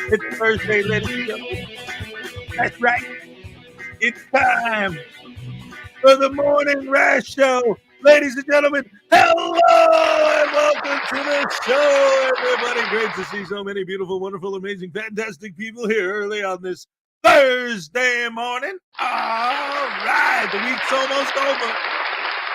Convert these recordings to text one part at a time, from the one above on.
It's Thursday, ladies and gentlemen. That's right. It's time for the Morning Rash Show. Ladies and gentlemen, hello and welcome to the show, everybody. Great to see so many beautiful, wonderful, amazing, fantastic people here early on this Thursday morning. All right. The week's almost over.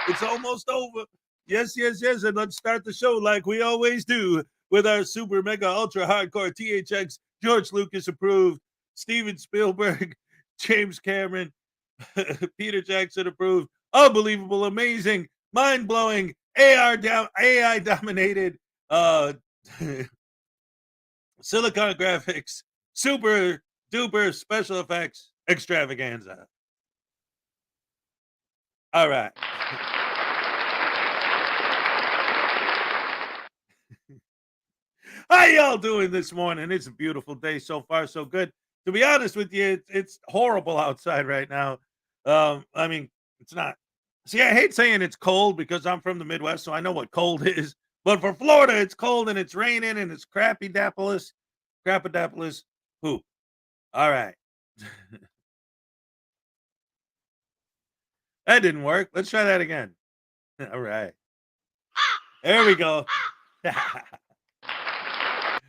It's almost over. Yes. And let's start the show like we always do with our super mega ultra hardcore THX George Lucas approved, Steven Spielberg, James Cameron, Peter Jackson approved, unbelievable, amazing, mind-blowing, AI dominated Silicon graphics, super duper special effects extravaganza. All right. How y'all doing this morning? It's a beautiful day. So far, so good. To be honest with you, it's horrible outside right now. I mean, it's not. See, I hate saying it's cold because I'm from the Midwest, so I know what cold is. But for Florida, it's cold and it's raining and it's crappy-dapolis, crapidapolis poop. All right. That didn't work. Let's try that again. All right. There we go.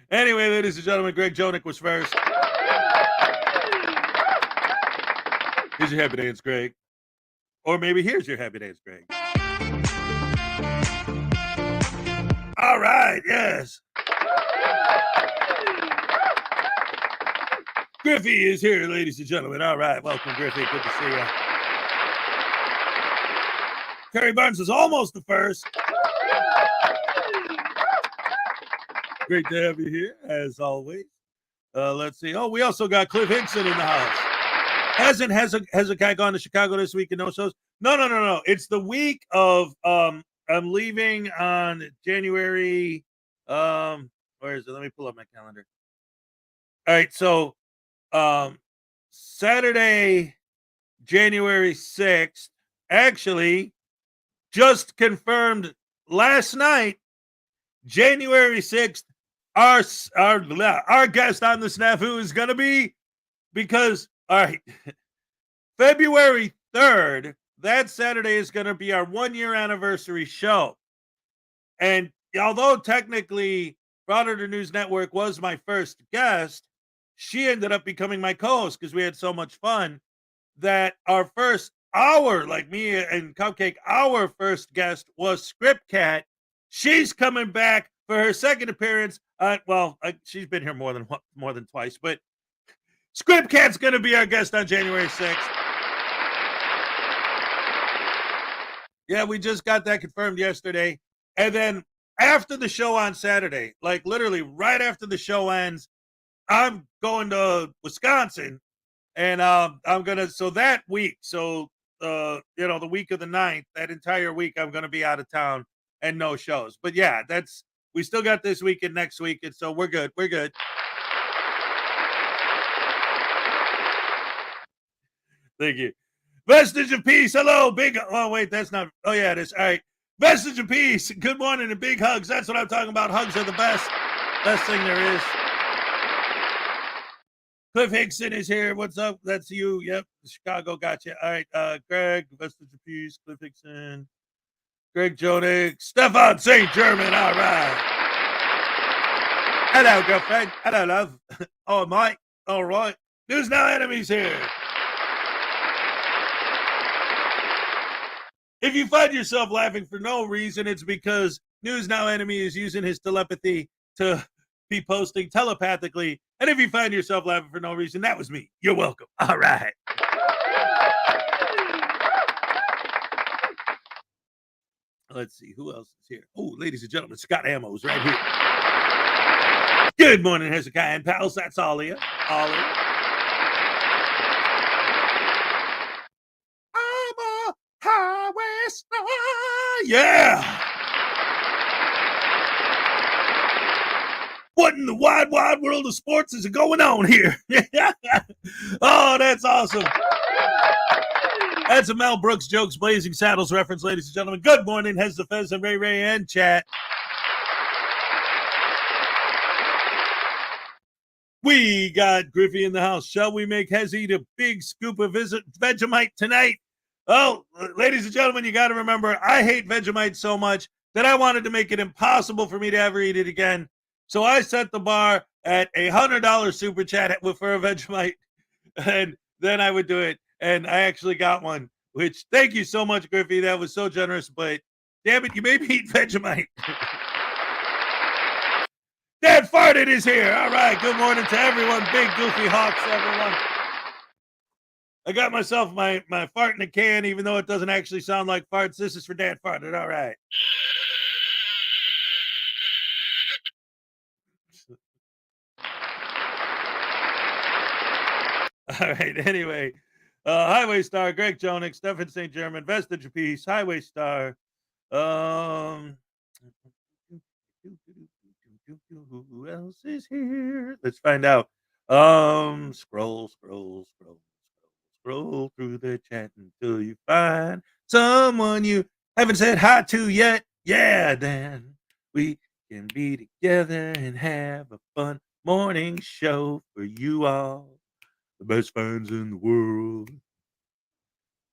Anyway, ladies and gentlemen, Greg Jonick was first. Here's your happy dance, Greg. Or maybe here's your happy dance, Greg. All right, yes. Griffey is here, ladies and gentlemen. All right, welcome, Griffey. Good to see you. Terry Barnes is almost the first. Great to have you here, as always. Let's see. Oh, we also got Cliff Hickson in the house. Hasn't Hezokuai gone to Chicago this week and no shows? No. It's the week of I'm leaving on January. Where is it? Let me pull up my calendar. All right, so Saturday, January 6th, actually just confirmed last night, January 6th, our guest on the snafu is going to be, because, all right, February 3rd, that Saturday is going to be our 1-year anniversary show. And although technically Frauditor News Network was my first guest, she ended up becoming my co-host because we had so much fun that our first hour, like me and Cupcake, our first guest was Script Cat. She's coming back for her second appearance. She's been here more than twice, but Script Cat's going to be our guest on January 6th. Yeah, we just got that confirmed yesterday. And then after the show on Saturday, like literally right after the show ends, I'm going to Wisconsin, and I'm gonna. So that week, the week of the 9th, that entire week, I'm gonna be out of town and no shows. But yeah, we still got this week and next week, and so we're good. We're good. Thank you. Vestige of Peace. Hello, big. Oh wait, that's not. Oh yeah, it is. All right. Vestige of Peace. Good morning and big hugs. That's what I'm talking about. Hugs are the best thing there is. Cliff Hickson is here. What's up? That's you. Yep. Chicago. Gotcha. All right. Greg, Vestige of Peace, Cliff Hickson, Greg Jonick, Stefan St. German. All right. Hello, girlfriend. Hello, love. Oh, Mike. All right. There's no enemies here. If you find yourself laughing for no reason, it's because News Now Enemy is using his telepathy to be posting telepathically. And if you find yourself laughing for no reason, that was me. You're welcome. All right. Let's see. Who else is here? Oh, ladies and gentlemen, Scott Ammo's right here. Good morning, Hezekiah and pals. That's Alia. Alia. I'm a highway star. Yeah. What in the wide world of sports is going on here? Oh, that's awesome. That's a Mel Brooks Jokes Blazing Saddles reference, ladies and gentlemen. Good morning, Hez the Fez and Ray and chat. We got Griffey in the house. Shall we make Hez eat a big scoop of Vegemite tonight? Oh, ladies and gentlemen, you got to remember, I hate Vegemite so much that I wanted to make it impossible for me to ever eat it again. So I set the bar at $100 super chat for a Vegemite, and then I would do it. And I actually got one, which, thank you so much, Griffey. That was so generous, but damn it, you made me eat Vegemite. Dad Farted is here. All right, good morning to everyone. Big Goofy Hawks, everyone. I got myself my fart in a can, even though it doesn't actually sound like farts. This is for Dad Farted. All right. All right, anyway. Highway Star, Greg Jonick, Stephen St. German, Vestige of Peace, Highway Star. Who else is here? Let's find out. Scroll through the chat until you find someone you haven't said hi to yet. Yeah, then we can be together and have a fun morning show for you all. The best fans in the world.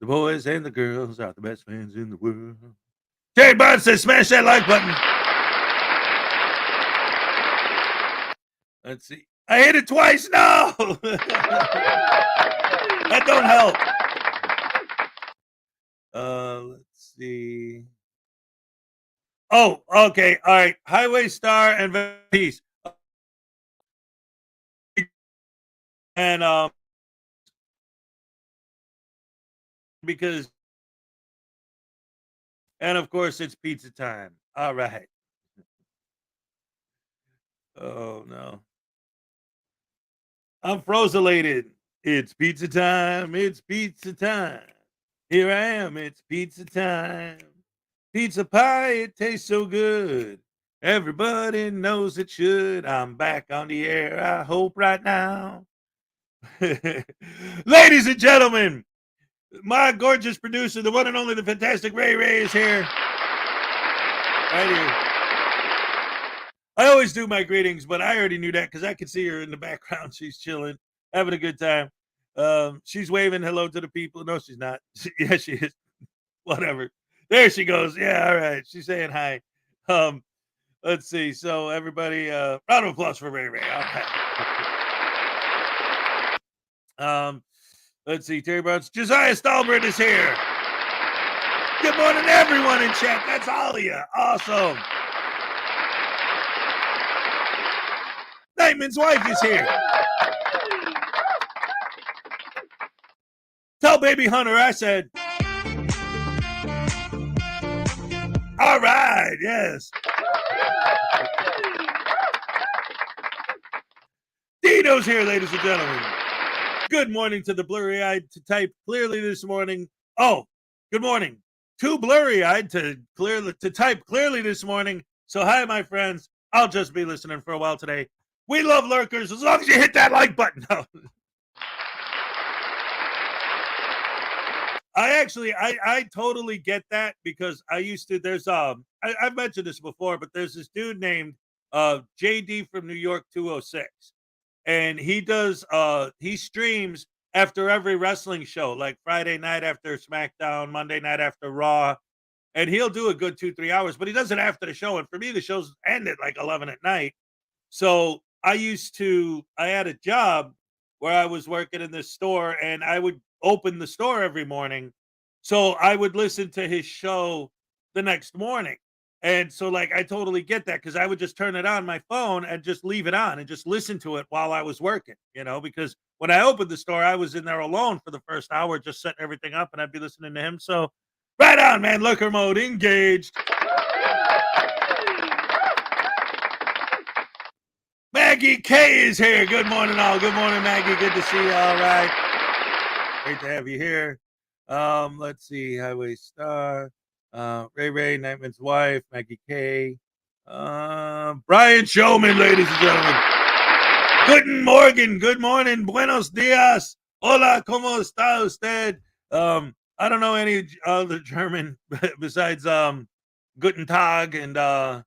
The boys and the girls are the best fans in the world. Terry Bond says smash that like button. Let's see. I hit it twice. No! That don't help. Let's see. Oh, okay. All right. Highway Star and Peace. And because and of course it's pizza time. All right. Oh no. I'm frozelated. It's pizza time. It's pizza time. Here I am. It's pizza time. Pizza pie, it tastes so good. Everybody knows it should. I'm back on the air, I hope, right now. Ladies and gentlemen, my gorgeous producer, the one and only, the fantastic Ray Ray is here. Right here. I always do my greetings, but I already knew that because I could see her in the background. She's chilling, having a good time. She's waving hello to the people. No, she's not. Yeah, she is. Whatever. There she goes. Yeah, all right. She's saying hi. Let's see. So everybody, round of applause for Ray Ray. All right. Let's see. Terry Barnes. Josiah Stahlberg is here. Good morning, everyone in chat. That's all of you. Awesome. Nightman's wife is here. Tell baby Hunter I said. All right. Yes. Dino's here, ladies and gentlemen. Good morning to the blurry-eyed to type clearly this morning. Oh, good morning. Too blurry-eyed to type clearly this morning. So hi, my friends. I'll just be listening for a while today. We love lurkers as long as you hit that like button. I totally get that because I used to. There's I've mentioned this before, but there's this dude named JD from New York 206. And he streams after every wrestling show, like Friday night after SmackDown, Monday night after Raw, and he'll do a good 2-3 hours, but he does it after the show. And for me, the shows end at like 11 at night. So I had a job where I was working in this store and I would open the store every morning. So I would listen to his show the next morning. And so, like, I totally get that because I would just turn it on my phone and just leave it on and just listen to it while I was working, because when I opened the store, I was in there alone for the first hour, just setting everything up, and I'd be listening to him. So, right on, man. Looker mode engaged. Maggie K is here. Good morning, all. Good morning, Maggie. Good to see you. All right. Great to have you here. Let's see. Highway Star. Ray Ray, Nightman's wife, Maggie K. Brian Showman, ladies and gentlemen. Guten Morgen. Good morning. Buenos dias. Hola, ¿cómo está usted? I don't know any other German besides Guten Tag and all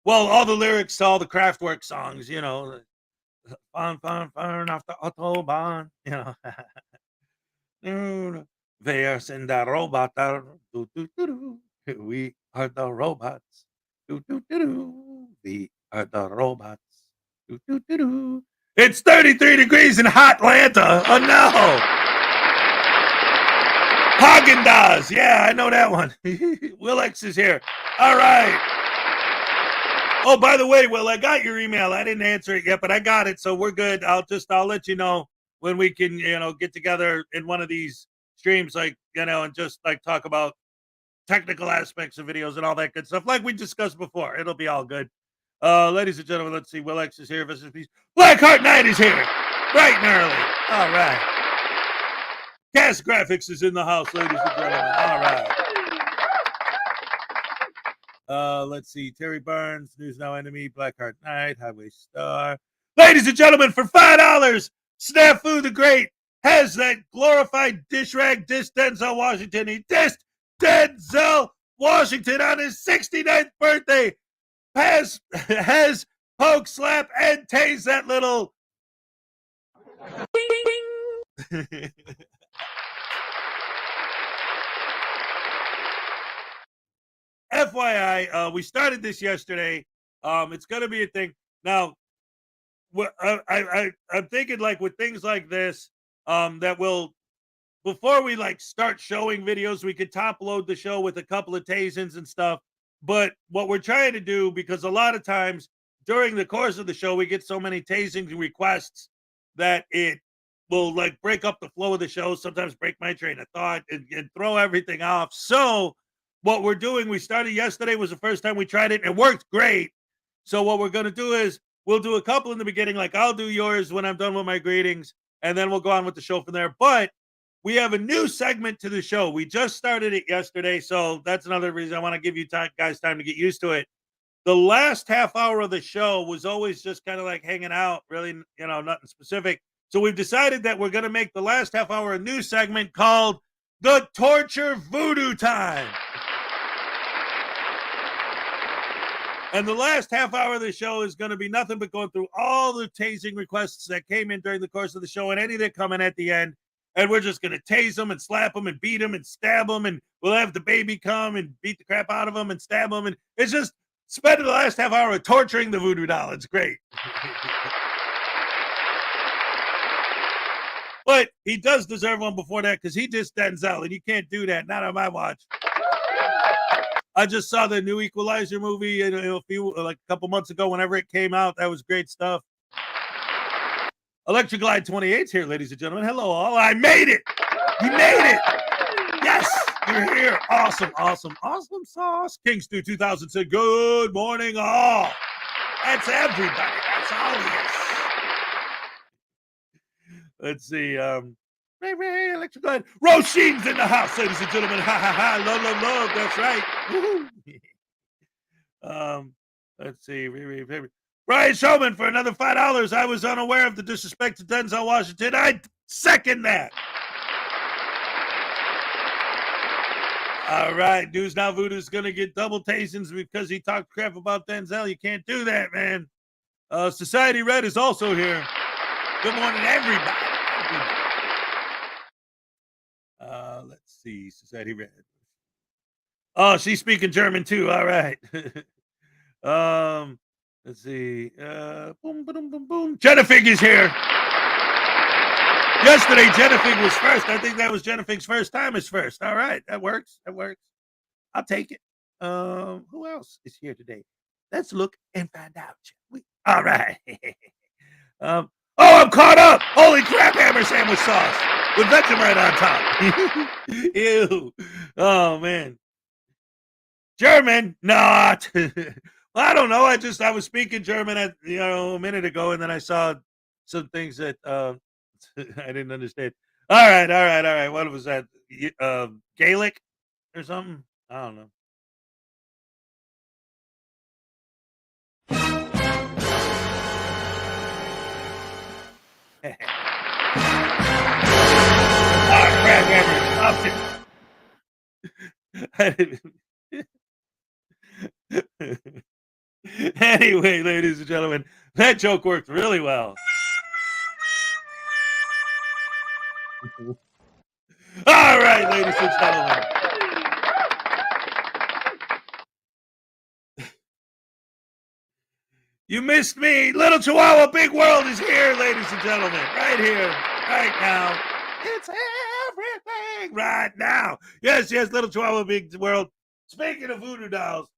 the lyrics to all the Kraftwerk songs, Fun, fun, fun off the Autobahn, Wer sind der Roboter? Du, du, du, du. We are the robots. Do, do, do, do. We are the robots. Do, do, do, do. It's 33 degrees in Hotlanta. Oh no. Haagen-Dazs. Yeah, I know that one. Willex is here. All right. Oh, by the way, Will, I got your email. I didn't answer it yet, but I got it, so we're good. I'll let you know when we can, get together in one of these streams, like, and just like talk about technical aspects of videos and all that good stuff, like we discussed before. It'll be all good. Ladies and gentlemen, let's see. Will X is here. Blackheart Knight is here, bright and early. All right. Cast Graphics is in the house, ladies and gentlemen. All right. Let's see. Terry Barnes, News Now Enemy, Blackheart Knight, Highway Star. Ladies and gentlemen, for $5, Snafu the Great has that glorified dish rag dish Denzel Washington. He dished Denzel Washington on his 69th birthday. Has poke, slap, and tase that little. FYI, we started this yesterday. It's going to be a thing. Now, I'm thinking like with things like this, that will, before we like start showing videos, we could top load the show with a couple of tasings and stuff. But what we're trying to do, because a lot of times during the course of the show, we get so many tasing requests that it will like break up the flow of the show, sometimes break my train of thought and throw everything off. So what we're doing, we started yesterday, was the first time we tried it, and it worked great. So what we're going to do is we'll do a couple in the beginning, like I'll do yours when I'm done with my greetings, and then we'll go on with the show from there. But we have a new segment to the show. We just started it yesterday, so that's another reason I want to give you guys time to get used to it. The last half hour of the show was always just kind of like hanging out, really, nothing specific. So we've decided that we're going to make the last half hour a new segment called The Torture Voodoo Time. And the last half hour of the show is going to be nothing but going through all the tasing requests that came in during the course of the show and any that come in at the end. And we're just going to tase them and slap them and beat them and stab them. And we'll have the baby come and beat the crap out of them and stab them. And it's just spending the last half hour torturing the voodoo doll. It's great. But he does deserve one before that because he just Denzel. And you can't do that. Not on my watch. I just saw the new Equalizer movie a couple months ago, whenever it came out. That was great stuff. Electric Glide 28's here, ladies and gentlemen. Hello, all. I made it. You made it. Yes, you're here. Awesome, awesome, awesome sauce. King Stew 2000 said, good morning, all. That's everybody. That's all of us. Let's see. Ray, Electric Glide. Roshin's in the house, ladies and gentlemen. Ha, ha, ha. Love, love, love. That's right. Let's see. Brian Showman for another $5. I was unaware of the disrespect to Denzel Washington. I second that. All right. News Now Voodoo's going to get double tasings because he talked crap about Denzel. You can't do that, man. Society Red is also here. Good morning, everybody. Let's see. Society Red. Oh, she's speaking German too. All right. Let's see. Boom, boom, boom, boom. Jennifer is here. Yesterday, Jennifer was first. I think that was Jennifer's first time as first. All right. That works. That works. I'll take it. Who else is here today? Let's look and find out. All right. Oh, I'm caught up. Holy crap, hammer sandwich sauce with Vegemite on top. Ew. Oh, man. German? Not. Well, I don't know. I was speaking German a minute ago, and then I saw some things that I didn't understand. All right. What was that? Gaelic or something? I don't know. Anyway, ladies and gentlemen, that joke worked really well. All right, ladies and gentlemen. You missed me. Little Chihuahua Big World is here, ladies and gentlemen. Right here, right now. It's everything right now. Yes, Little Chihuahua Big World. Speaking of voodoo dolls.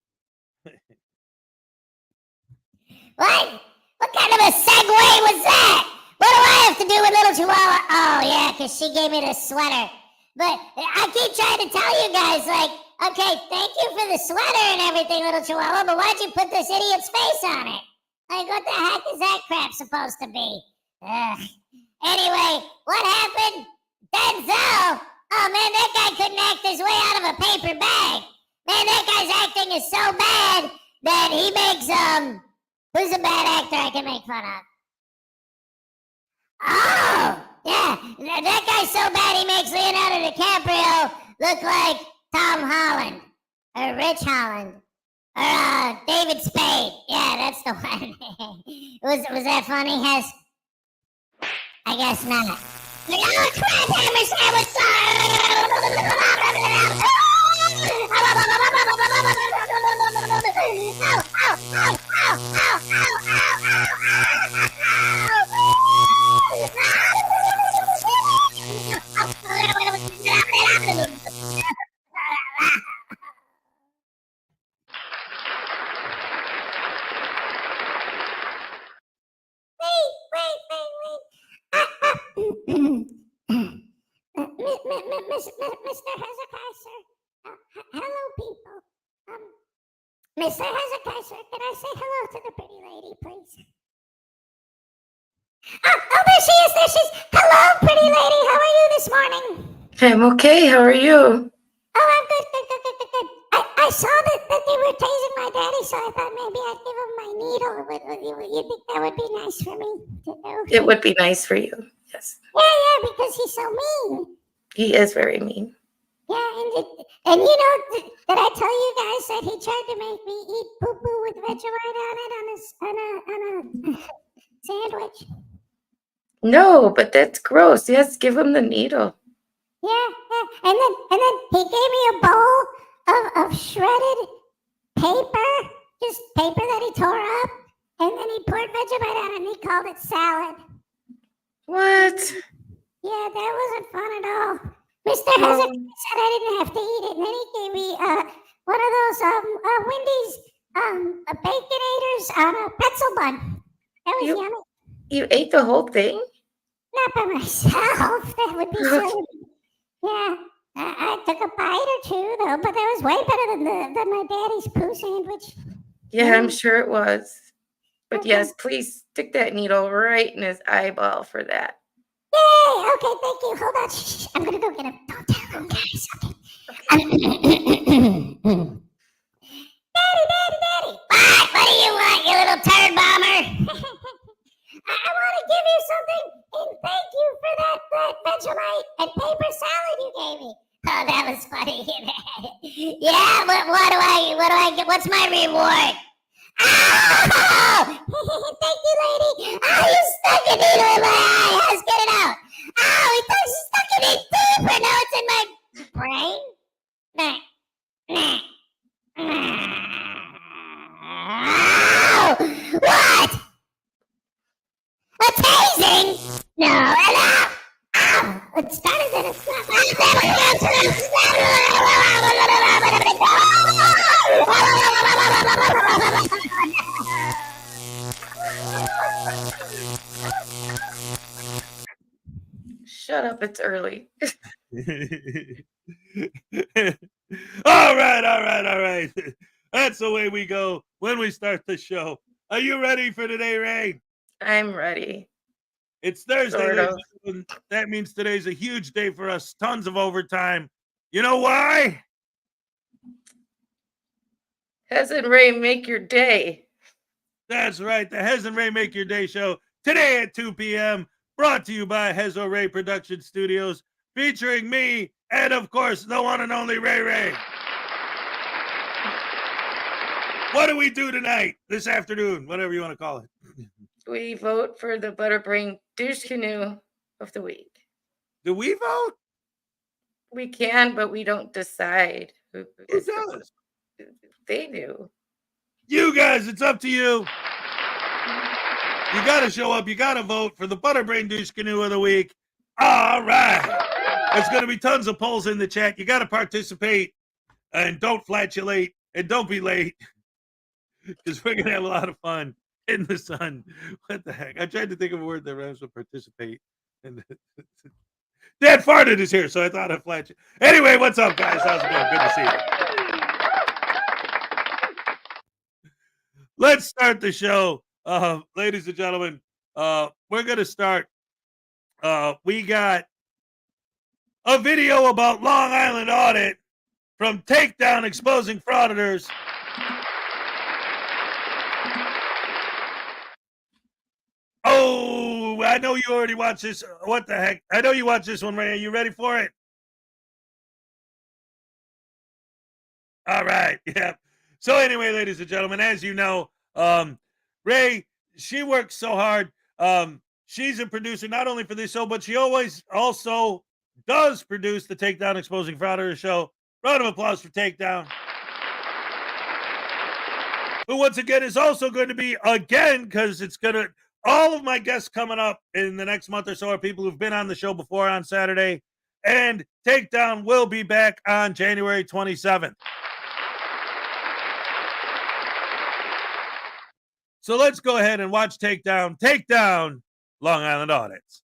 What? What kind of a segue was that? What do I have to do with Little Chihuahua? Oh, yeah, because she gave me the sweater. But I keep trying to tell you guys, like, okay, thank you for the sweater and everything, Little Chihuahua, but why'd you put this idiot's face on it? Like, what the heck is that crap supposed to be? Ugh. Anyway, what happened? Denzel? Oh, man, that guy couldn't act his way out of a paper bag. Man, that guy's acting is so bad that he makes, who's a bad actor I can make fun of? Oh, yeah. That guy's so bad he makes Leonardo DiCaprio look like Tom Holland or Rich Holland or David Spade. Yeah, that's the one. Was that funny, Hez? I guess not. Oh, crap, hammer sandwich! Mr. Hezekiah, sir. Hello, people. Mr. Hezekiah, sir, can I say hello to the pretty lady, please? Oh, there she is. There she is. Hello, pretty lady. How are you this morning? I'm okay. How are you? Oh, I'm good. I saw that they were tasing my daddy, so I thought maybe I'd give him my needle. You think that would be nice for me to do? It would be nice for you. Yes. Yeah, because he's so mean. He is very mean. Yeah, and you know, did I tell you guys that he tried to make me eat poo-poo with Vegemite on it on a sandwich? No, but that's gross. Yes, give him the needle. Yeah. And then he gave me a bowl of shredded paper, just paper that he tore up, and then he poured Vegemite on it and he called it salad. What? Yeah, that wasn't fun at all. Mr. Hezekiah said I didn't have to eat it, and then he gave me one of those Wendy's Baconators on a pretzel bun. That was yummy. You ate the whole thing? Not by myself. That would be silly. Yeah, I took a bite or two though, but that was way better than my daddy's poo sandwich. Yeah, I'm sure it was. But okay. Yes, please stick that needle right in his eyeball for that. Yay! Okay, thank you. Hold on. Shh, I'm gonna go get him. Don't tell him, guys. Okay. Daddy! What do you want, you little turd bomber? I want to give you something in thank you for that Vegemite and paper salad you gave me. Oh, that was funny. Yeah, what do I get? What's my reward? Oh! Thank you, lady. Oh, you stuck a needle in my eye. Let's get it out. Oh, he thought she stuck it in deeper. Now it's in my brain. Oh, what? A tasing? No. Ow! It started and it's not. Shut up, it's early. All right. That's the way we go when we start the show. Are you ready for today, Ray? I'm ready. It's Thursday. That means today's a huge day for us. Tons of overtime. You know why? Hez and Ray make your day. That's right. The Hez and Ray Make Your Day show today at 2 p.m. Brought to you by Hezo Ray Production Studios, featuring me and, of course, the one and only Ray. What do we do tonight, this afternoon, whatever you want to call it? We vote for the Butterbrain Douche Canoe of the week. Do we vote? We can, but we don't decide. Who does? They do. You guys, it's up to you. You got to show up. You got to vote for the Butterbrain Douche Canoe of the week. All right. There's going to be tons of polls in the chat. You got to participate. And don't flatulate. And don't be late. Because we're going to have a lot of fun in the sun. What the heck? I tried to think of a word that rhymes with participate. And Dad Farted is here, so I thought I'd flat you. Anyway, what's up, guys? How's it going? Good to see you. Let's start the show. Ladies and gentlemen, we're going to start. We got a video about Long Island Audit from Takedown exposing frauditors. Oh, I know you already watched this. What the heck? I know you watched this one, Ray. Are you ready for it? All right. Yeah. So anyway, ladies and gentlemen, as you know, Ray, she works so hard. She's a producer not only for this show, but she always also does produce the Takedown Exposing Frauditors show. Round of applause for Takedown. Who once again is also going to be because it's gonna all of my guests coming up in the next month or so are people who've been on the show before on Saturday, and Takedown will be back on January 27th. So let's go ahead and watch Takedown Long Island Audits.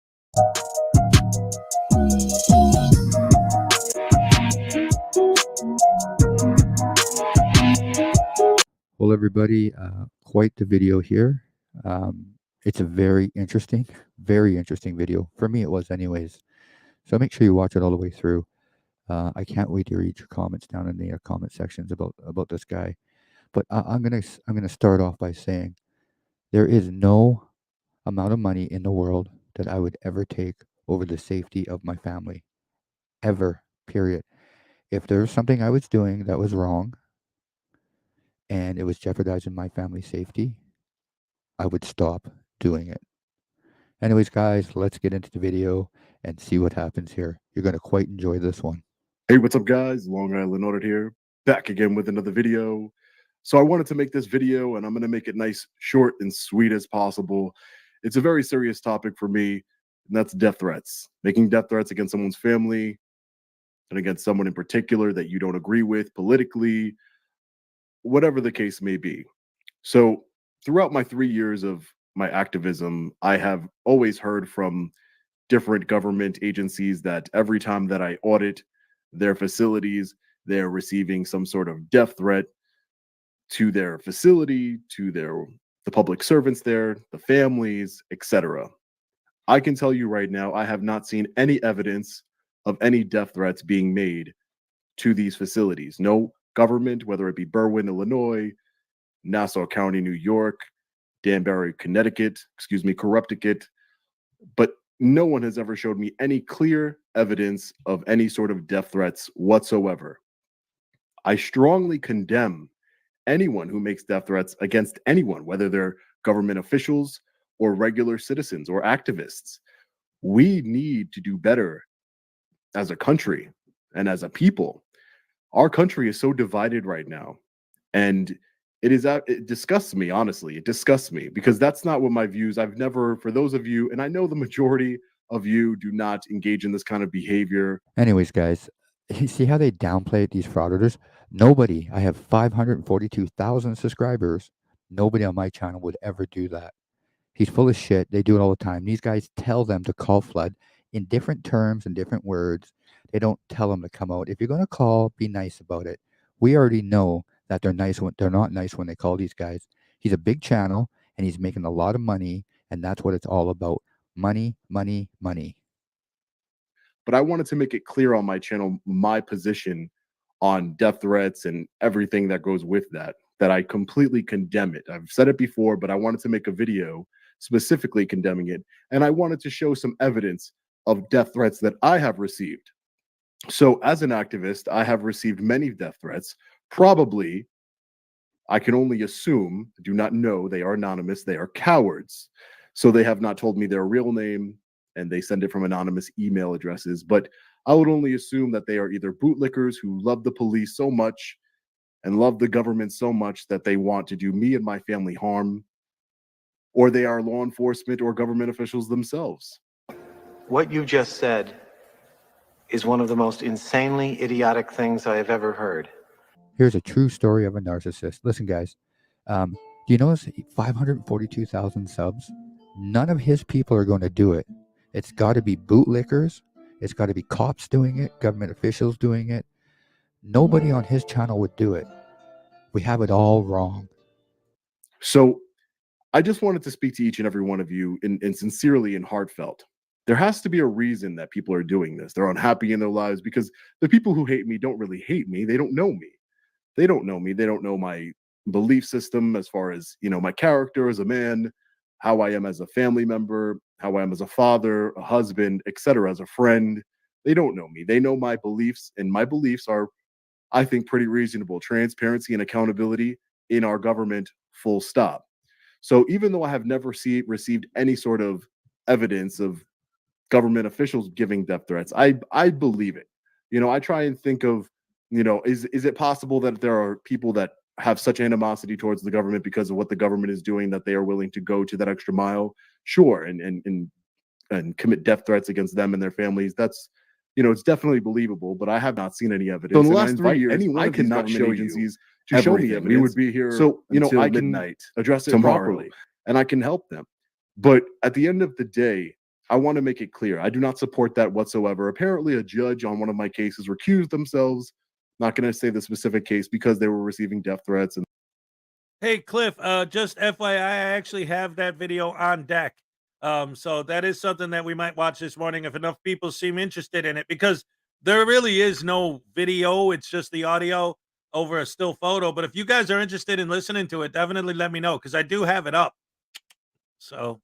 Well, everybody, quite the video here. It's a very interesting video. For me, it was anyways. So make sure you watch it all the way through. I can't wait to read your comments down in the comment sections about this guy. But I'm gonna start off by saying there is no amount of money in the world that I would ever take over the safety of my family, ever. Period. If there's something I was doing that was wrong, and it was jeopardizing my family's safety, I would stop doing it. Anyways, guys, let's get into the video and see what happens here. You're going to quite enjoy this one. Hey, what's up, guys? Long Island Audit here, back again with another video. So I wanted to make this video, and I'm going to make it nice, short, and sweet as possible. It's a very serious topic for me, and that's death threats. Making death threats against someone's family and against someone in particular that you don't agree with politically, whatever the case may be. So throughout my 3 years of my activism, I have always heard from different government agencies that every time that I audit their facilities, they're receiving some sort of death threat to their facility, to the public servants there, the families, etc. I can tell you right now, I have not seen any evidence of any death threats being made to these facilities. No government, whether it be Berwyn, Illinois, Nassau County, New York, Danbury, Connecticut, Corrupticate, but no one has ever showed me any clear evidence of any sort of death threats whatsoever. I strongly condemn anyone who makes death threats against anyone, whether they're government officials or regular citizens or activists. We need to do better as a country and as a people. Our country is so divided right now, and it disgusts me, honestly. It disgusts me because that's not what my views. I've never, for those of you, and I know the majority of you do not engage in this kind of behavior. Anyways, guys, you see how they downplay these frauditors? Nobody, I have 542,000 subscribers. Nobody on my channel would ever do that. He's full of shit. They do it all the time. These guys tell them to call flood in different terms and different words. They don't tell them to come out. If you're going to call, be nice about it. We already know that they're not nice when they call these guys. He's a big channel and he's making a lot of money, and that's what it's all about. Money, money, money. But I wanted to make it clear on my channel my position on death threats and everything that goes with that I completely condemn it. I've said it before, but I wanted to make a video specifically condemning it, and I wanted to show some evidence of death threats that I have received. So as an activist, I have received many death threats. Probably, I can only assume, do not know, they are anonymous, they are cowards. So they have not told me their real name, and they send it from anonymous email addresses. But I would only assume that they are either bootlickers who love the police so much and love the government so much that they want to do me and my family harm, or they are law enforcement or government officials themselves. What you just said is one of the most insanely idiotic things I have ever heard. Here's a true story of a narcissist. Listen, guys, do you notice 542,000 subs? None of his people are going to do it. It's got to be bootlickers. It's got to be cops doing it, government officials doing it. Nobody on his channel would do it. We have it all wrong. So I just wanted to speak to each and every one of you and sincerely and heartfelt. There has to be a reason that people are doing this. They're unhappy in their lives because the people who hate me don't really hate me. They don't know me. They don't know me. They don't know my belief system as far as, my character as a man, how I am as a family member. how I am as a father, a husband, etc., as a friend. They don't know me. They know my beliefs, and my beliefs are, I think, pretty reasonable. Transparency and accountability in our government, full stop. So even though I have never received any sort of evidence of government officials giving death threats, I believe it. I try and think of, is it possible that there are people that have such animosity towards the government because of what the government is doing that they are willing to go to that extra mile? Sure, and commit death threats against them and their families. That's, it's definitely believable, but I have not seen any evidence. So in the last 3 years, I cannot show agencies to show me evidence. We would be here so I can midnight address it tomorrow, properly, and I can help them. But at the end of the day, I want to make it clear I do not support that whatsoever. Apparently, a judge on one of my cases recused themselves. Not going to say the specific case because they were receiving death threats. And Hey, Cliff, just FYI, I actually have that video on deck. So that is something that we might watch this morning if enough people seem interested in it, because there really is no video. It's just the audio over a still photo. But if you guys are interested in listening to it, definitely let me know, because I do have it up. So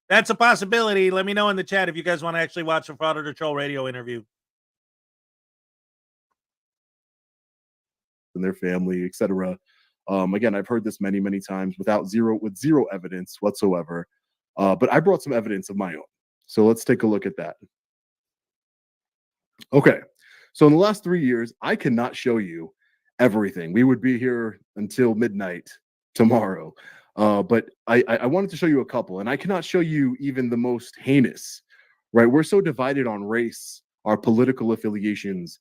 that's a possibility. Let me know in the chat if you guys want to actually watch the Frauditor Troll radio interview. And their family, etc. Again, I've heard this many, many times with zero evidence whatsoever. But I brought some evidence of my own. So let's take a look at that. Okay. So in the last 3 years, I cannot show you everything. We would be here until midnight tomorrow. But I wanted to show you a couple, and I cannot show you even the most heinous, right? We're so divided on race, our political affiliations,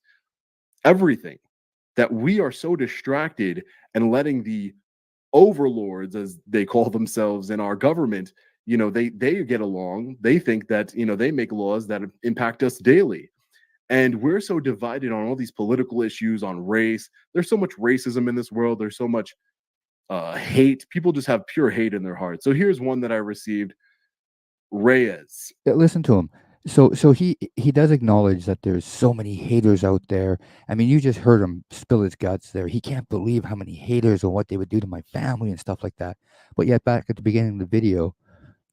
everything, that we are so distracted and letting the overlords, as they call themselves in our government, they get along. They think that, they make laws that impact us daily. And we're so divided on all these political issues, on race. There's so much racism in this world. There's so much hate. People just have pure hate in their hearts. So here's one that I received. Reyes. Yeah, listen to him. So he does acknowledge that there's so many haters out there. I mean, you just heard him spill his guts there. He can't believe how many haters and what they would do to my family and stuff like that. But yet back at the beginning of the video,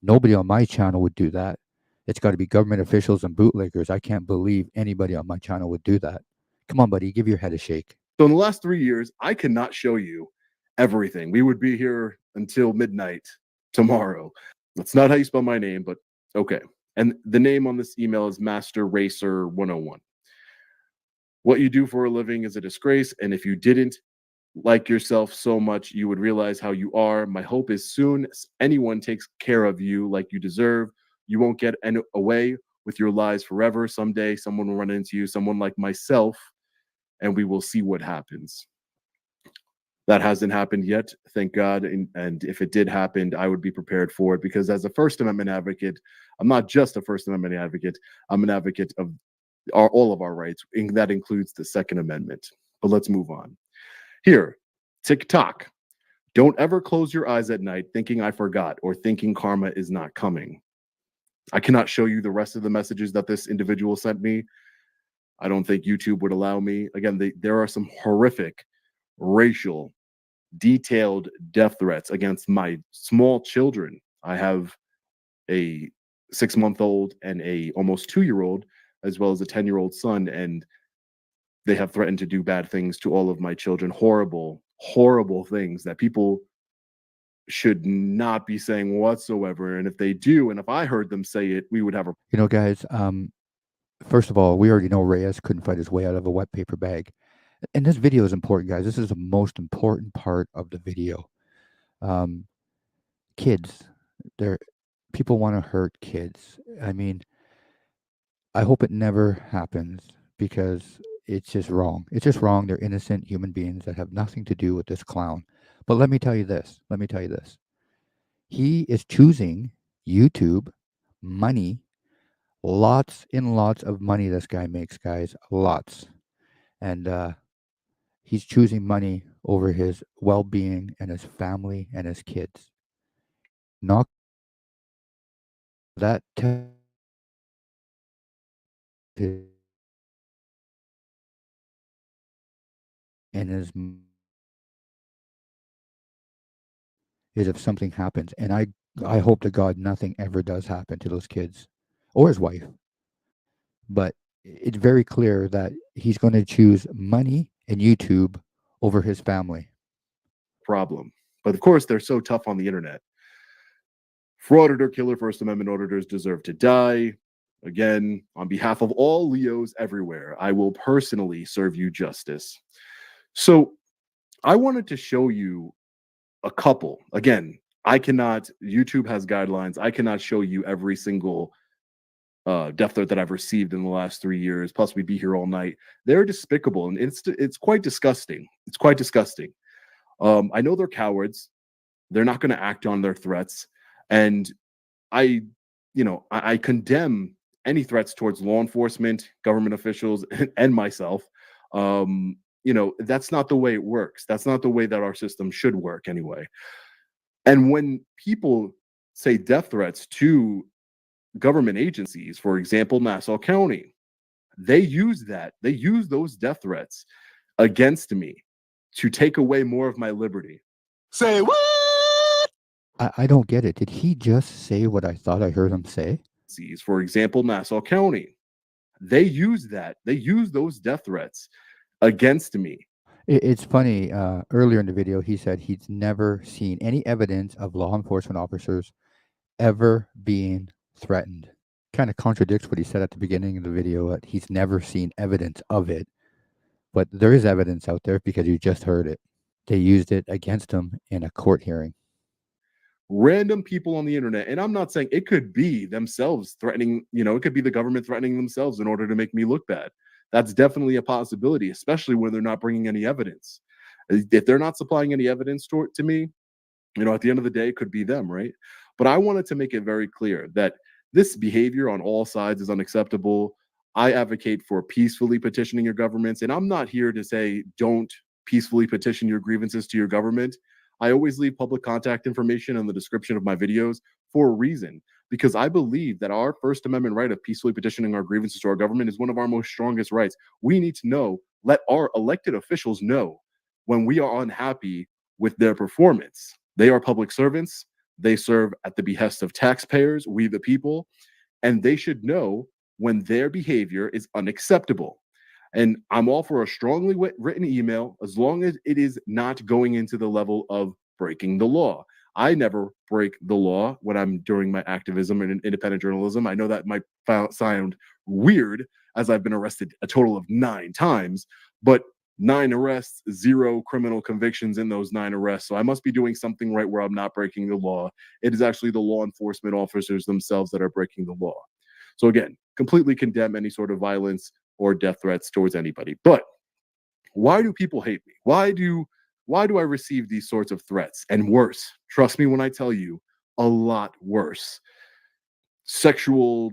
nobody on my channel would do that. It's got to be government officials and bootleggers. I can't believe anybody on my channel would do that. Come on, buddy, give your head a shake. So in the last 3 years, I cannot show you everything. We would be here until midnight tomorrow. That's not how you spell my name, but okay. And the name on this email is Master Racer 101. What you do for a living is a disgrace, and if you didn't like yourself so much, you would realize how you are. My hope is soon anyone takes care of you like you deserve. You won't get away with your lies forever. Someday someone will run into you, someone like myself, and we will see what happens. That hasn't happened yet, thank God. And if it did happen, I would be prepared for it, because as a First Amendment advocate, I'm not just a First Amendment advocate. I'm an advocate of all of our rights, and that includes the Second Amendment. But let's move on. Here, TikTok. Don't ever close your eyes at night thinking I forgot or thinking karma is not coming. I cannot show you the rest of the messages that this individual sent me. I don't think YouTube would allow me. Again, there are some horrific, racial, detailed death threats against my small children. I have a 6-month-old and a almost 2-year-old, as well as a 10-year-old son, and they have threatened to do bad things to all of my children. Horrible, horrible things that people should not be saying whatsoever. And if they do, and if I heard them say it, we would have a... Guys, first of all, we already know Reyes couldn't fight his way out of a wet paper bag. And this video is important, guys. This is the most important part of the video. Kids, people want to hurt kids. I mean, I hope it never happens, because it's just wrong. It's just wrong. They're innocent human beings that have nothing to do with this clown. But let me tell you this. He is choosing YouTube, money, lots and lots of money this guy makes, guys. Lots. And he's choosing money over his well-being and his family and his kids. Not that and his is if something happens. And I I hope to God nothing ever does happen to those kids or his wife. But it's very clear that he's going to choose money and YouTube over his family. Problem. But of course, they're so tough on the internet. Frauditor, killer, First Amendment auditors deserve to die. Again, on behalf of all Leos everywhere, I will personally serve you justice. So I wanted to show you a couple. Again, YouTube has guidelines. I cannot show you every single death threat that I've received in the last 3 years. Plus, we'd be here all night. They're despicable, and it's quite disgusting. It's quite disgusting. I know they're cowards. They're not going to act on their threats, and I condemn any threats towards law enforcement, government officials, and myself. That's not the way it works. That's not the way that our system should work anyway. And when people say death threats to government agencies, for example, Nassau County, they use those death threats against me to take away more of my liberty. Say what? I don't get it. Did he just say what I thought I heard him say? For example, Nassau County, they use those death threats against me. It's funny. Earlier in the video, he said he's never seen any evidence of law enforcement officers ever being threatened. Kind of contradicts what he said at the beginning of the video, that he's never seen evidence of it. But there is evidence out there because you just heard it. They used it against him in a court hearing. Random people on the internet, and I'm not saying it could be themselves threatening, it could be the government threatening themselves in order to make me look bad. That's definitely a possibility, especially when they're not bringing any evidence. If they're not supplying any evidence to me, at the end of the day, it could be them, right? But I wanted to make it very clear that this behavior on all sides is unacceptable. I advocate for peacefully petitioning your governments, and I'm not here to say don't peacefully petition your grievances to your government. I always leave public contact information in the description of my videos for a reason, because I believe that our First Amendment right of peacefully petitioning our grievances to our government is one of our most strongest rights. We need to let our elected officials know when we are unhappy with their performance. They are public servants. They serve at the behest of taxpayers, we the people, and they should know when their behavior is unacceptable. And I'm all for a strongly written email as long as it is not going into the level of breaking the law. I never break the law when I'm doing my activism and independent journalism. I know that might sound weird, as I've been arrested a total of 9 times, but 9 arrests, 0 criminal convictions in those 9 arrests. So I must be doing something right where I'm not breaking the law. It is actually the law enforcement officers themselves that are breaking the law. So again, completely condemn any sort of violence or death threats towards anybody. But why do people hate me? Why do I receive these sorts of threats? And worse, trust me when I tell you, a lot worse. Sexual,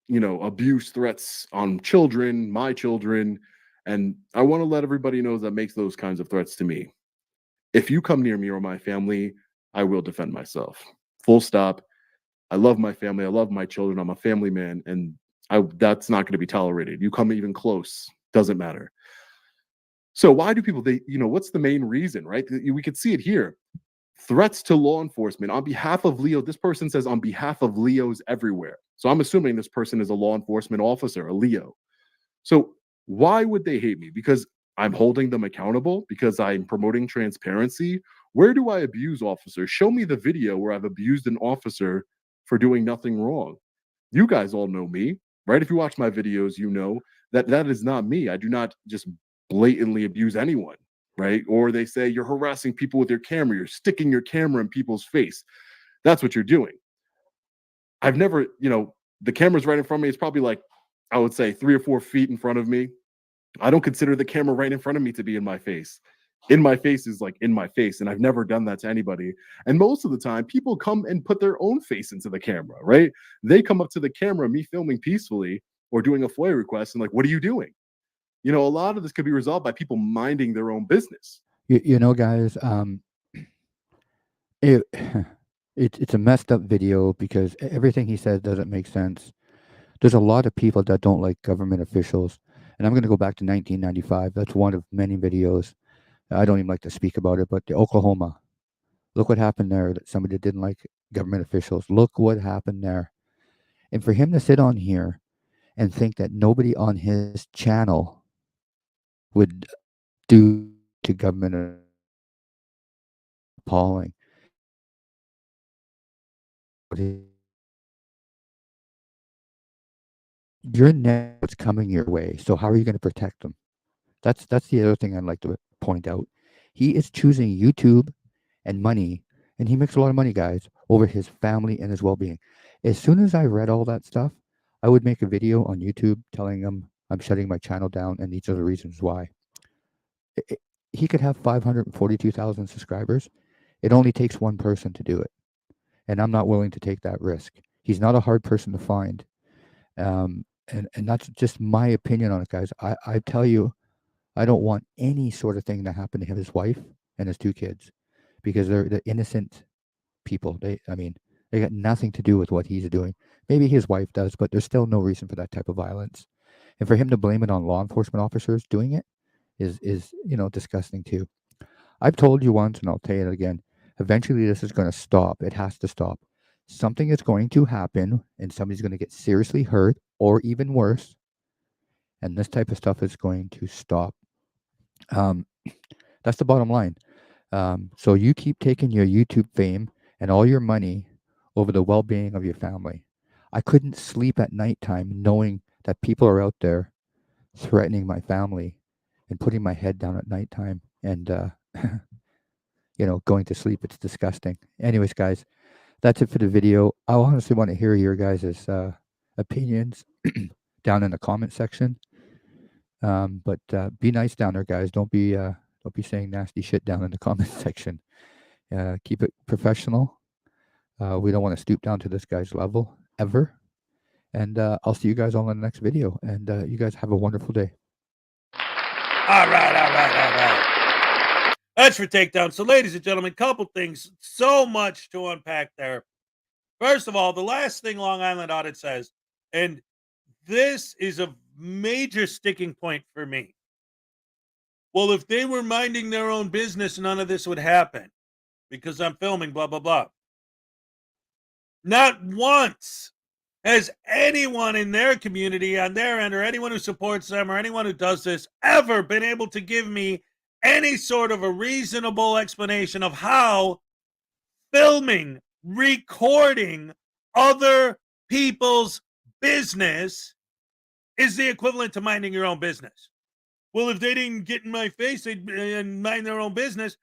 abuse threats on children, my children. And I want to let everybody know that makes those kinds of threats to me. If you come near me or my family, I will defend myself. Full stop. I love my family. I love my children. I'm a family man, and that's not going to be tolerated. You come even close, doesn't matter. So why do people, what's the main reason, right? We could see it here. Threats to law enforcement on behalf of Leo. This person says on behalf of Leos everywhere. So I'm assuming this person is a law enforcement officer, a Leo. So why would they hate me? Because I'm holding them accountable? Because I'm promoting transparency? Where do I abuse officers? Show me the video where I've abused an officer for doing nothing wrong. You guys all know me, right? If you watch my videos, you know that is not me. I do not just blatantly abuse anyone, right? Or they say you're harassing people with your camera. You're sticking your camera in people's face. That's what you're doing. I've never, the camera's right in front of me. It's probably like, I would say 3 or 4 feet in front of me. I don't consider the camera right in front of me to be in my face. In my face is like in my face, and I've never done that to anybody. And most of the time, people come and put their own face into the camera, right? They come up to the camera, me filming peacefully or doing a FOIA request, and like, what are you doing? A lot of this could be resolved by people minding their own business. Guys, it's a messed up video because everything he says doesn't make sense. There's a lot of people that don't like government officials. And I'm going to go back to 1995. That's one of many videos. I don't even like to speak about it, but the Oklahoma Look what happened there, that somebody didn't like government officials. Look what happened there. And for him to sit on here and think that nobody on his channel would do to government appalling. You're never what's coming your way. So how are you going to protect them? That's the other thing I'd like to point out. He is choosing YouTube and money, and he makes a lot of money, guys, over his family and his well-being. As soon as I read all that stuff, I would make a video on YouTube telling him I'm shutting my channel down, and these are the reasons why. He could have 542,000 subscribers. It only takes one person to do it, and I'm not willing to take that risk. He's not a hard person to find, and that's just my opinion on it, guys. I tell you, I don't want any sort of thing to happen to him, his wife, and his 2 kids, because they're innocent people. They got nothing to do with what he's doing. Maybe his wife does, but there's still no reason for that type of violence. And for him to blame it on law enforcement officers doing it is disgusting too. I've told you once, and I'll tell you it again. Eventually, this is going to stop. It has to stop. Something is going to happen, and somebody's going to get seriously hurt, or even worse. And this type of stuff is going to stop. That's the bottom line. So you keep taking your YouTube fame and all your money over the well-being of your family. I couldn't sleep at nighttime knowing that people are out there threatening my family and putting my head down at nighttime and going to sleep. It's disgusting. Anyways, guys, that's it for the video. I honestly want to hear your guys' opinions down in the comment section. But be nice down there, guys. Don't be saying nasty shit down in the comment section. Keep it professional. We don't want to stoop down to this guy's level ever. And I'll see you guys all in the next video. And you guys have a wonderful day. All right. That's for Takedown. So, ladies and gentlemen, couple things. So much to unpack there. First of all, the last thing Long Island Audit says, and this is a major sticking point for me. Well, if they were minding their own business, none of this would happen because I'm filming, blah, blah, blah. Not once has anyone in their community on their end, or anyone who supports them, or anyone who does this, ever been able to give me any sort of a reasonable explanation of how filming, recording other people's business is the equivalent to minding your own business. Well, if they didn't get in my face and mind their own business,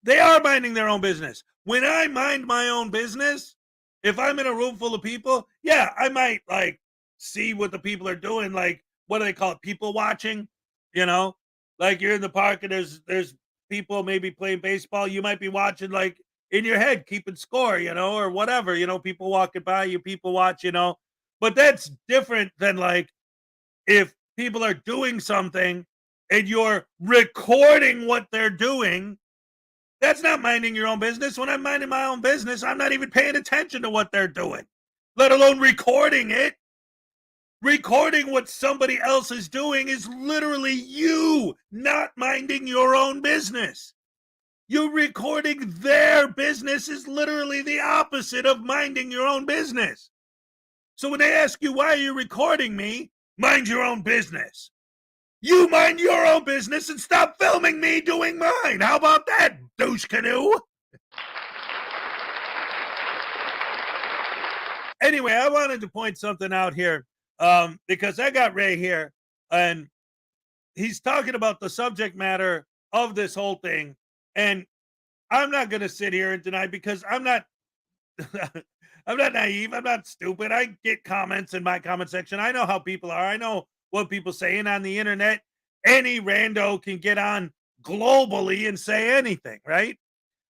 they are minding their own business. When I mind my own business, if I'm in a room full of people, yeah, I might see what the people are doing. Like, what do they call it? People watching, like you're in the park and there's people maybe playing baseball. You might be watching like in your head, keeping score, or whatever, people walking by you, people watch, but that's different than like if people are doing something and you're recording what they're doing. That's not minding your own business. When I'm minding my own business, I'm not even paying attention to what they're doing, let alone recording it. Recording what somebody else is doing is literally you not minding your own business. You recording their business is literally the opposite of minding your own business. So when they ask you, why are you recording me? Mind your own business. You mind your own business and stop filming me doing mine. How about that, douche canoe? Anyway, I wanted to point something out here because I got Ray here and he's talking about the subject matter of this whole thing. And I'm not going to sit here and deny, because I'm not I'm not naive. I'm not stupid. I get comments in my comment section. I know how people are. I know what people saying on the internet. Any rando can get on globally and say anything, right?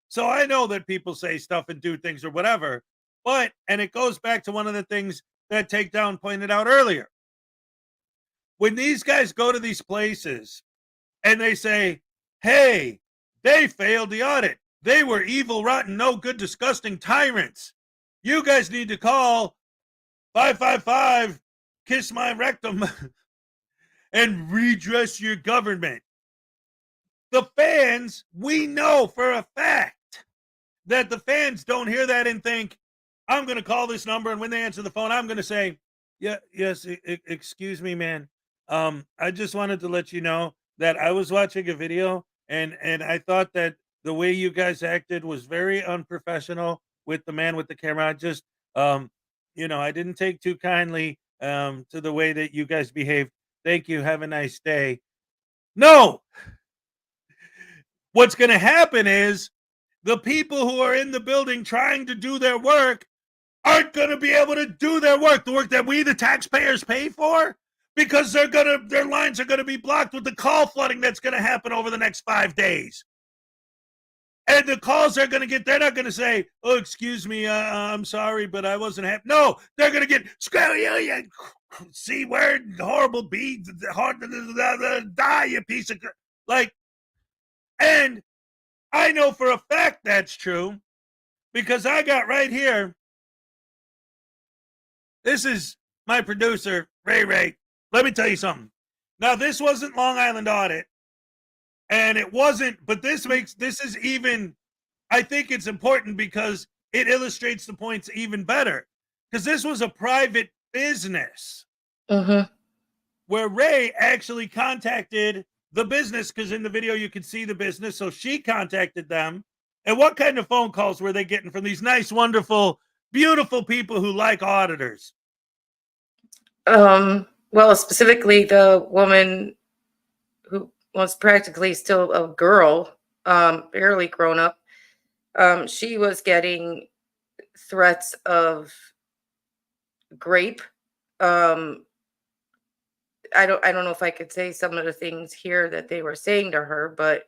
So I know that people say stuff and do things or whatever. But, and it goes back to one of the things that Takedown pointed out earlier. When these guys go to these places and they say, hey, they failed the audit. They were evil, rotten, no good, disgusting tyrants. You guys need to call 555, kiss my rectum, and redress your government. The fans, we know for a fact that the fans don't hear that and think, I'm going to call this number, and when they answer the phone, I'm going to say, yes, excuse me, man. I just wanted to let you know that I was watching a video, and I thought that the way you guys acted was very unprofessional with the man with the camera. I just, I didn't take too kindly to the way that you guys behaved. Thank you. Have a nice day. No, what's going to happen is the people who are in the building trying to do their work aren't going to be able to do their work, the work that we, the taxpayers, pay for, because their lines are going to be blocked with the call flooding that's going to happen over the next 5 days. And the calls they're going to get, they're not going to say, oh, excuse me, I'm sorry, but I wasn't happy. No, they're going to get, C word, horrible B, hard to die, you piece of, and I know for a fact that's true, because I got right here. This is my producer, Ray. Let me tell you something. Now, this wasn't Long Island Audit, and it wasn't, but this is even, I think it's important because it illustrates the points even better. Because this was a private business where Ray actually contacted the business, because in the video you can see the business. So she contacted them. And what kind of phone calls were they getting from these nice, wonderful, beautiful people who like auditors? Well, specifically the woman who was practically still a girl, barely grown up. She was getting threats of rape. I don't know if I could say some of the things here that they were saying to her, but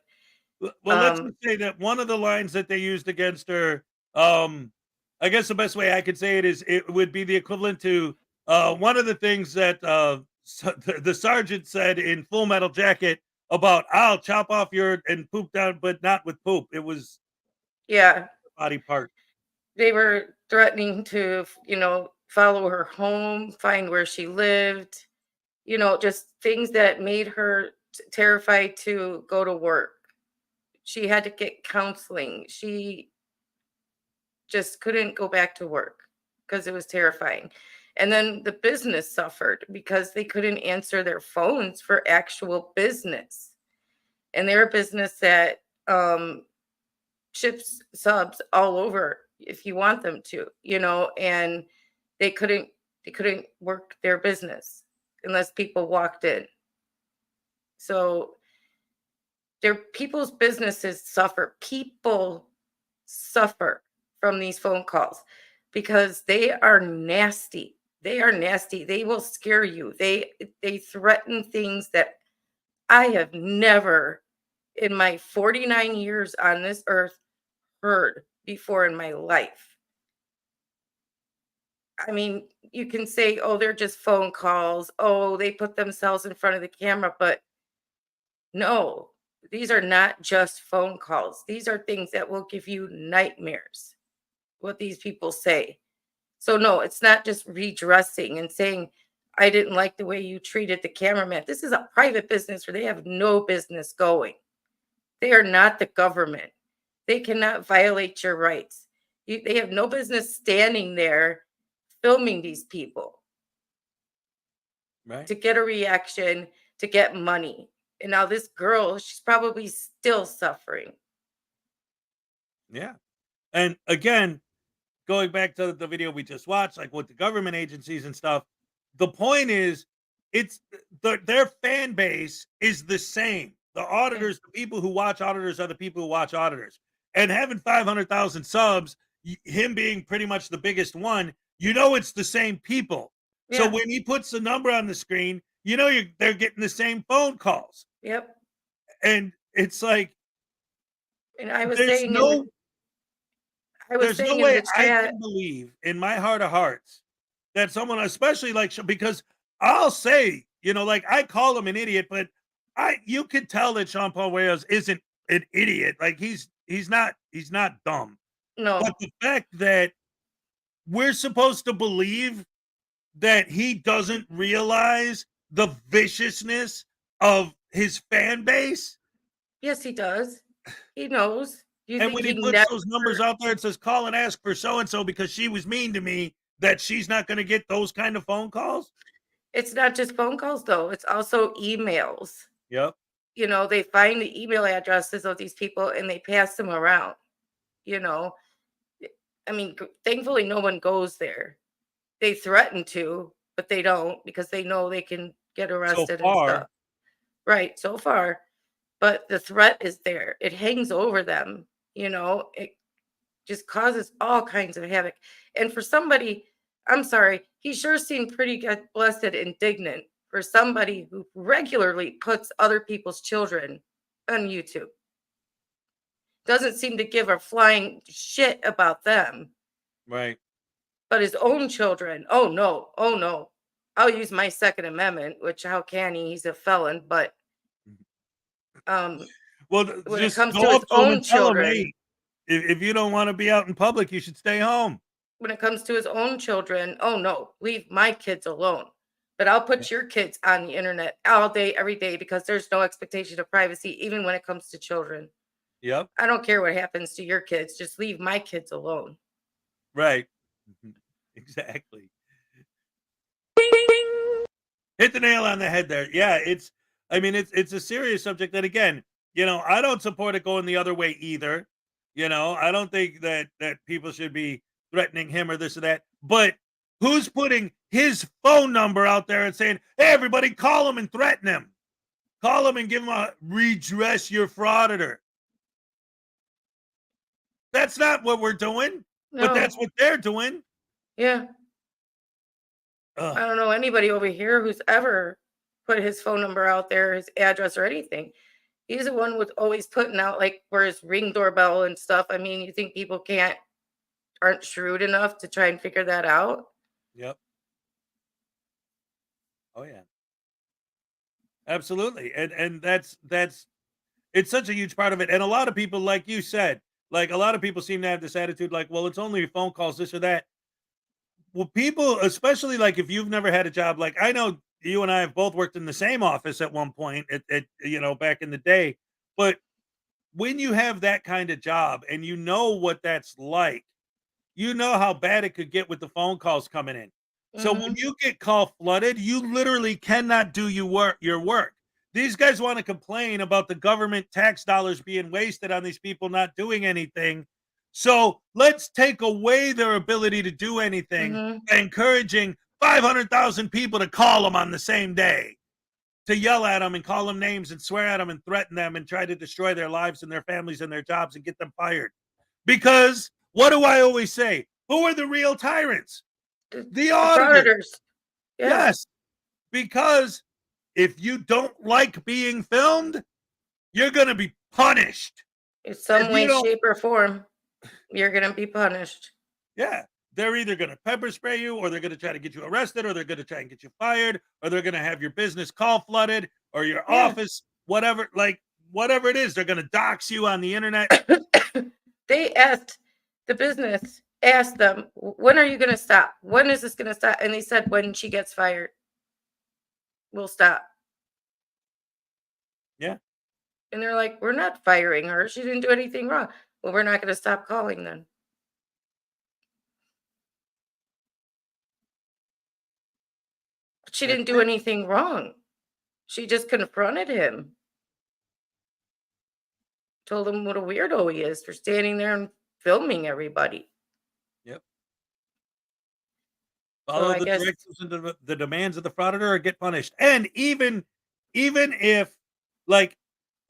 well, let's just say that one of the lines that they used against her, I guess the best way I could say it is it would be the equivalent to one of the things that the sergeant said in Full Metal Jacket about, I'll chop off your and poop down, but not with poop. It was body part. They were threatening to, follow her home, find where she lived, just things that made her terrified to go to work. She had to get counseling. She just couldn't go back to work because it was terrifying. And then the business suffered because they couldn't answer their phones for actual business. And they're a business that ships subs all over if you want them to, and they couldn't work their business unless people walked in. So people's businesses suffer. People suffer from these phone calls because they are nasty. They are nasty. They will scare you. They threaten things that I have never in my 49 years on this earth heard before in my life. I mean, you can say, oh, they're just phone calls. Oh, they put themselves in front of the camera, but no, these are not just phone calls. These are things that will give you nightmares, what these people say. So no, it's not just redressing and saying, I didn't like the way you treated the cameraman. This is a private business where they have no business going. They are not the government. They cannot violate your rights. They have no business standing there filming these people to get a reaction, to get money. And now this girl, she's probably still suffering. Yeah. And again, going back to the video we just watched, like with the government agencies and stuff, the point is their fan base is the same. The auditors, the people who watch auditors are the people who watch auditors. And having 500,000 subs, him being pretty much the biggest one, it's the same people. Yeah. So when he puts the number on the screen, they're getting the same phone calls. Yep. And it's like, and I was there's saying, no way I chat, can believe in my heart of hearts that someone, especially because I'll say, I call him an idiot, but you could tell that Sean Paul Wales isn't an idiot. Like he's not dumb. No. But the fact that we're supposed to believe that he doesn't realize the viciousness of his fan base. Yes, he does. He knows. You And think when he he puts never? those numbers out there, it says call and ask for so and so because she was mean to me, that she's not going to get those kind of phone calls. It's not just phone calls though. It's also emails. Yep. You know, they find the email addresses of these people and they pass them around. You know, I mean, thankfully, no one goes there. They threaten to, but they don't because they know they can get So arrested and far, stuff. Right, so far. But the threat is there. It hangs over them. You know, it just causes all kinds of havoc. And for somebody, I'm sorry, he sure seemed pretty blessed and indignant for somebody who regularly puts other people's children on YouTube. Doesn't seem to give a flying shit about them, right. but his own children, oh no, oh no. I'll use my Second Amendment, which how can he? He's a felon, but Well, when it just comes go to his up to him own and tell him, children, hey, if you don't want to be out in public, you should stay home. when it comes to his own children, oh no, leave my kids alone. But I'll put your kids on the internet all day, every day, because there's no expectation of privacy, even when it comes to children. Yep. I don't care what happens to your kids. Just leave my kids alone. Right. Exactly. Hit the nail on the head there. Yeah, it's a serious subject that, again, I don't support it going the other way either. I don't think that people should be threatening him or this or that. But who's putting his phone number out there and saying, hey, everybody, call him and threaten him? Call him and give him a redress your frauditor. That's not what we're doing, but that's what they're doing. Yeah. Ugh. I don't know anybody over here who's ever put his phone number out there, his address or anything. He's the one with always putting out like for his Ring doorbell and stuff. I mean, you think people aren't shrewd enough to try and figure that out? Yep. Oh yeah. Absolutely. And that's it's such a huge part of it. And a lot of people, like you said, like a lot of people seem to have this attitude like, well, it's only phone calls, this or that. Well, people, especially like if you've never had a job, like I know you and I have both worked in the same office at one point back in the day. But when you have that kind of job and you know what that's like, you know how bad it could get with the phone calls coming in. So when you get call flooded, you literally cannot do your work. These guys want to complain about the government tax dollars being wasted on these people not doing anything. So let's take away their ability to do anything by encouraging 500,000 people to call them on the same day, to yell at them and call them names and swear at them and threaten them and try to destroy their lives and their families and their jobs and get them fired. Because what do I always say? Who are the real tyrants? The auditors. Yeah. Yes, because if you don't like being filmed, you're going to be punished. In some way, shape, or form, you're going to be punished. Yeah. They're either going to pepper spray you, or they're going to try to get you arrested, or they're going to try and get you fired, or they're going to have your business call flooded, or your office, whatever it is, they're going to dox you on the internet. They asked the business, asked them, when are you going to stop? When is this going to stop? And they said, when she gets fired, we'll stop. Yeah. And they're like, we're not firing her. She didn't do anything wrong. Well, we're not going to stop calling then. She didn't do anything wrong. She just confronted him. Told him what a weirdo he is for standing there and filming everybody. Yep. Follow the directives and the demands of the frauditor or get punished. And even if, like,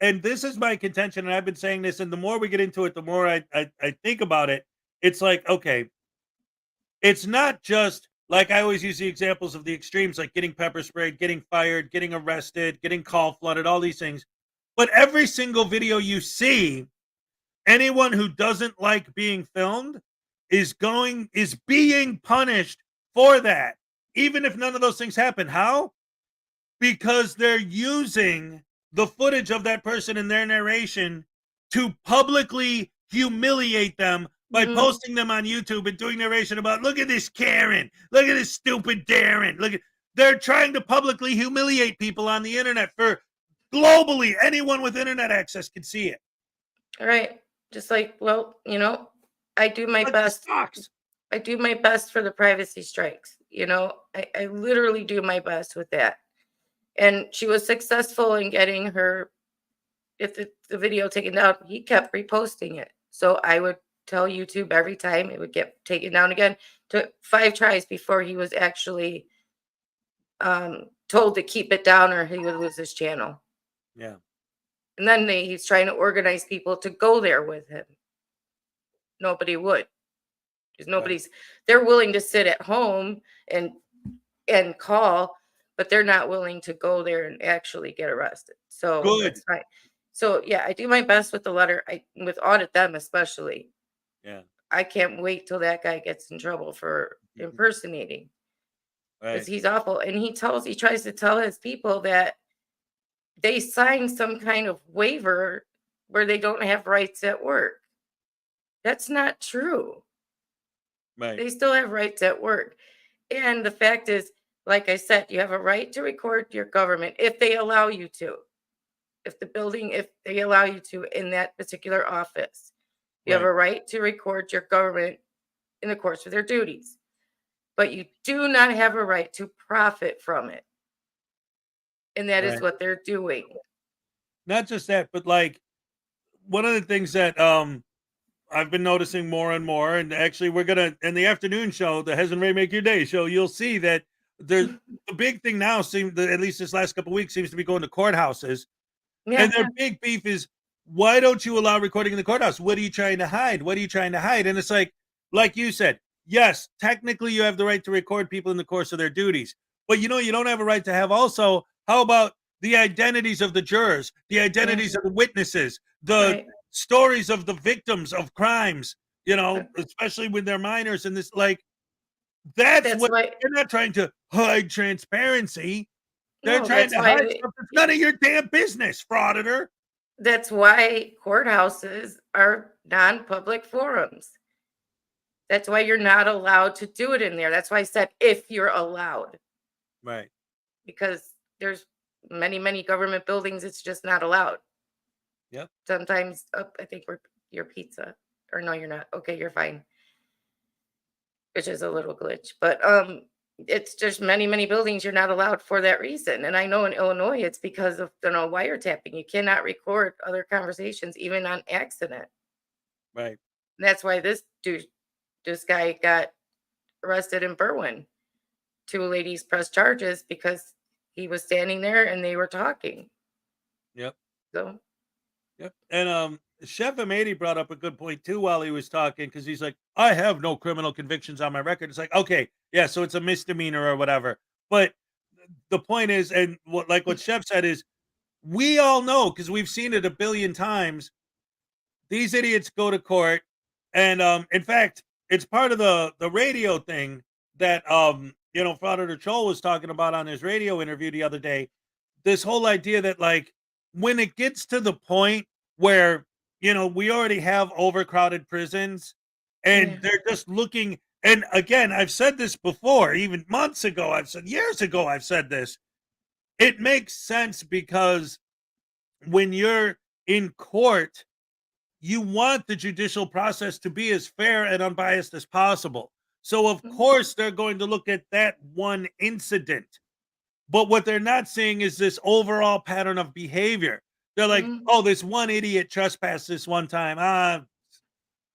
and this is my contention, and I've been saying this, and the more we get into it, the more I think about it. It's like, okay, it's not just like I always use the examples of the extremes, like getting pepper sprayed, getting fired, getting arrested, getting call flooded, all these things. But every single video you see, anyone who doesn't like being filmed is being punished for that, even if none of those things happen. How? Because they're using the footage of that person in their narration to publicly humiliate them by posting them on YouTube and doing narration about, look at this Karen, look at this stupid Darren, they're trying to publicly humiliate people on the internet for globally. Anyone with internet access can see it. All right. Just like, well, I do my But best. sucks. I do my best for the privacy strikes. I literally do my best with that. And she was successful in getting her, if the video taken down, he kept reposting it. So I would tell YouTube every time it would get taken down again. Took 5 tries before he was actually told to keep it down or he would lose his channel. Yeah. And then he's trying to organize people to go there with him. Nobody would. Because they're willing to sit at home and call, but they're not willing to go there and actually get arrested. So Good. that's fine. So yeah, I do my best with the letter. With audit them especially. Yeah. I can't wait till that guy gets in trouble for impersonating. Because he's awful. And he tries to tell his people that they signed some kind of waiver where they don't have rights at work. That's not true. Right. They still have rights at work. And the fact is, like I said, you have a right to record your government if they allow you to. If they allow you to in that particular office, you have a right to record your government in the course of their duties. But you do not have a right to profit from it. And that is what they're doing. Not just that, but like one of the things that I've been noticing more and more, and actually we're gonna in the afternoon show, the Hez and Ray Make Your Day show, you'll see that the big thing now at least this last couple of weeks seems to be going to courthouses. Yeah. And their big beef is, why don't you allow recording in the courthouse? What are you trying to hide? What are you trying to hide? And it's like you said, yes, technically you have the right to record people in the course of their duties, but you don't have a right to have also, how about the identities of the jurors, the identities of the witnesses, the stories of the victims of crimes, especially when they're minors and this, like, that's what they're not trying to hide transparency. They're trying to hide stuff that's none of your damn business, frauditor. That's why courthouses are non-public forums. That's why you're not allowed to do it in there. That's why I said if you're allowed. Right. Because there's many, many government buildings, it's just not allowed. Yep. Sometimes, I think your pizza. Or no, you're not. Okay, you're fine. Which is a little glitch. But it's just many, many buildings you're not allowed for that reason. And I know in Illinois, it's because of wiretapping. You cannot record other conversations, even on accident. Right. And that's why this guy got arrested in Berwyn. 2 ladies pressed charges because he was standing there and they were talking. Yep. So. Yep. And Chef M80 brought up a good point too while he was talking, because he's like, I have no criminal convictions on my record. It's like, okay, yeah, so it's a misdemeanor or whatever. But the point is, and what Chef said is, we all know, because we've seen it a billion times, these idiots go to court, and in fact, it's part of the radio thing that Frauditor Troll was talking about on his radio interview the other day. This whole idea that, like, when it gets to the point where we already have overcrowded prisons, and they're just looking, and again, I've said this before, even months ago, years ago, I've said this. It makes sense because when you're in court, you want the judicial process to be as fair and unbiased as possible. So of course they're going to look at that one incident. But what they're not seeing is this overall pattern of behavior. They're like, oh, this one idiot trespassed this one time.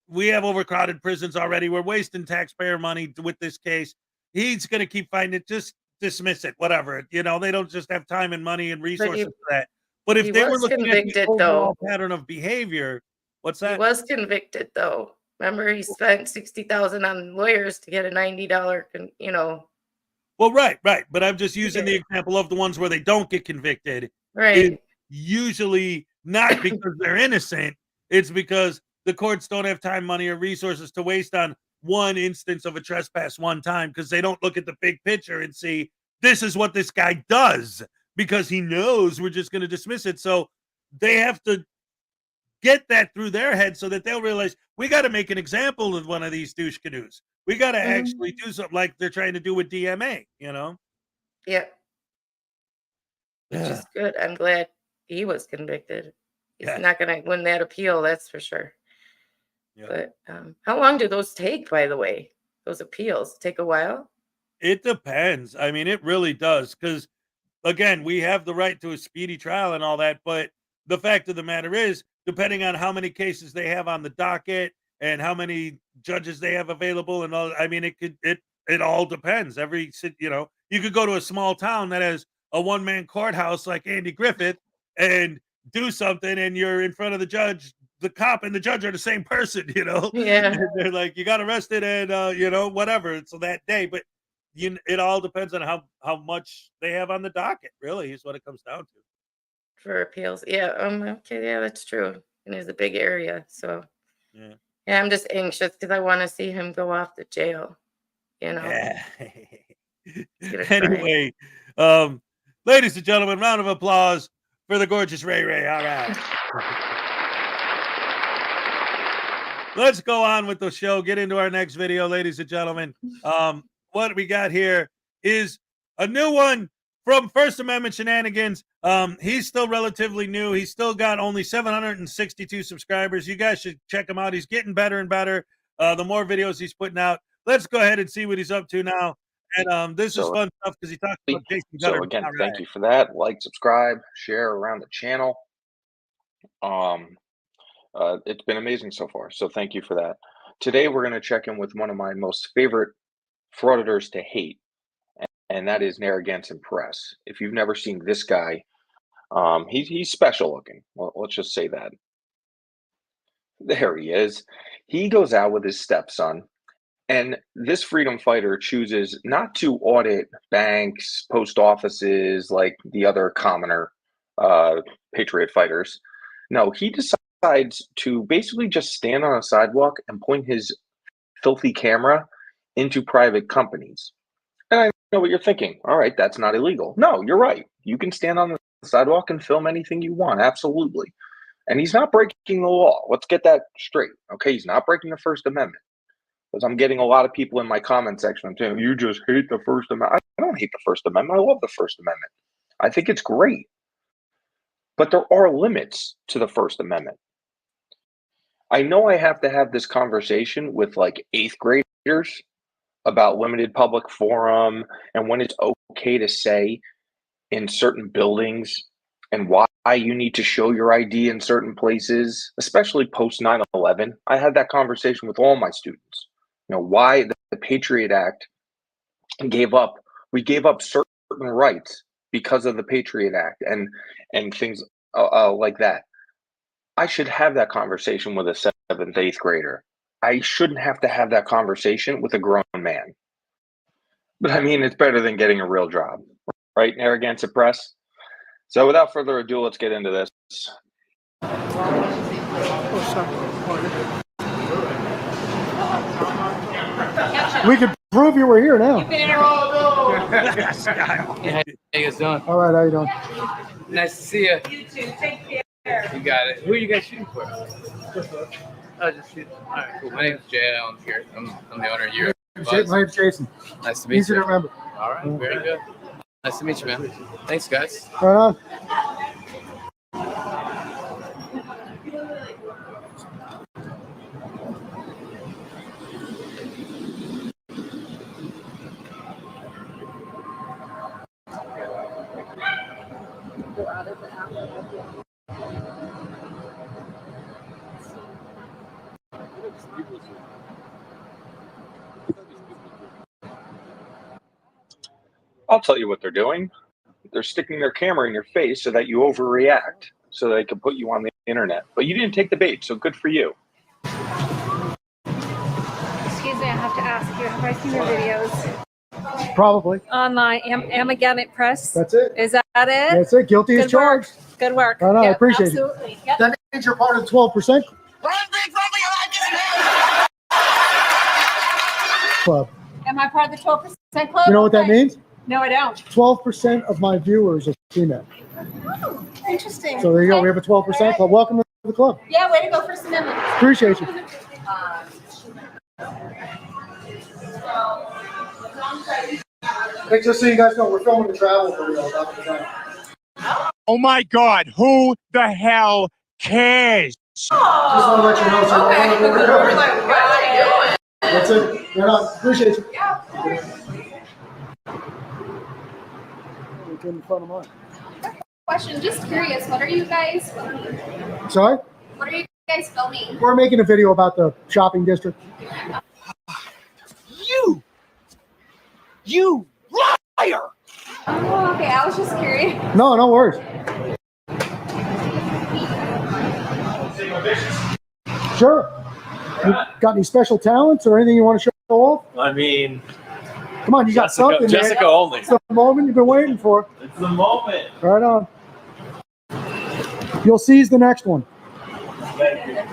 We have overcrowded prisons already. We're wasting taxpayer money with this case. He's going to keep fighting it. Just dismiss it, whatever. They don't just have time and money and resources for that. But if they were looking at the overall pattern of behavior, what's that? He was convicted, though. Remember, he spent $60,000 on lawyers to get a $90, Well, right. But I'm just using the example of the ones where they don't get convicted. Right. It's usually not because they're innocent. It's because the courts don't have time, money, or resources to waste on one instance of a trespass one time, because they don't look at the big picture and see, this is what this guy does, because he knows we're just going to dismiss it. So they have to get that through their head so that they'll realize, we got to make an example of one of these douche canoes. We got to actually do something like they're trying to do with DMA, Yeah. Which is good. I'm glad he was convicted. He's not going to win that appeal, that's for sure. Yeah. But how long do those take, by the way? Those appeals take a while? It depends. I mean, it really does. Because again, we have the right to a speedy trial and all that. But the fact of the matter is, depending on how many cases they have on the docket and how many judges they have available and all, I mean, it all depends. You could go to a small town that has a one-man courthouse like Andy Griffith and do something, and you're in front of the judge. The cop and the judge are the same person, Yeah. And they're like, you got arrested and whatever. So that day, but it all depends on how much they have on the docket, really, is what it comes down to. For appeals. Yeah. Okay. Yeah, that's true. And it's a big area. So Yeah. yeah, I'm just anxious because I want to see him go off to jail. Yeah. Get a try. Anyway, ladies and gentlemen, round of applause for the gorgeous Ray Ray. All right. Let's go on with the show. Get into our next video, ladies and gentlemen. What we got here is a new one from First Amendment Shenanigans. He's still relatively new. He's still got only 762 subscribers. You guys should check him out. He's getting better and better. The more videos he's putting out. Let's go ahead and see what he's up to now. And this is fun stuff because he talks about Jason Gutter. So again, thank you for that. Like, subscribe, share around the channel. It's been amazing so far. So thank you for that. Today, we're going to check in with one of my most favorite frauditors to hate, and that is Narragansett Press. If you've never seen this guy, he's special looking. Well, let's just say that. There he is. He goes out with his stepson, and this freedom fighter chooses not to audit banks, post offices like the other commoner patriot fighters. No, he decides to basically just stand on a sidewalk and point his filthy camera into private companies. And I know what you're thinking. All right, that's not illegal. No, you're right. You can stand on the sidewalk and film anything you want. Absolutely. And he's not breaking the law. Let's get that straight. Okay, he's not breaking the First Amendment. Because I'm getting a lot of people in my comment section saying, you just hate the First Amendment. I don't hate the First Amendment. I love the First Amendment. I think it's great. But there are limits to the First Amendment. I know I have to have this conversation with like 8th graders about limited public forum and when it's okay to say in certain buildings and why you need to show your ID in certain places, especially post 9/11. I had that conversation with all my students. Why the Patriot Act we gave up certain rights because of the Patriot Act and things like that. I should have that conversation with a 7th, 8th grader. I shouldn't have to have that conversation with a grown man. But I mean, it's better than getting a real job, right? Narragansett Press. So without further ado, let's get into this. We can prove you were here now. How you guys doing? All right, how you doing? Nice to see you. You too. Take care. You got it. Who are you guys shooting for? Oh, just shooting. All right, cool. My name's Jay. I'm here. I'm the owner of your. My name's Jason. Nice to meet Easy you. to remember. All right, very good. Nice to meet you, man. Thanks, guys. Right on. I'll tell you what they're doing. They're sticking their camera in your face so that you overreact, so they can put you on the internet. But you didn't take the bait, so good for you. Excuse me, I have to ask you, have I seen your videos Probably. online? Amendment Press? That's it. Is that it? That's it. Guilty as Good work. charged. Good work. Right on, I Yep, appreciate absolutely. it. Yep. That means you're part of the 12% club. Am I part of the 12% club? You know what that Okay. means? No, I don't. 12% of my viewers are female. Oh, interesting. So there you go. We Okay. have a 12% club. Welcome to the club. Yeah, way to go, First Amendment. Appreciate you. Hey, just so you guys know, we're filming the travel video. Oh my God, who the hell cares? Just want to let you know. So Okay. We're like, what are they doing? that's it. Yeah, no, appreciate you. Yeah. Look in front of mine. Question, just curious, what are you guys filming? Sorry? What are you guys filming? We're making a video about the shopping district. You liar! Oh, okay, I was just curious. No, no worries. Sure. You got any special talents or anything you want to show off? I mean, Come on, you got something. Jessica man. only. It's the moment you've been waiting for. It's the moment. Right on. You'll seize the next one. Thank you.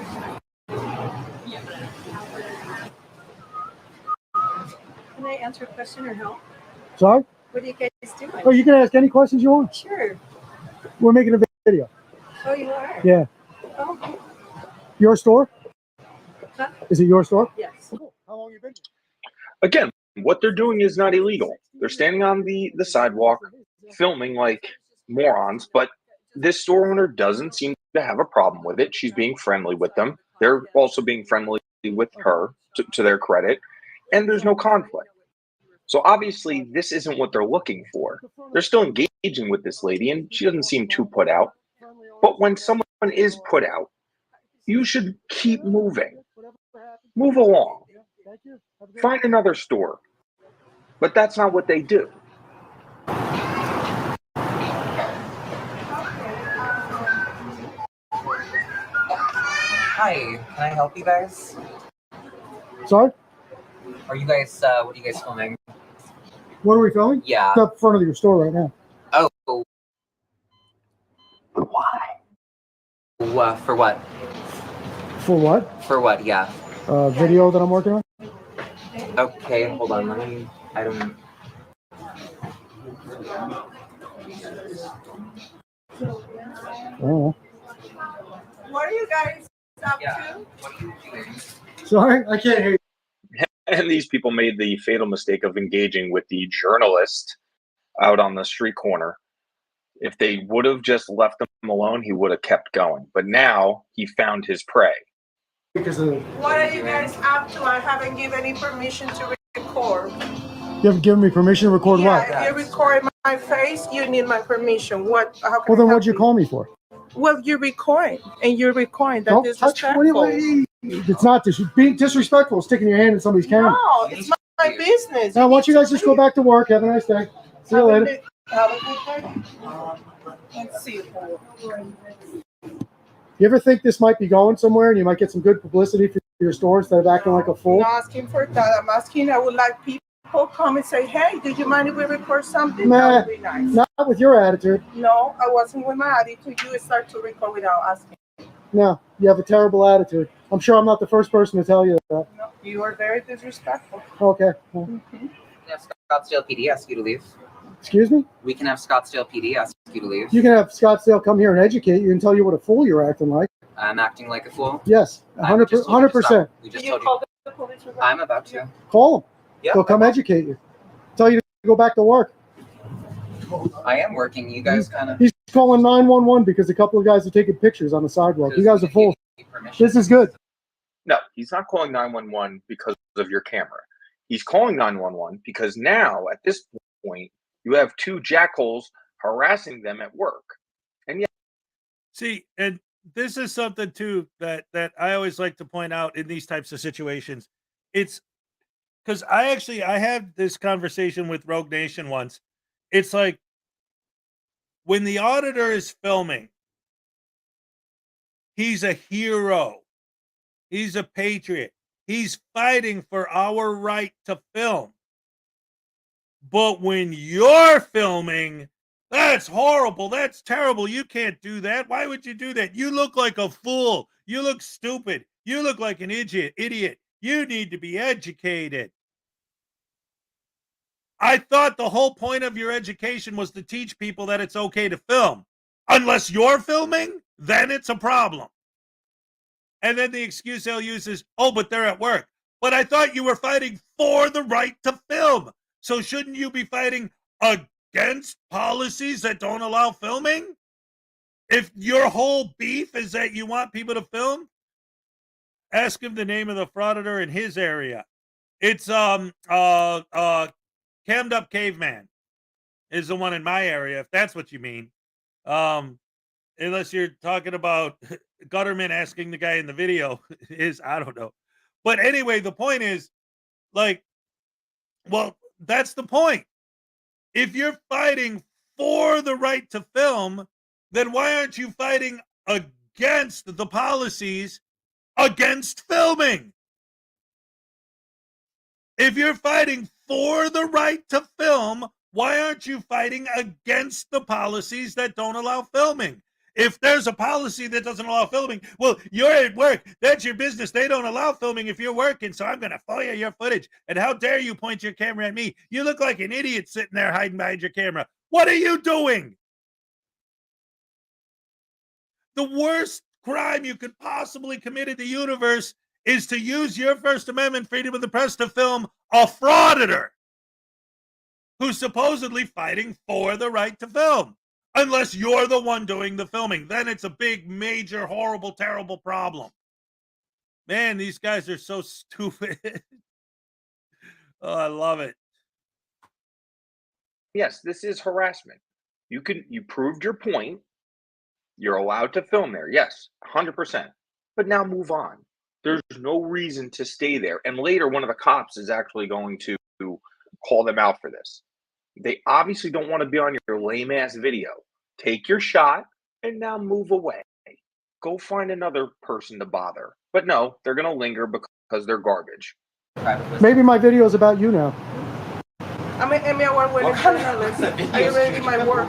Can I answer a question or help? Sorry? What are you guys doing? Oh, you can ask any questions you want. Sure. We're making a video. Oh, you are? Yeah. Oh, Your store? huh? Is it your store? Yes. How long you been? Again, what they're doing is not illegal. They're standing on the sidewalk, filming like morons, but this store owner doesn't seem to have a problem with it. She's being friendly with them. They're also being friendly with her, to their credit, and there's no conflict. So obviously, this isn't what they're looking for. They're still engaging with this lady, and she doesn't seem too put out. But when someone is put out, you should keep moving. Move along. Find another store. But that's not what they do. Hi, can I help you guys? Sorry? Are you guys, what are you guys filming? What are we filming? Yeah. It's up front of your store right now. Oh. Why? For what? For what? For what, yeah. Video that I'm working on? Okay, hold on, I don't... Oh. What are you guys up to? What are you doing? Sorry? I can't hear you. And these people made the fatal mistake of engaging with the journalist out on the street corner. If they would have just left him alone, he would have kept going. But now he found his prey. Because of, What are you guys up to? I haven't given any permission to record. you haven't given me permission to record what? If you record my face, you need my permission. What? How can Well, then I what'd you help call me for? Well, you're recording, and you're recording. That's Don't touch disrespectful. It's not being disrespectful, sticking your hand in somebody's camera. No, it's my business. Now, why don't you guys just go back to work? Have a nice day. See you later. Have a good day. Let's see. You ever think this might be going somewhere and you might get some good publicity for your store instead of acting like a I'm fool? not asking for that. I'm asking, I would like people come and say, hey, do you mind if we record something? Nah, That would be nice. not with your attitude. No, I wasn't with my attitude. You start to record without asking. No, you have a terrible attitude. I'm sure I'm not the first person to tell you that. No, you are very disrespectful. Okay. Well, We can have Scottsdale PD ask you to leave. excuse me? We can have Scottsdale PD ask you to leave. You can have Scottsdale come here and educate you and tell you what a fool you're acting like. I'm acting like a fool. Yes, We just told you to 100%. stop. We Did just you told call you. the police? I'm about to. Call them. Yeah. They'll come educate you. Tell you to go back to work. I am working. You guys kind of... He's calling 911 because a couple of guys are taking pictures on the sidewalk. You guys are fools. This is good. No, he's not calling 911 because of your camera. He's calling 911 because now, at this point, you have two jackholes harassing them at work. And yeah. See, and this is something too that I always like to point out in these types of situations. It's because I had this conversation with Rogue Nation once. It's like when the auditor is filming, he's a hero. He's a patriot. He's fighting for our right to film. But when you're filming, that's horrible. That's terrible. You can't do that. Why would you do that? You look like a fool. You look stupid. You look like an idiot. You need to be educated. I thought the whole point of your education was to teach people that it's okay to film. Unless you're filming, then it's a problem. And then the excuse they'll use is, oh, but they're at work. But I thought you were fighting for the right to film. So shouldn't you be fighting against policies that don't allow filming? If your whole beef is that you want people to film, ask him the name of the frauditor in his area. It's Cammed Up Caveman is the one in my area, if that's what you mean. Unless you're talking about Gutterman asking the guy in the video is, I don't know. But anyway, the point is, like, well, that's the point. If you're fighting for the right to film, then why aren't you fighting against the policies against filming? If you're fighting for the right to film, why aren't you fighting against the policies that don't allow filming? If there's a policy that doesn't allow filming, well, you're at work. That's your business. They don't allow filming if you're working, so I'm going to FOIA your footage. And how dare you point your camera at me? You look like an idiot sitting there hiding behind your camera. What are you doing? The worst crime you could possibly commit in the universe is to use your First Amendment freedom of the press to film a frauditor who's supposedly fighting for the right to film. Unless you're the one doing the filming. Then it's a big, major, horrible, terrible problem. Man, these guys are so stupid. Oh, I love it. Yes, this is harassment. You proved your point. You're allowed to film there. Yes, 100%. But now move on. There's no reason to stay there. And later, one of the cops is actually going to call them out for this. They obviously don't want to be on your lame ass video. Take your shot and now move away. Go find another person to bother. But no, they're going to linger because they're garbage. Maybe my video is about you now. I'm an Emmy Award-winning journalist. Are you ready to my work?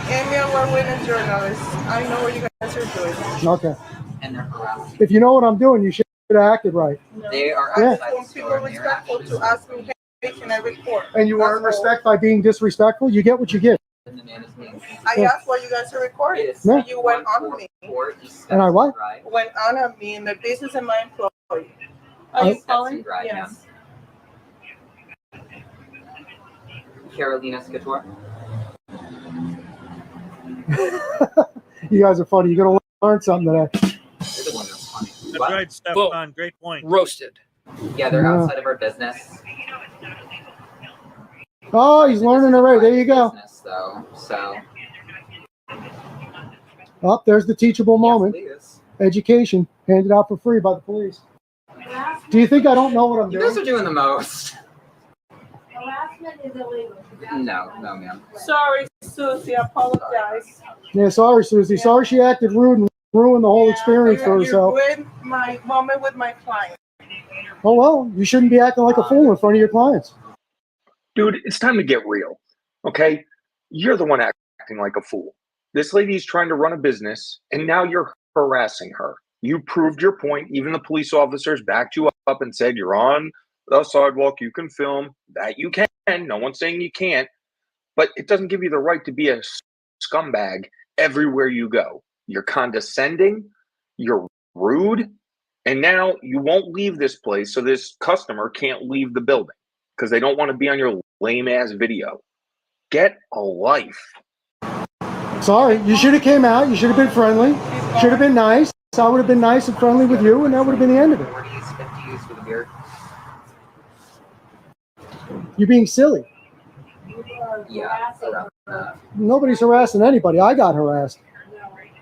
Emmy Award-winning journalist. I know what you guys are doing. Okay. And they're harassing. If you know what I'm doing, you should have acted right. No. They are Yeah. outside the People store. respectful to ask me, hey, can I report? And you earn respect by being disrespectful. You get what you get. And the man is being I asked why you guys are recording. Yeah. You went on me. And I what? Went on me in the business of my employee. Are you calling? Yes. Carolina Scator. You guys are funny. You're going to learn something today. They're the one that's funny. That's What? right, Stefan. Great point. Roasted. Yeah, they're Yeah. outside of our business. Oh, he's learning already. There you go. Business, though, so. Oh, there's the teachable moment. Yes, Education handed out for free by the police. Do you think I don't know what I'm you guys doing? are doing the most. Harassment is illegal. No, ma'am. Sorry, Susie. I apologize. Yeah, sorry, Susie. Sorry she acted rude and ruined the whole experience for You herself. ruined my moment with my client. Oh, well, you shouldn't be acting like a fool in front of your clients. Dude, it's time to get real. Okay? You're the one acting like a fool. This lady's trying to run a business, and now you're harassing her. You proved your point. Even the police officers backed you up and said, you're on the sidewalk, you can film. That you can. No one's saying you can't. But it doesn't give you the right to be a scumbag everywhere you go. You're condescending. You're rude. And now you won't leave this place, so this customer can't leave the building because they don't want to be on your lame-ass video. Get a life. Sorry, you should have came out. You should have been friendly. Should have been nice. I would have been nice and friendly with you, and that would have been the end of it. 40s, 50s with a beard. You're being silly. Yeah, around that. Nobody's harassing anybody. I got harassed.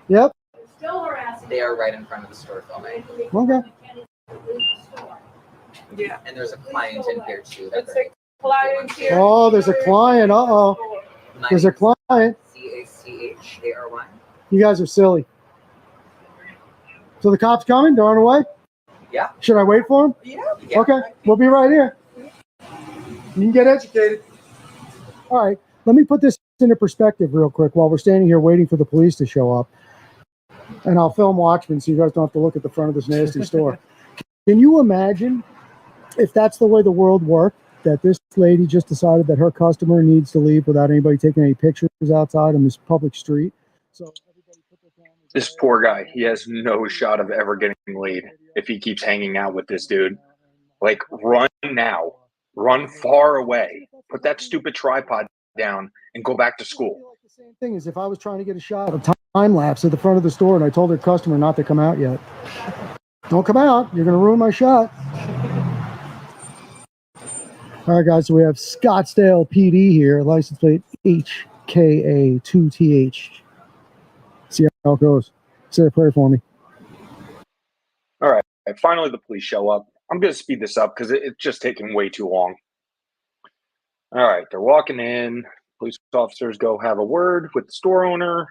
Yep. Still harassing. They are right in front of the store filming. Okay. Yeah. And there's a client in here too. That It's a client here. Oh, there's a client. Uh-oh. There's a client. CACHARY. You guys are silly. So the cop's coming? They're on the way? Yeah. Should I wait for him? Yeah. Okay. We'll be right here. You can get educated. All right. Let me put this into perspective real quick while we're standing here waiting for the police to show up. And I'll film Watchmen so you guys don't have to look at the front of this nasty store. Can you imagine if that's the way the world worked, that this lady just decided that her customer needs to leave without anybody taking any pictures outside on this public street? So everybody put their cameras This away. poor guy, he has no shot of ever getting laid if he keeps hanging out with this dude. Like, run now. Run far away. Put that stupid tripod down and go back to school. Same thing as if I was trying to get a shot of time lapse at the front of the store and I told their customer not to come out yet. Don't come out. You're going to ruin my shot. All right, guys. So we have Scottsdale PD here. License plate HKA2TH. See how it goes. Say a prayer for me. All right. Finally, the police show up. I'm going to speed this up because it's just taking way too long. All right. They're walking in. Police officers go have a word with the store owner.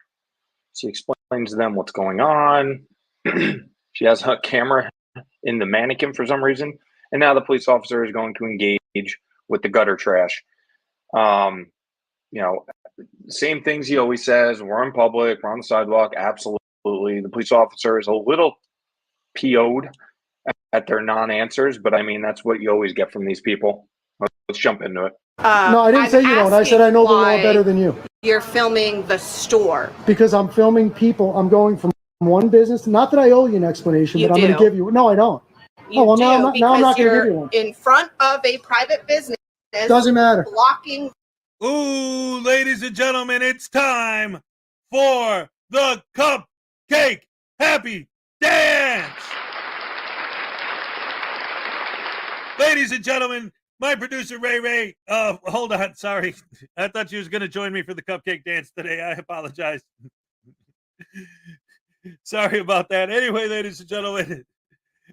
She explains to them what's going on. She has her camera in the mannequin for some reason. And now the police officer is going to engage with the gutter trash. You know, same things he always says. We're in public. We're on the sidewalk. Absolutely. The police officer is a little PO'd at their non-answers. But, I mean, that's what you always get from these people. Let's jump into it. No, I didn't say you don't. I said I know the law better than you. You're filming the store. Because I'm filming people. I'm going from one business. Not that I owe you an explanation, but I'm going to give you. No, I don't. Now I'm not going to give you one. In front of a private business. Doesn't matter. Blocking. Ooh, ladies and gentlemen, it's time for the Cupcake Happy Dance. Ladies and gentlemen, my producer, Ray, hold on, sorry. I thought you was going to join me for the cupcake dance today. I apologize. Sorry about that. Anyway, ladies and gentlemen,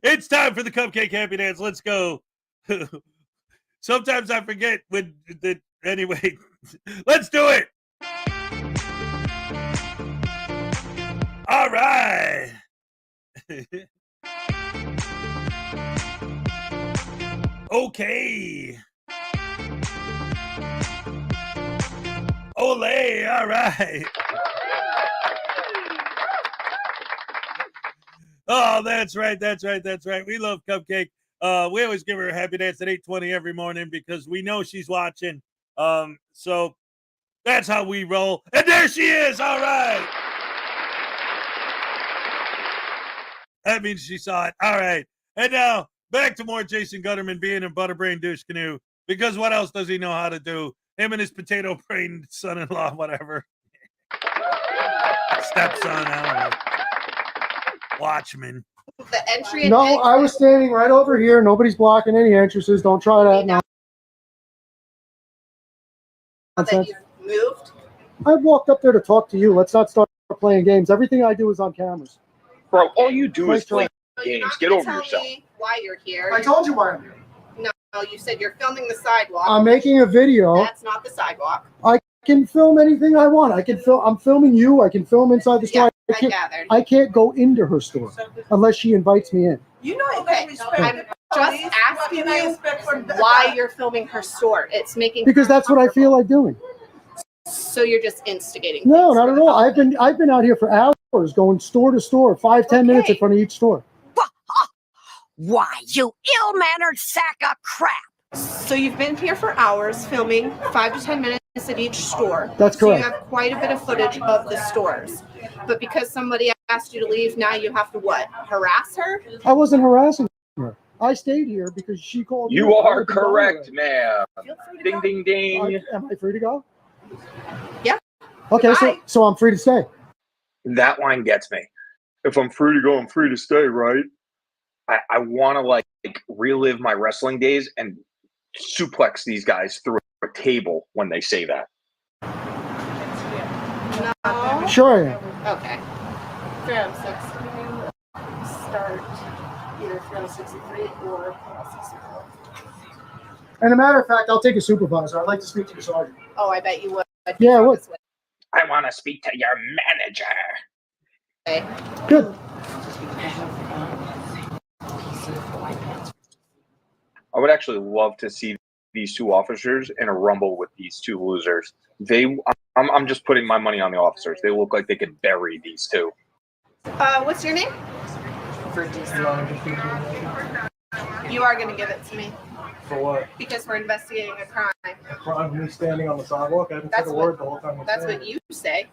it's time for the Cupcake Happy Dance. Let's go. Sometimes I forget anyway, let's do it. All right. Okay. Ole, all right. Oh, that's right. We love Cupcake. We always give her a happy dance at 8:20 every morning because we know she's watching. So that's how we roll. And there she is. All right. That means she saw it. All right. And now back to more Jason Gutterman being in Butterbrain Douche Canoe, because what else does he know how to do? Him and his potato brain son-in-law, whatever. Stepson, I don't know. Watchman. The entry. No, I was standing right over here. Nobody's blocking any entrances. Don't try that now. That you've moved. I walked up there to talk to you. Let's not start playing games. Everything I do is on cameras. Bro, all you do is play games. Get over yourself. Why you're here? I told you why I'm here. No, you said you're filming the sidewalk. I'm making a video. That's not the sidewalk. I can film anything I want. I can film. I'm filming you. I can film inside the store. I can't go into her store unless she invites me in. You know, okay. I'm just asking you why you're filming her store. It's making because that's what I feel like doing. So you're just instigating. No, not at all. I've been out here for hours, going store to store, 5-10 minutes in front of each store. Why, you ill-mannered sack of crap! So you've been here for hours filming 5 to 10 minutes at each store. That's correct. So you have quite a bit of footage of the stores. But because somebody asked you to leave, now you have to what? Harass her? I wasn't harassing her. I stayed here because she called me. You are correct, ma'am. Ding, ding, ding. Am I free to go? Yeah. Okay, so I'm free to stay. That line gets me. If I'm free to go, I'm free to stay, right? I want to like relive my wrestling days and suplex these guys through a table when they say that. No. Sure I am. Okay. 306. Start either 363 or 364. And a matter of fact, I'll take a supervisor. I'd like to speak to the sergeant. Oh, I bet you would. Yeah, what? I want to speak to your manager. Okay. Good. I would actually love to see these two officers in a rumble with these two losers. I'm just putting my money on the officers. They look like they could bury these two. What's your name? You are going to give it to me. For what? Because we're investigating a crime. A crime? Me standing on the sidewalk? I haven't said a word the whole time. That's what you say.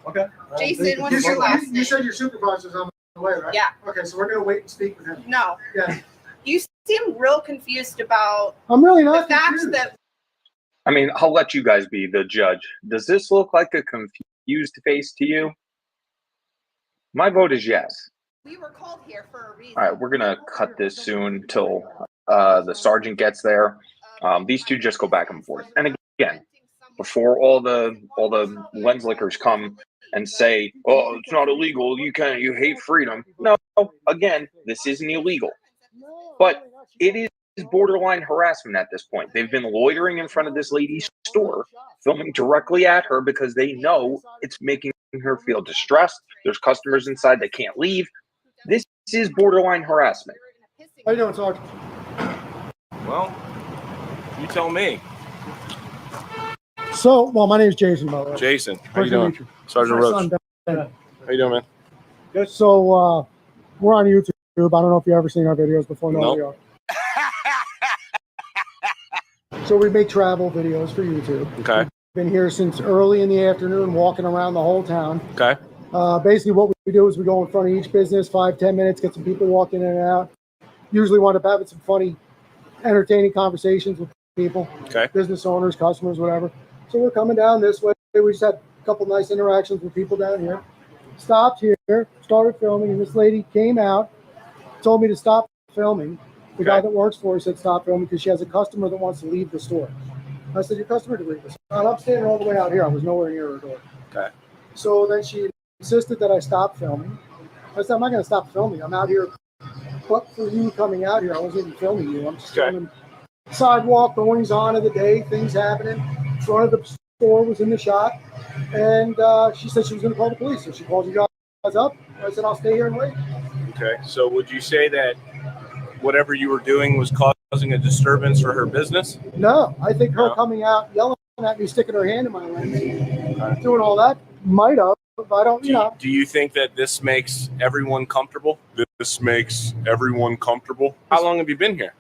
Okay. Jason, what's your last name? You said your supervisor's on the way, right? Yeah. Okay, so we're going to wait and speak with him. No. Yeah. You seem real confused about I'm really not the fact confused. that I mean, I'll let you guys be the judge. Does this look like a confused face to you? My vote is yes. We were called here for a reason. All right, we're gonna cut this soon till the sergeant gets there. These two just go back and forth. And again, before all the lens lickers come and say, "Oh, it's not illegal. You hate freedom." No, again, this isn't illegal, but it is borderline harassment at this point. They've been loitering in front of this lady's store, filming directly at her because they know it's making her feel distressed. There's customers inside, they can't leave. This is borderline harassment. How you doing, Sergeant? Well, you tell me. So, well, my name is Jason, by the way. Jason, how you Pleasure to doing? meet you. Sergeant My Roach. son, Ben. How you doing, man? Good. So, we're on YouTube. I don't know if you've ever seen our videos before. No, Nope. we are. So we make travel videos for YouTube. Okay. We've been here since early in the afternoon, walking around the whole town. Okay. Basically, what we do is we go in front of each business, 5-10 minutes, get some people walking in and out. Usually wind up having some funny, entertaining conversations with people, Okay. business owners, customers, whatever. So we're coming down this way. We just had a couple nice interactions with people down here. Stopped here, started filming, and this lady came out, told me to stop filming. The guy that works for her said stop filming because she has a customer that wants to leave the store. I said, your customer to leave the store? And I'm standing all the way out here. I was nowhere near her door. Okay. So then she insisted that I stop filming. I said, I'm not going to stop filming. I'm out here. But for you coming out here, I wasn't even filming you. I'm just filming sidewalk, goings on of the day, things happening. Front of the store was in the shot. And she said she was going to call the police. So she called you guys up. I said, I'll stay here and wait. Okay. So would you say that whatever you were doing was causing a disturbance for her business? No, I think her coming out, yelling at me, sticking her hand in my lens, doing all that might have. I don't, you know. Do you think that this makes everyone comfortable? This makes everyone comfortable. How long have you been here?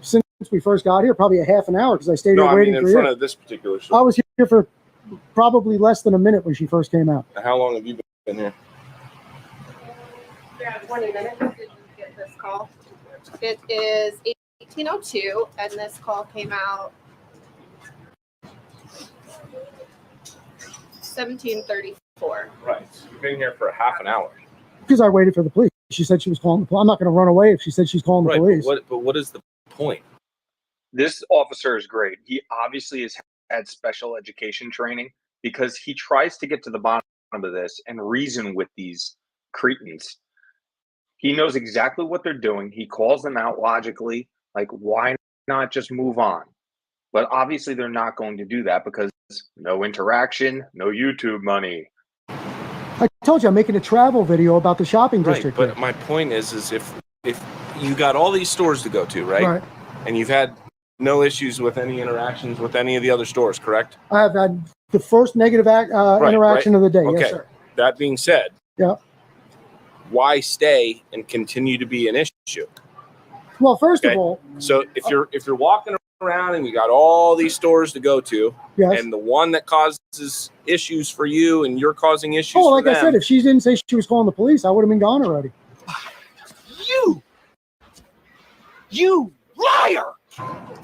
Since we first got here, probably a half an hour because I stayed here waiting in for front you. of this particular store. I was here for probably less than a minute when she first came out. How long have you been here? Yeah, 20 minutes. Did you get this call? It is 1802, and this call came out 1734. Right. So you've been here for a half an hour. Because I waited for the police. She said she was calling the police. I'm not going to run away if she said she's calling the police. But what is the point? This officer is great. He obviously has had special education training because he tries to get to the bottom of this and reason with these cretins. He knows exactly what they're doing. He calls them out logically. Like, why not just move on? But obviously they're not going to do that because no interaction, no YouTube money. I told you I'm making a travel video about the shopping district. But my point is if you got all these stores to go to, right? And you've had no issues with any interactions with any of the other stores, correct? I have had the first negative interaction of the day. Okay. Yes, sir. That being said, yeah. Why stay and continue to be an issue? Well, first of all, so if you're walking around and you got all these stores to go to, yes. And the one that causes issues for you and you're causing issues oh, for like them, I said, if she didn't say she was calling the police, I would have been gone already. You liar!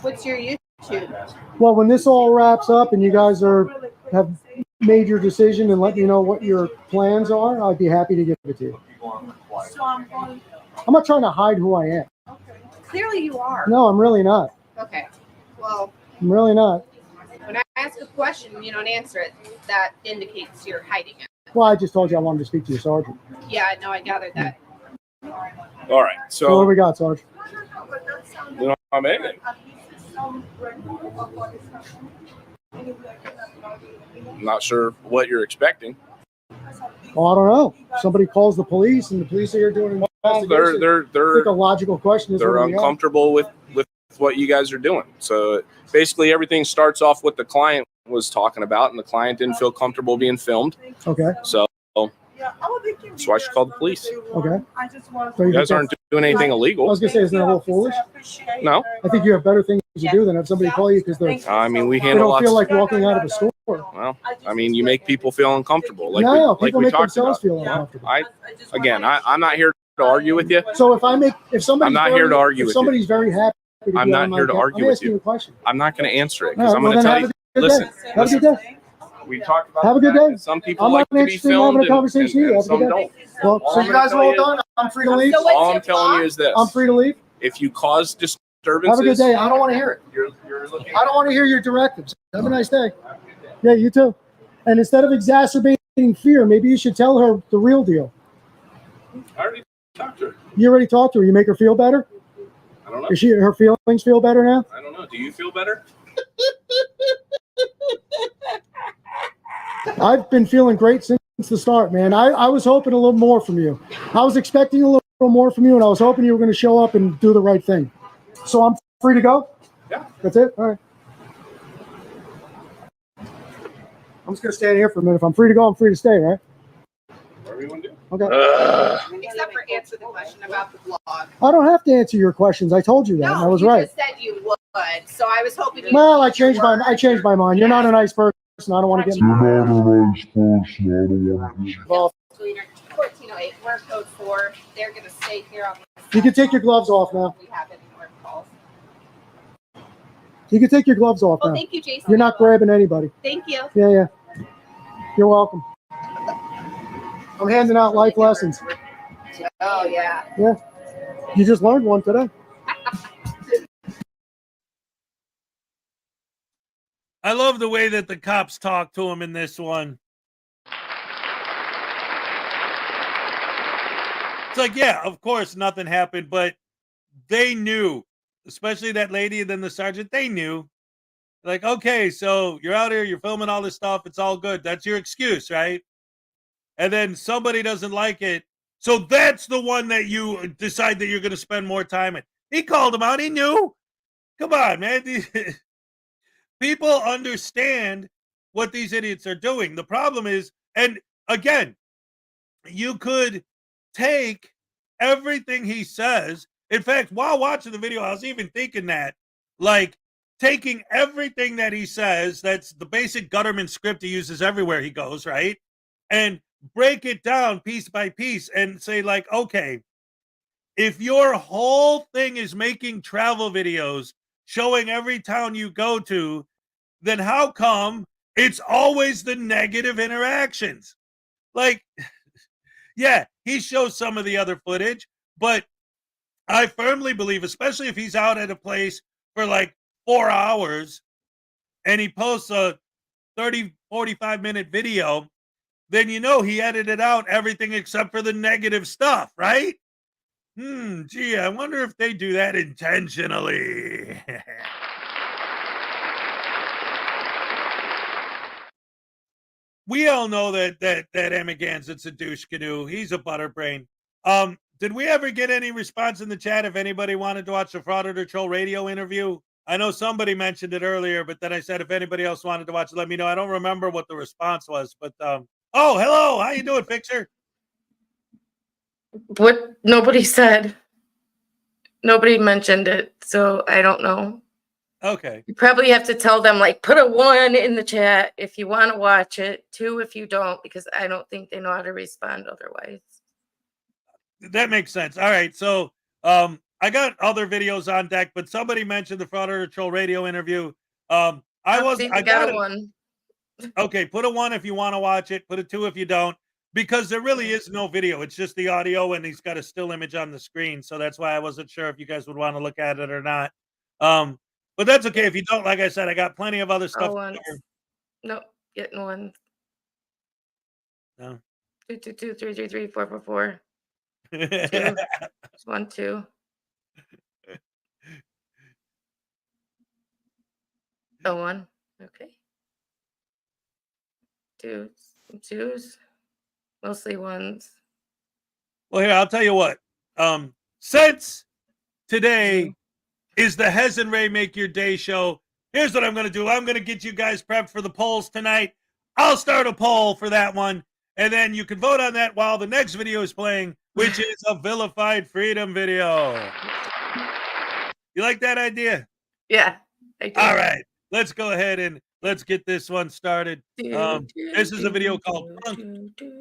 What's your YouTube? Well, when this all wraps up and you guys have made your decision and let me know what your plans are, I'd be happy to give it to you. I'm not trying to hide who I am. Clearly you are. No, I'm really not. Okay. Well, I'm really not. when I ask a question, you don't answer it. That indicates you're hiding it. Well, I just told you I wanted to speak to you, Sergeant. Yeah, I know. I gathered that. all right. So what do we got, Sergeant? You know, I'm in it. I'm not sure what you're expecting. Well, I don't know. Somebody calls the police, and the police are here doing an investigation. They're I think a logical question is they're uncomfortable with what you guys are doing. So basically, everything starts off what the client was talking about, and the client didn't feel comfortable being filmed. Okay. So that's why she called the police. Okay. You guys aren't doing anything illegal. I was gonna say, isn't that a little foolish? No. I think you have better things to do than have somebody call you because I mean, we they handle don't feel lots. like walking out of a store. Well, I mean, you make people feel uncomfortable. Like No, we people make talked themselves about. feel uncomfortable. I'm not here to argue with you. So if somebody's I'm not here to argue if with somebody's very happy I'm be not on my here to account. argue I'm with asking you you. a question. I'm not going to answer it All because right, I'm well, going to then tell have you. a good Listen, day. Have a good day. we talked about Have a the good fact day. that some people I'm like not to be interested in having filmed a conversation and either. Have a some good day. don't. Well, All so I'm you gonna guys are tell all you- done? I'm free to leave? All I'm telling you is this. I'm free to leave? If you cause disturbances, Have a good day. I don't want to hear it. You're looking. I don't want to hear your directives. Have a nice day. Yeah, you too. And instead of exacerbating fear, maybe you should tell her the real deal. I already talked to her. You already talked to her. You make her feel better? I don't know. Is her feelings feel better now? I don't know. Do you feel better? I've been feeling great since the start, man. I was hoping a little more from you. I was expecting a little more from you, and I was hoping you were going to show up and do the right thing. So I'm free to go? Yeah. That's it? All right. I'm just going to stand here for a minute. If I'm free to go, I'm free to stay, right? Whatever you want to do. Okay. Except for answer the question about the blog. I don't have to answer your questions. I told you that. and I was you right. just said you would, so I was hoping you. Well, I changed my mind. You're not a nice person. I don't want to get involved. 1408, we're code 4. They're going to stay here on the. You can take your gloves off now. We have any more calls. You can take your gloves off Oh, now. thank you, Jason. You're not grabbing anybody. Thank you. Yeah. You're welcome. I'm handing out life lessons. Oh, yeah. Yeah. You just learned one today. I love the way that the cops talk to him in this one. It's like, yeah, of course, nothing happened, but they knew, especially that lady and then the sergeant, they knew. Like, okay, so you're out here, you're filming all this stuff, it's all good. That's your excuse, right? And then somebody doesn't like it. So that's the one that you decide that you're going to spend more time in. He called him out. He knew. Come on, man. People understand what these idiots are doing. The problem is, and again, you could take everything he says. In fact, while watching the video, I was even thinking that, like, taking everything that he says, that's the basic Gutterman script he uses everywhere he goes, right? And break it down piece by piece and say, like, okay, if your whole thing is making travel videos showing every town you go to, then how come it's always the negative interactions? Like, yeah, he shows some of the other footage, but I firmly believe, especially if he's out at a place for like 4 hours and he posts a 30, 45-minute video, then you know he edited out everything except for the negative stuff, right? Gee, I wonder if they do that intentionally. We all know that Amendment's a douche canoe. He's a butterbrain. Did we ever get any response in the chat if anybody wanted to watch the Frauditor Troll radio interview? I know somebody mentioned it earlier, but then I said if anybody else wanted to watch it, let me know. I don't remember what the response was, but oh, hello. How you doing, Fixer? What? Nobody said. Nobody mentioned it, so I don't know. Okay. You probably have to tell them, like, put a 1 in the chat if you want to watch it, 2 if you don't, because I don't think they know how to respond otherwise. That makes sense. All right. So I got other videos on deck, but somebody mentioned the Frauditor Troll radio interview. I got a 1. Okay, put a 1 if you want to watch it, put a 2 if you don't, because there really is no video. It's just the audio and he's got a still image on the screen. So that's why I wasn't sure if you guys would want to look at it or not. But that's okay if you don't. Like I said, I got plenty of other stuff. Nope, getting 1. No. 2, 2, 2, 3, 3, 3, 4, 4, 4. 2. 1, 2. A 1. Okay. 2s. Mostly 1s. Well, here, I'll tell you what. Since today is the Hez and Ray Make Your Day show, here's what I'm going to do. I'm going to get you guys prepped for the polls tonight. I'll start a poll for that one, and then you can vote on that while the next video is playing, which is a Vilified Freedom video. You like that idea? Yeah, I do. All right. Let's go ahead and let's get this one started. This is a video called Punk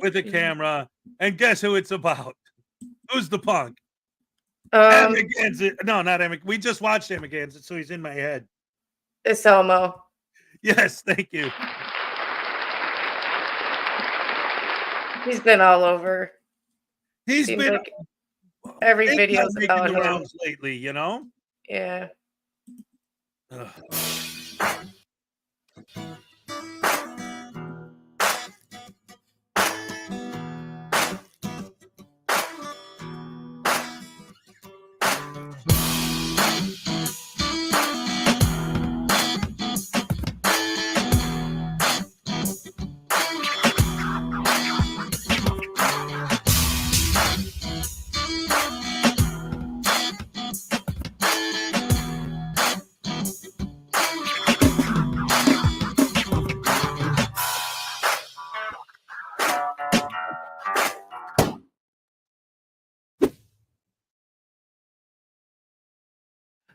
with a Camera. And guess who it's about? Who's the punk? Amendment. No, not Amendment. We just watched Amendment, so he's in my head. It's Elmo. Yes, thank you. He's been all over. He's Seems been like every he's video not making about the him. rounds lately, you know? Yeah. Ugh.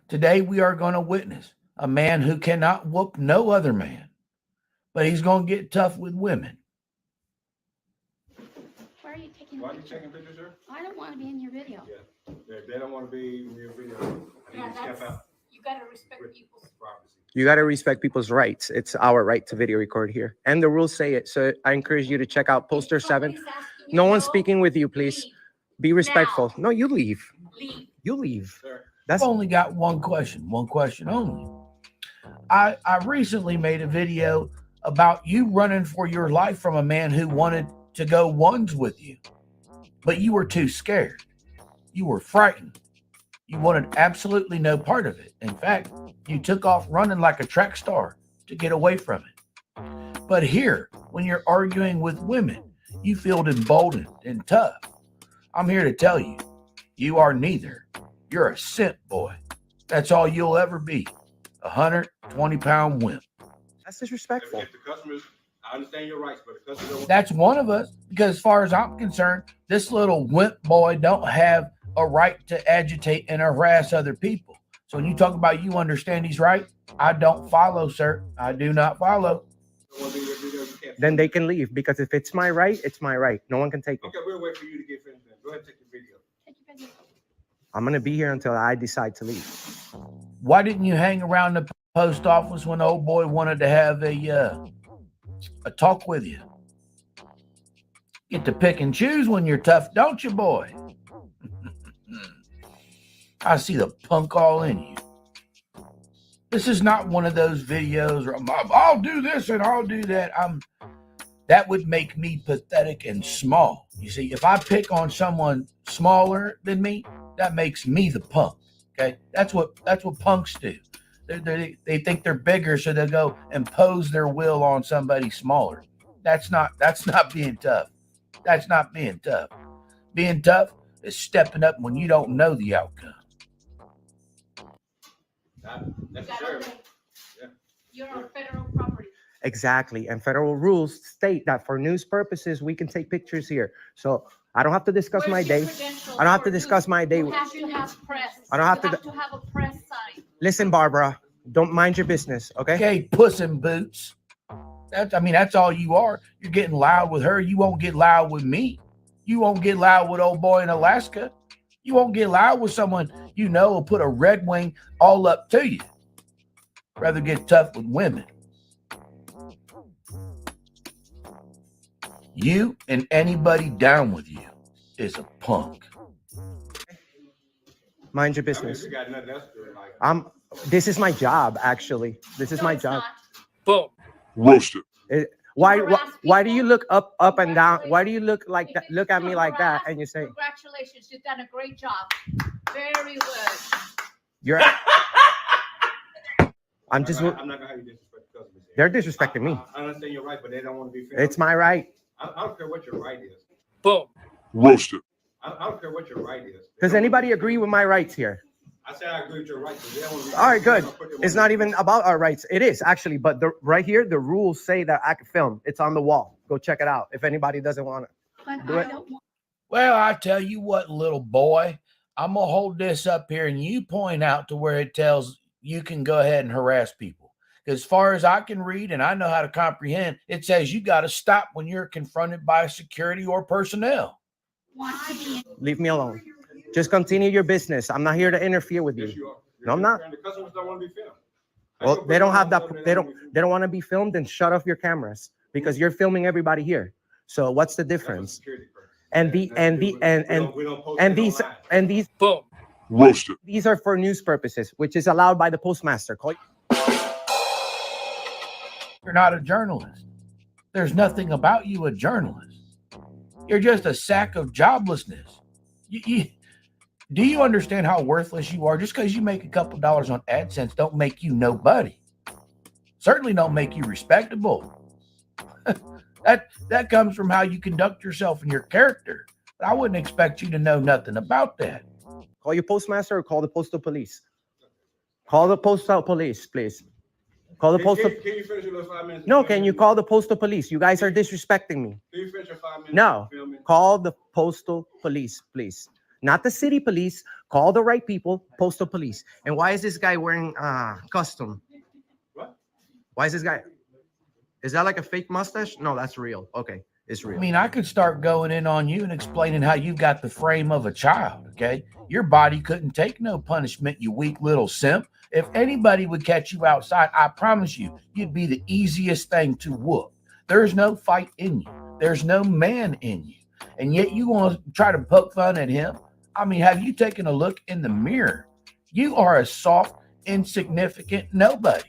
Today we are going to witness a man who cannot whoop no other man, but he's going to get tough with women. Why are you taking Why are you taking pictures, sir? I don't want to be in your video. Yeah. If they don't want to be in your video, I need to step out. You got to respect people's Privacy. You got to respect people's rights. It's our right to video record here. And the rules say it. So I encourage you to check out poster 7. No one's speaking with you, please. Be respectful. No, you leave. You leave. I've only got one question only. I recently made a video about you running for your life from a man who wanted to go ones with you, but you were too scared. You were frightened. You wanted absolutely no part of it. In fact, you took off running like a track star to get away from it. But here, when you're arguing with women, you feel emboldened and tough. I'm here to tell you, you are neither. You're a simp boy. That's all you'll ever be. 120-pound wimp. That's disrespectful. If the customers, I understand your rights, but the customers don't. That's one of us, because as far as I'm concerned, this little wimp boy don't have a right to agitate and harass other people. So when you talk about you understand he's right, I don't follow, sir. I do not follow. Then they can leave, because if it's my right, it's my right. No one can take it. Okay, we'll wait for you to get finished then. Go ahead and take your video. I'm going to be here until I decide to leave. Why didn't you hang around the post office when the old boy wanted to have a talk with you? Get to pick and choose when you're tough, don't you, boy? I see the punk all in you. This is not one of those videos where I'll do this and I'll do that. That would make me pathetic and small. You see, if I pick on someone smaller than me, that makes me the punk. Okay, that's what punks do. They think they're bigger, so they go impose their will on somebody smaller. That's not being tough. That's not being tough. Being tough is stepping up when you don't know the outcome. You're on federal property. Exactly. And federal rules state that for news purposes, we can take pictures here. So I don't have to discuss my day. I don't have to discuss my day. You have to have press. I don't have to to have a press sign. Listen, Barbara, don't mind your business, okay? Okay, puss in boots. That's all you are. You're getting loud with her. You won't get loud with me. You won't get loud with old boy in Alaska. You won't get loud with someone you know will put a Red Wing all up to you. Rather get tough with women. You and anybody down with you is a punk. Mind your business. This is my job, actually. This is my job. Boom. Roasted. Why do you look up and down? Why do you look like that? Look at me like that, and you say, Congratulations, you've done a great job. Very good. "You're." I'm not gonna have you disrespect the customers. They're disrespecting me. I understand you're right, but they don't want to be fair. It's my right. I don't care what your right is. Boom. Roasted. I don't care what your right is. Does anybody agree with my rights here? I said I agree with your rights. They don't want to be All right, good. fair. It's not even about our rights. It is actually, but right here, the rules say that I can film. It's on the wall. Go check it out if anybody doesn't want it. Do it. Well, I tell you what, little boy, I'm going to hold this up here and you point out to where it tells you can go ahead and harass people. As far as I can read and I know how to comprehend, it says you got to stop when you're confronted by security or personnel. Leave me alone. Just continue your business. I'm not here to interfere with Yes, you. you are. No, I'm not. And the customers don't want to be filmed. Well, they don't have that. They don't want to be filmed. Then shut off your cameras because you're filming everybody here. So what's the difference? And these boom. Roasted. These are for news purposes, which is allowed by the postmaster. You're not a journalist. There's nothing about you a journalist. You're just a sack of joblessness. Do you understand how worthless you are? Just because you make a couple dollars on AdSense don't make you nobody. Certainly don't make you respectable. That comes from how you conduct yourself and your character. But I wouldn't expect you to know nothing about that. Call your postmaster or call the postal police. Call the postal police, please. Call the postal. Can you finish your little 5 minutes? No, can you call the postal police? You guys are disrespecting me. Can you finish your 5 minutes? No, call the postal police, please. Not the city police. Call the right people, postal police. And why is this guy wearing custom? What? Why is this guy? Is that like a fake mustache? No, that's real. Okay, it's real. I mean, I could start going in on you and explaining how you've got the frame of a child, okay? Your body couldn't take no punishment, you weak little simp. If anybody would catch you outside, I promise you, you'd be the easiest thing to whoop. There's no fight in you. There's no man in you. And yet you want to try to poke fun at him? I mean, have you taken a look in the mirror? You are a soft, insignificant nobody.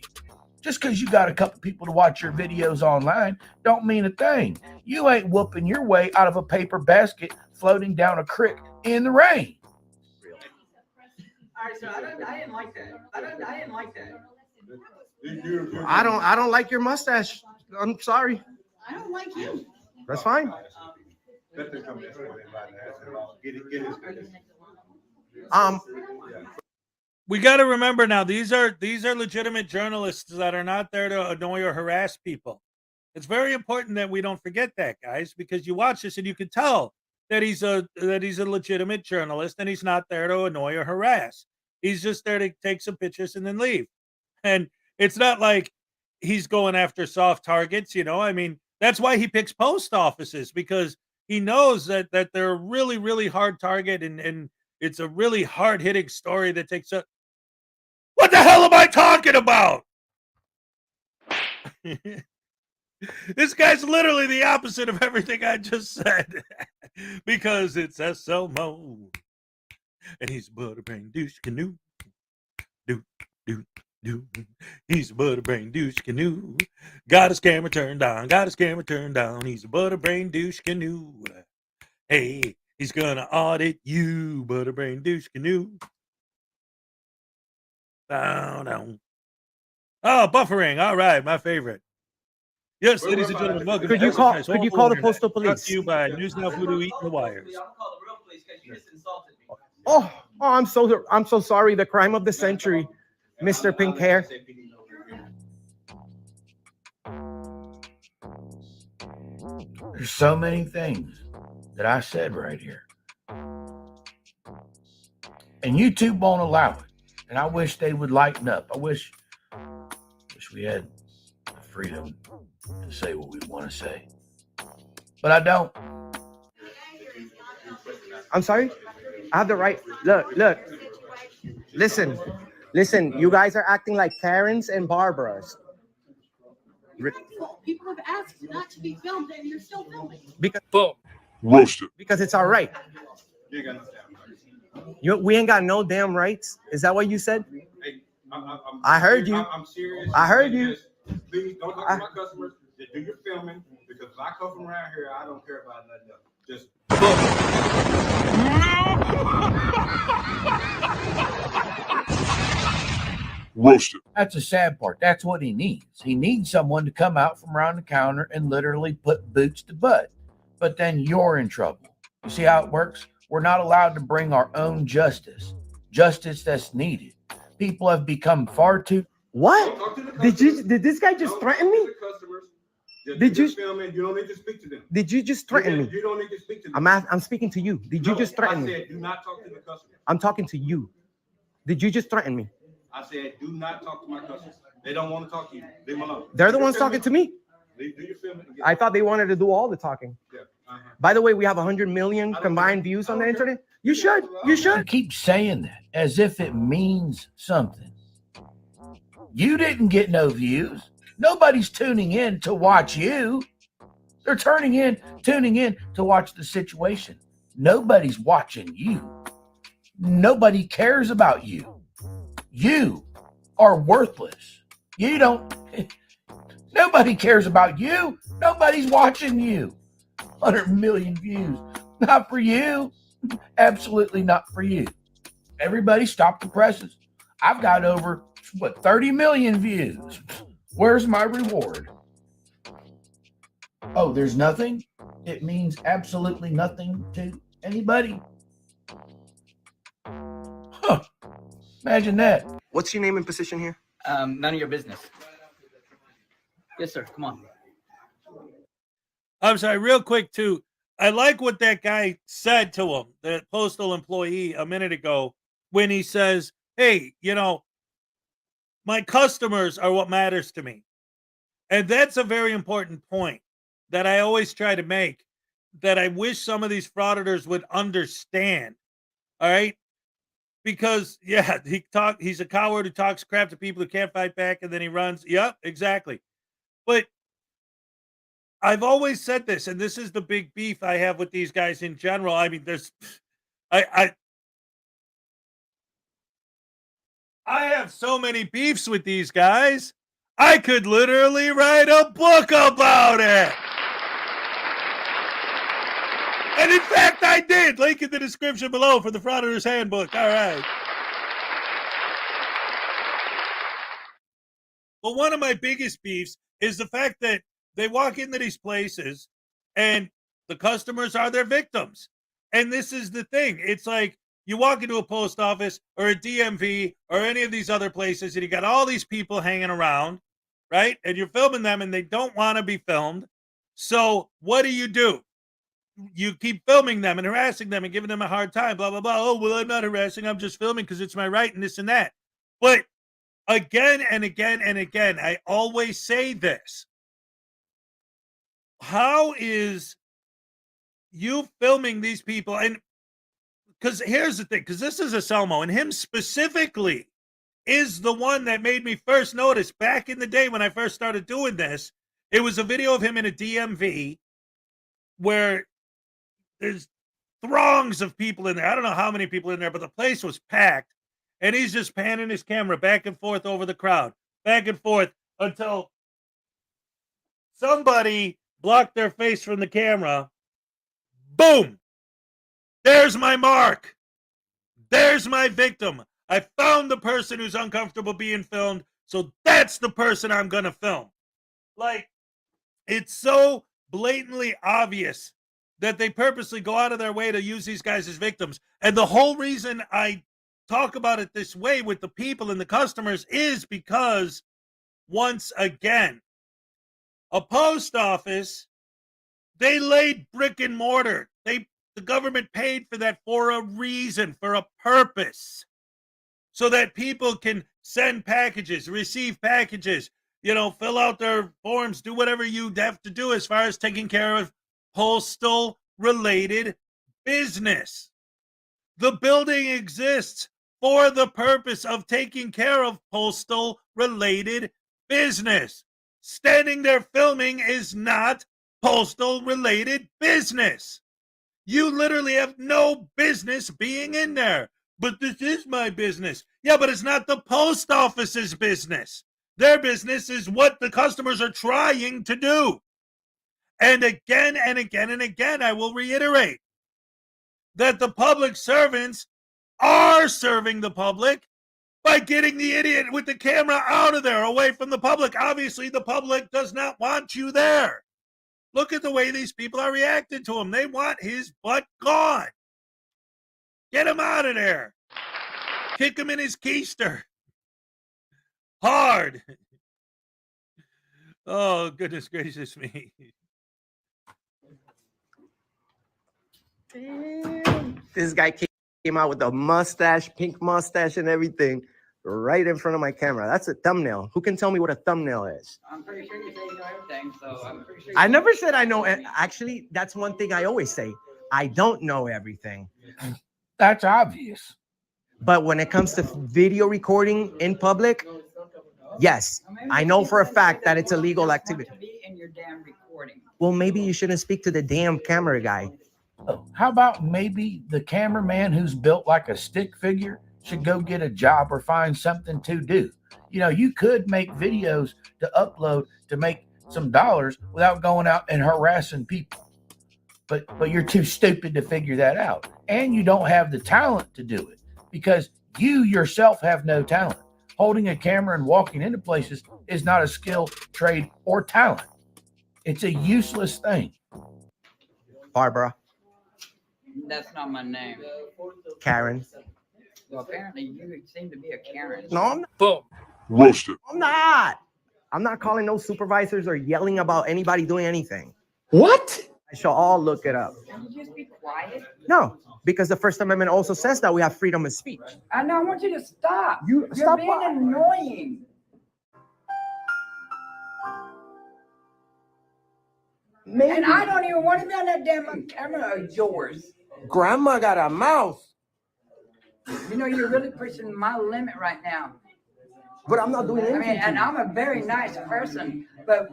Just because you got a couple people to watch your videos online don't mean a thing. You ain't whooping your way out of a paper basket floating down a creek in the rain. All right, so I didn't like that. I didn't like that. I don't like your mustache. I'm sorry. I don't like you. That's fine. We got to remember now, these are legitimate journalists that are not there to annoy or harass people. It's very important that we don't forget that, guys, because you watch this and you can tell that he's a legitimate journalist and he's not there to annoy or harass. He's just there to take some pictures and then leave. And it's not like he's going after soft targets, you know. I mean, that's why he picks post offices, because he knows that they're a really, really hard target, and it's a really hard-hitting story that takes up. What the hell am I talking about? This guy's literally the opposite of everything I just said. Because it's SOMO. And he's a butterbrain douche canoe. Do. He's a butterbrain douche canoe. Got his camera turned on. He's a butterbrain douche canoe. Hey, he's gonna audit you, butterbrain douche canoe. Down. Oh, buffering. All right, my favorite. Yes, ladies and gentlemen, welcome. Could you call the postal police? Brought to you by News Now Voodoo Eating the Wires. Oh, I'm so sorry. The crime of the century, Mr. Pink Hair. There's so many things that I said right here. And YouTube won't allow it. And I wish they would lighten up. I wish we had the freedom to say what we want to say. But I don't. I'm sorry? I have the right. Look. Listen. You guys are acting like Karens and Barbaras. People have asked not to be filmed, and you're still filming. Because boom, roasted. Because it's our right. We ain't got no damn rights. Is that what you said? Hey, I heard you. I'm serious. I heard you. Please don't talk to my customers. Just do your filming, because if I come from around here, I don't care about nothing else. Just roasted. That's the sad part. That's what he needs. He needs someone to come out from around the counter and literally put boots to butt. But then you're in trouble. You see how it works? We're not allowed to bring our own justice that's needed. People have become far too. What? Did this guy just threaten me? Did you? You don't need to speak to them. Did you just threaten me? You don't need to speak to them. I'm speaking to you. Did you just threaten me? I said, do not talk to the customer. I'm talking to you. Did you just threaten me? I said, do not talk to my customers. They don't want to talk to you. Leave them alone. They're the ones talking to me. Do your filming. I thought they wanted to do all the talking. Yeah. By the way, we have 100 million combined views on the internet. You should. You You should. keep saying that as if it means something. You didn't get no views. Nobody's tuning in to watch you. They're tuning in to watch the situation. Nobody's watching you. Nobody cares about you. You are worthless. You don't. Nobody cares about you. Nobody's watching you. 100 million views. Not for you. Absolutely not for you. Everybody stop the presses. I've got over, 30 million views. Where's my reward? Oh, there's nothing? It means absolutely nothing to anybody. Huh. Imagine that. What's your name and position here? None of your business. Yes, sir. Come on. I'm sorry, real quick, too. I like what that guy said to him, the postal employee, a minute ago, when he says, hey, my customers are what matters to me. And that's a very important point that I always try to make, that I wish some of these frauditors would understand. All right? Because, yeah, he's a coward who talks crap to people who can't fight back, and then he runs. Yep, exactly. But I've always said this, and this is the big beef I have with these guys in general. I mean, I have so many beefs with these guys. I could literally write a book about it. And in fact, I did. Link in the description below for the Frauditors Handbook. All right. But one of my biggest beefs is the fact that they walk into these places and the customers are their victims. And this is the thing. It's like you walk into a post office or a DMV or any of these other places and you got all these people hanging around, right? And you're filming them and they don't want to be filmed. So what do? You keep filming them and harassing them and giving them a hard time, blah, blah, blah. Oh, well, I'm not harassing. I'm just filming because it's my right and this and that. But again and again and again, I always say this. How is you filming these people? And because here's the thing, because this is a Selmo, and him specifically is the one that made me first notice back in the day when I first started doing this. It was a video of him in a DMV where there's throngs of people in there. I don't know how many people in there, but the place was packed. And he's just panning his camera back and forth over the crowd, back and forth until somebody blocked their face from the camera. Boom! There's my mark. There's my victim. I found the person who's uncomfortable being filmed, so that's the person I'm going to film. Like, it's so blatantly obvious that they purposely go out of their way to use these guys as victims. And the whole reason I talk about it this way with the people and the customers is because, once again, a post office, they laid brick and mortar. The government paid for that for a reason, for a purpose, so that people can send packages, receive packages, fill out their forms, do whatever you have to do as far as taking care of postal related business. The building exists for the purpose of taking care of postal related business. Standing there filming is not postal related business. You literally have no business being in there. But this is my business. Yeah, but it's not the post office's business. Their business is what the customers are trying to do. And again and again and again, I will reiterate that the public servants are serving the public by getting the idiot with the camera out of there, away from the public. Obviously, the public does not want you there. Look at the way these people are reacting to him. They want his butt gone. Get him out of there. Kick him in his keister. Hard. Oh, goodness gracious me. This guy came out with a mustache, pink mustache and everything. right in front of my camera. That's a thumbnail. Who can tell me what a thumbnail is? I'm pretty sure you say you know everything, so I'm pretty sure. I never said I know. Actually, that's one thing I always say. I don't know everything. That's obvious. But when it comes to video recording in public, yes, I know for a fact that it's a legal activity. Be in your damn recording. Well, maybe you shouldn't speak to the damn camera guy. How about maybe the cameraman who's built like a stick figure should go get a job or find something to do? You know, you could make videos to upload to make some dollars without going out and harassing people. But you're too stupid to figure that out. And you don't have the talent to do it because you yourself have no talent. Holding a camera and walking into places is not a skill, trade, or talent. It's a useless thing. Barbara. That's not my name. Karen. Well, apparently you seem to be a Karen. No, I'm not. Boom. Roasted. I'm not. I'm not calling no supervisors or yelling about anybody doing anything. What? I shall all look it up. Can you just be quiet? No, because the First Amendment also says that we have freedom of speech. I know. I want you to stop. You're being annoying. Maybe. And I don't even want to be on that damn camera of yours. Grandma got a mouth. You know, you're really pushing my limit right now. But I'm not doing anything. I mean, and I'm a very nice person, but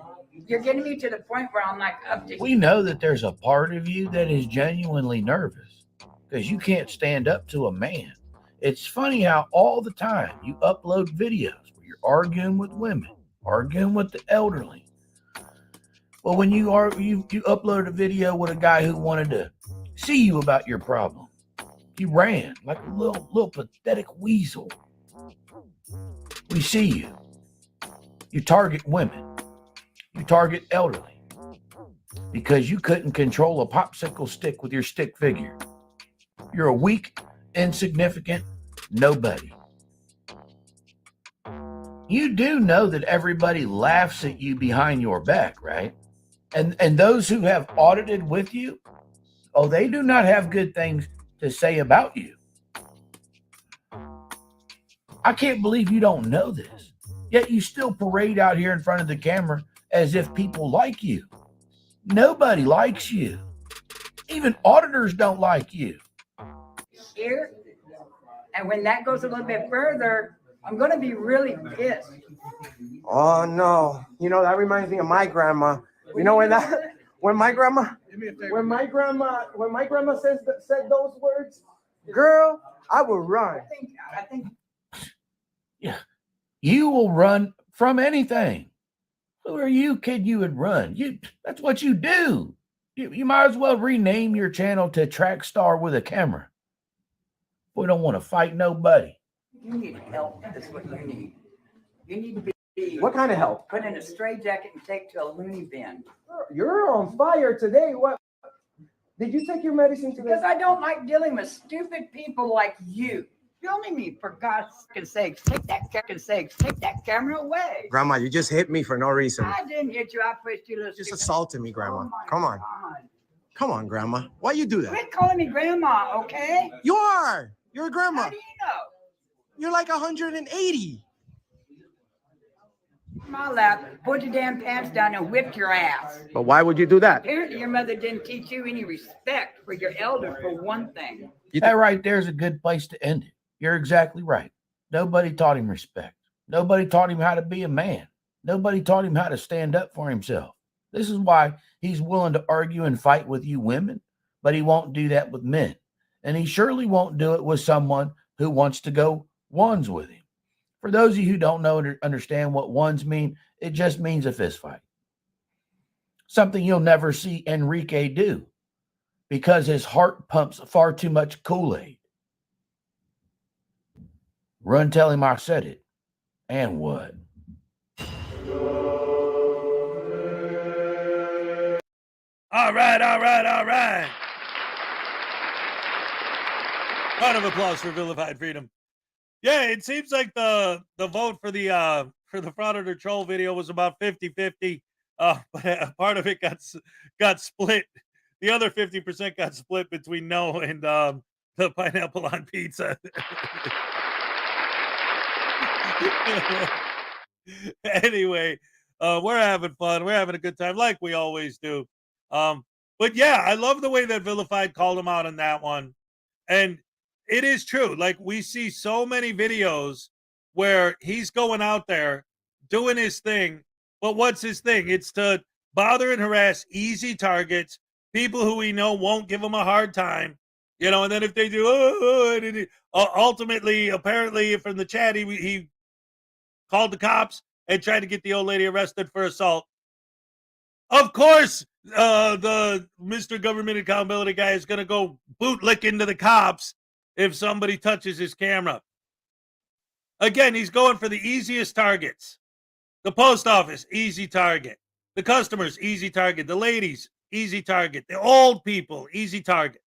you're getting me to the point where I'm like up to. We know that there's a part of you that is genuinely nervous because you can't stand up to a man. It's funny how all the time you upload videos where you're arguing with women, arguing with the elderly. Well, when you upload a video with a guy who wanted to see you about your problem, you ran like a little pathetic weasel. We see you. You target women. You target elderly because you couldn't control a popsicle stick with your stick figure. You're a weak, insignificant nobody. You do know that everybody laughs at you behind your back, right? And those who have audited with you, oh, they do not have good things to say about you. I can't believe you don't know this. Yet you still parade out here in front of the camera as if people like you. Nobody likes you. Even auditors don't like you. Here, and when that goes a little bit further, I'm going to be really pissed. Oh no! You know that reminds me of my grandma. You know when my grandma said those words, girl, I will run. I think. Yeah, you will run from anything. Who are you, kid? You would run. That's what you do. You might as well rename your channel to Track Star with a Camera. We don't want to fight nobody. You need help. That's what you need. You need to be. What kind of help? Put in a straitjacket and take to a loony bin. You're on fire today. What? Did you take your medicine today? Because I don't like dealing with stupid people like you. Filming me, for God's sakes. Take that camera away. Grandma, you just hit me for no reason. I didn't hit you. I pushed you. Just assaulted me, Grandma. Come on. Come on, Grandma. Why you do that? Quit calling me Grandma, okay? You are. You're a grandma. How do you know? You're like 180. My lap, put your damn pants down and whip your ass. But why would you do that? Apparently your mother didn't teach you any respect for your elders, for one thing. That right there is a good place to end it. You're exactly right. Nobody taught him respect. Nobody taught him how to be a man. Nobody taught him how to stand up for himself. This is why he's willing to argue and fight with you women, but he won't do that with men. And he surely won't do it with someone who wants to go ones with him. For those of you who don't know or understand what ones mean, it just means a fist fight. Something you'll never see Enrique do because his heart pumps far too much Kool-Aid. Run, tell him I said it. And what? All right. Round of applause for Vilified Freedom. Yeah, it seems like the vote for the Frauditor troll video was about 50-50. But a part of it got split. The other 50% got split between no and the pineapple on pizza. Anyway, we're having fun. We're having a good time like we always do. But yeah, I love the way that Vilified called him out on that one. And it is true. Like, we see so many videos where he's going out there doing his thing. But what's his thing? It's to bother and harass easy targets, people who we know won't give him a hard time. You know, and then if they do, ultimately, apparently from the chat, he called the cops and tried to get the old lady arrested for assault. Of course, the Mr. Government Accountability guy is going to go bootlick into the cops if somebody touches his camera. Again, he's going for the easiest targets. The post office, easy target. The customers, easy target. The ladies, easy target. The old people, easy target.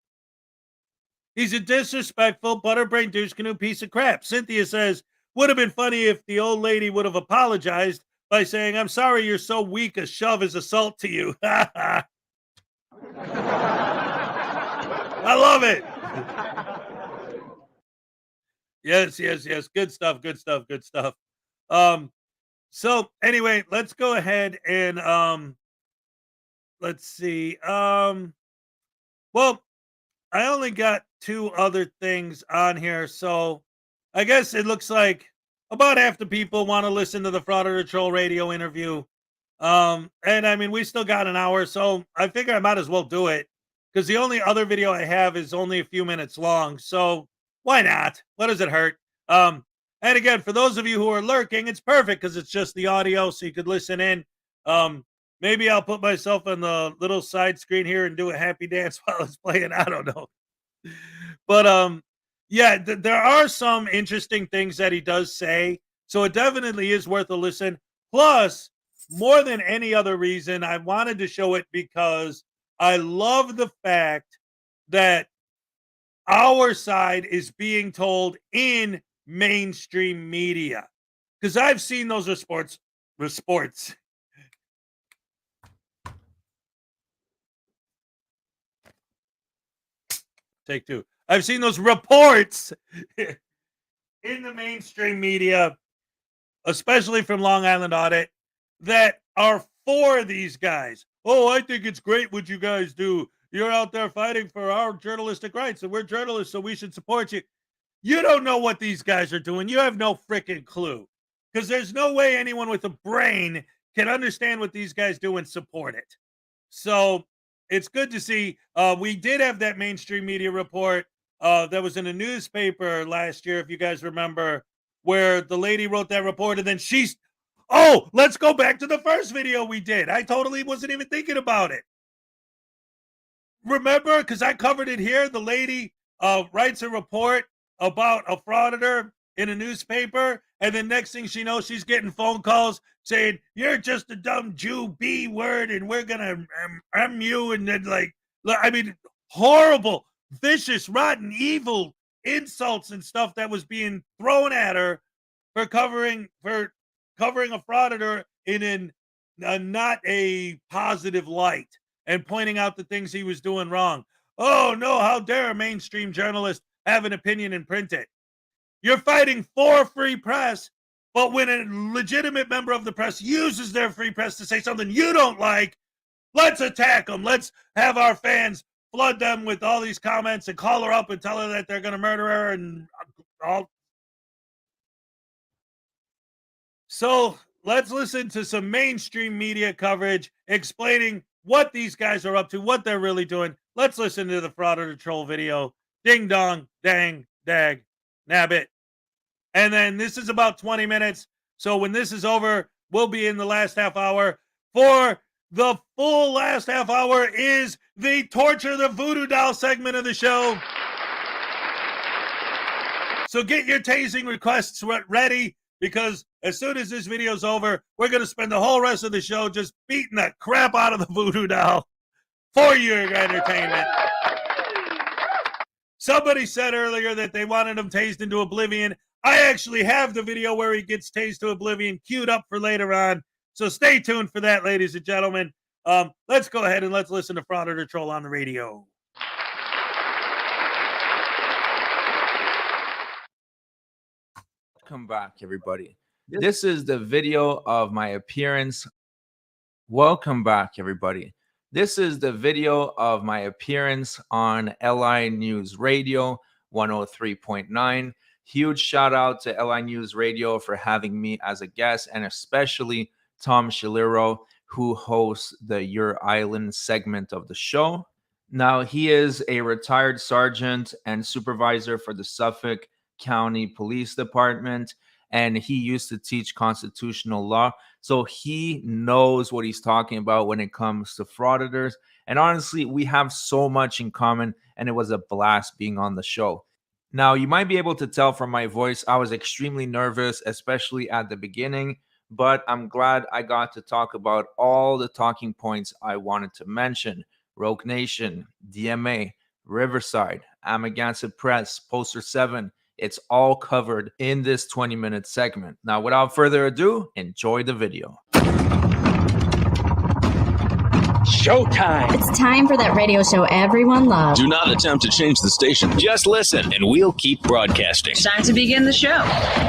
He's a disrespectful, butterbrain douche canoe piece of crap. Cynthia says, would have been funny if the old lady would have apologized by saying, I'm sorry you're so weak, a shove is assault to you. I love it. Yes. Good stuff. So anyway, let's go ahead and let's see. Well, I only got 2 other things on here, so I guess it looks like about half the people want to listen to the Frauditor Troll radio interview. And I mean, we still got an hour, so I figure I might as well do it because the only other video I have is only a few minutes long. So why not? What does it hurt? And again, for those of you who are lurking, it's perfect because it's just the audio, so you could listen in. Maybe I'll put myself on the little side screen here and do a happy dance while it's playing. I don't know. But yeah, there are some interesting things that he does say. So it definitely is worth a listen. Plus, more than any other reason, I wanted to show it because I love the fact that our side is being told in mainstream media. Because I've seen those reports. Take 2. I've seen those reports in the mainstream media, especially from Long Island Audit, that are for these guys. Oh, I think it's great what you guys do. You're out there fighting for our journalistic rights, and we're journalists, so we should support you. You don't know what these guys are doing. You have no freaking clue. Because there's no way anyone with a brain can understand what these guys do and support it. So it's good to see. We did have that mainstream media report that was in a newspaper last year, if you guys remember, where the lady wrote that report and then let's go back to the first video we did. I totally wasn't even thinking about it. Remember, because I covered it here, the lady writes a report about a frauditor in a newspaper, and then next thing she knows, she's getting phone calls saying, you're just a dumb Jew, B word, and we're gonna you, and then I mean, horrible, vicious, rotten, evil insults and stuff that was being thrown at her for covering a frauditor in not a positive light and pointing out the things he was doing wrong. Oh no, how dare a mainstream journalist have an opinion and print it? You're fighting for free press, but when a legitimate member of the press uses their free press to say something you don't like, let's attack them. Let's have our fans flood them with all these comments and call her up and tell her that they're going to murder her and all. So let's listen to some mainstream media coverage explaining what these guys are up to, what they're really doing. Let's listen to the Frauditor Troll video. Ding dong, dang, dag, nabbit. And then this is about 20 minutes. So when this is over, we'll be in the last half hour. For the full last half hour is the Torture the Voodoo Doll segment of the show. So get your tasing requests ready, because as soon as this video's over, we're going to spend the whole rest of the show just beating the crap out of the Voodoo Doll for your entertainment. Somebody said earlier that they wanted him tased into oblivion. I actually have the video where he gets tased to oblivion queued up for later on. So stay tuned for that, ladies and gentlemen. Let's go ahead and let's listen to Frauditor Troll on the radio. Welcome back, everybody. This is the video of my appearance. Welcome back, everybody. This is the video of my appearance on LI News Radio 103.9. Huge shout out to LI News Radio for having me as a guest, and especially Tom Shalero, who hosts the Your Island segment of the show. Now, he is a retired sergeant and supervisor for the Suffolk County Police Department, and he used to teach constitutional law. So he knows what he's talking about when it comes to frauditors. And honestly, we have so much in common, and it was a blast being on the show. Now, you might be able to tell from my voice, I was extremely nervous, especially at the beginning, but I'm glad I got to talk about all the talking points I wanted to mention. Rogue Nation, DMA, Riverside, Amagansett Press, Poster 7. It's all covered in this 20-minute segment. Now, without further ado, enjoy the video. Showtime! It's time for that radio show everyone loves. Do not attempt to change the station. Just listen, and we'll keep broadcasting. It's time to begin the show.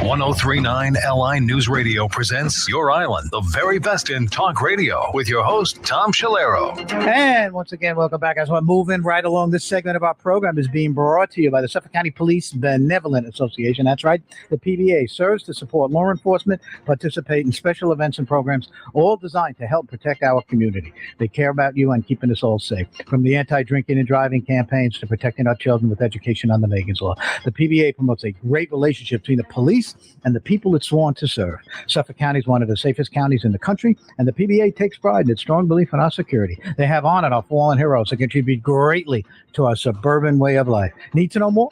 103.9 LI News Radio presents Your Island, the very best in talk radio, with your host, Tom Shalero. And once again, welcome back. As we're moving right along, this segment of our program is being brought to you by the Suffolk County Police Benevolent Association. That's right. The PBA serves to support law enforcement, participate in special events and programs, all designed to help protect our community. They care about you and keeping us all safe. From the anti-drinking and driving campaigns to protecting our children with education on the Megan's Law. The PBA promotes a great relationship between the police and the people it's sworn to serve. Suffolk County is one of the safest counties in the country, and the PBA takes pride in its strong belief in our security. They have honored our fallen heroes and contribute greatly to our suburban way of life. Need to know more?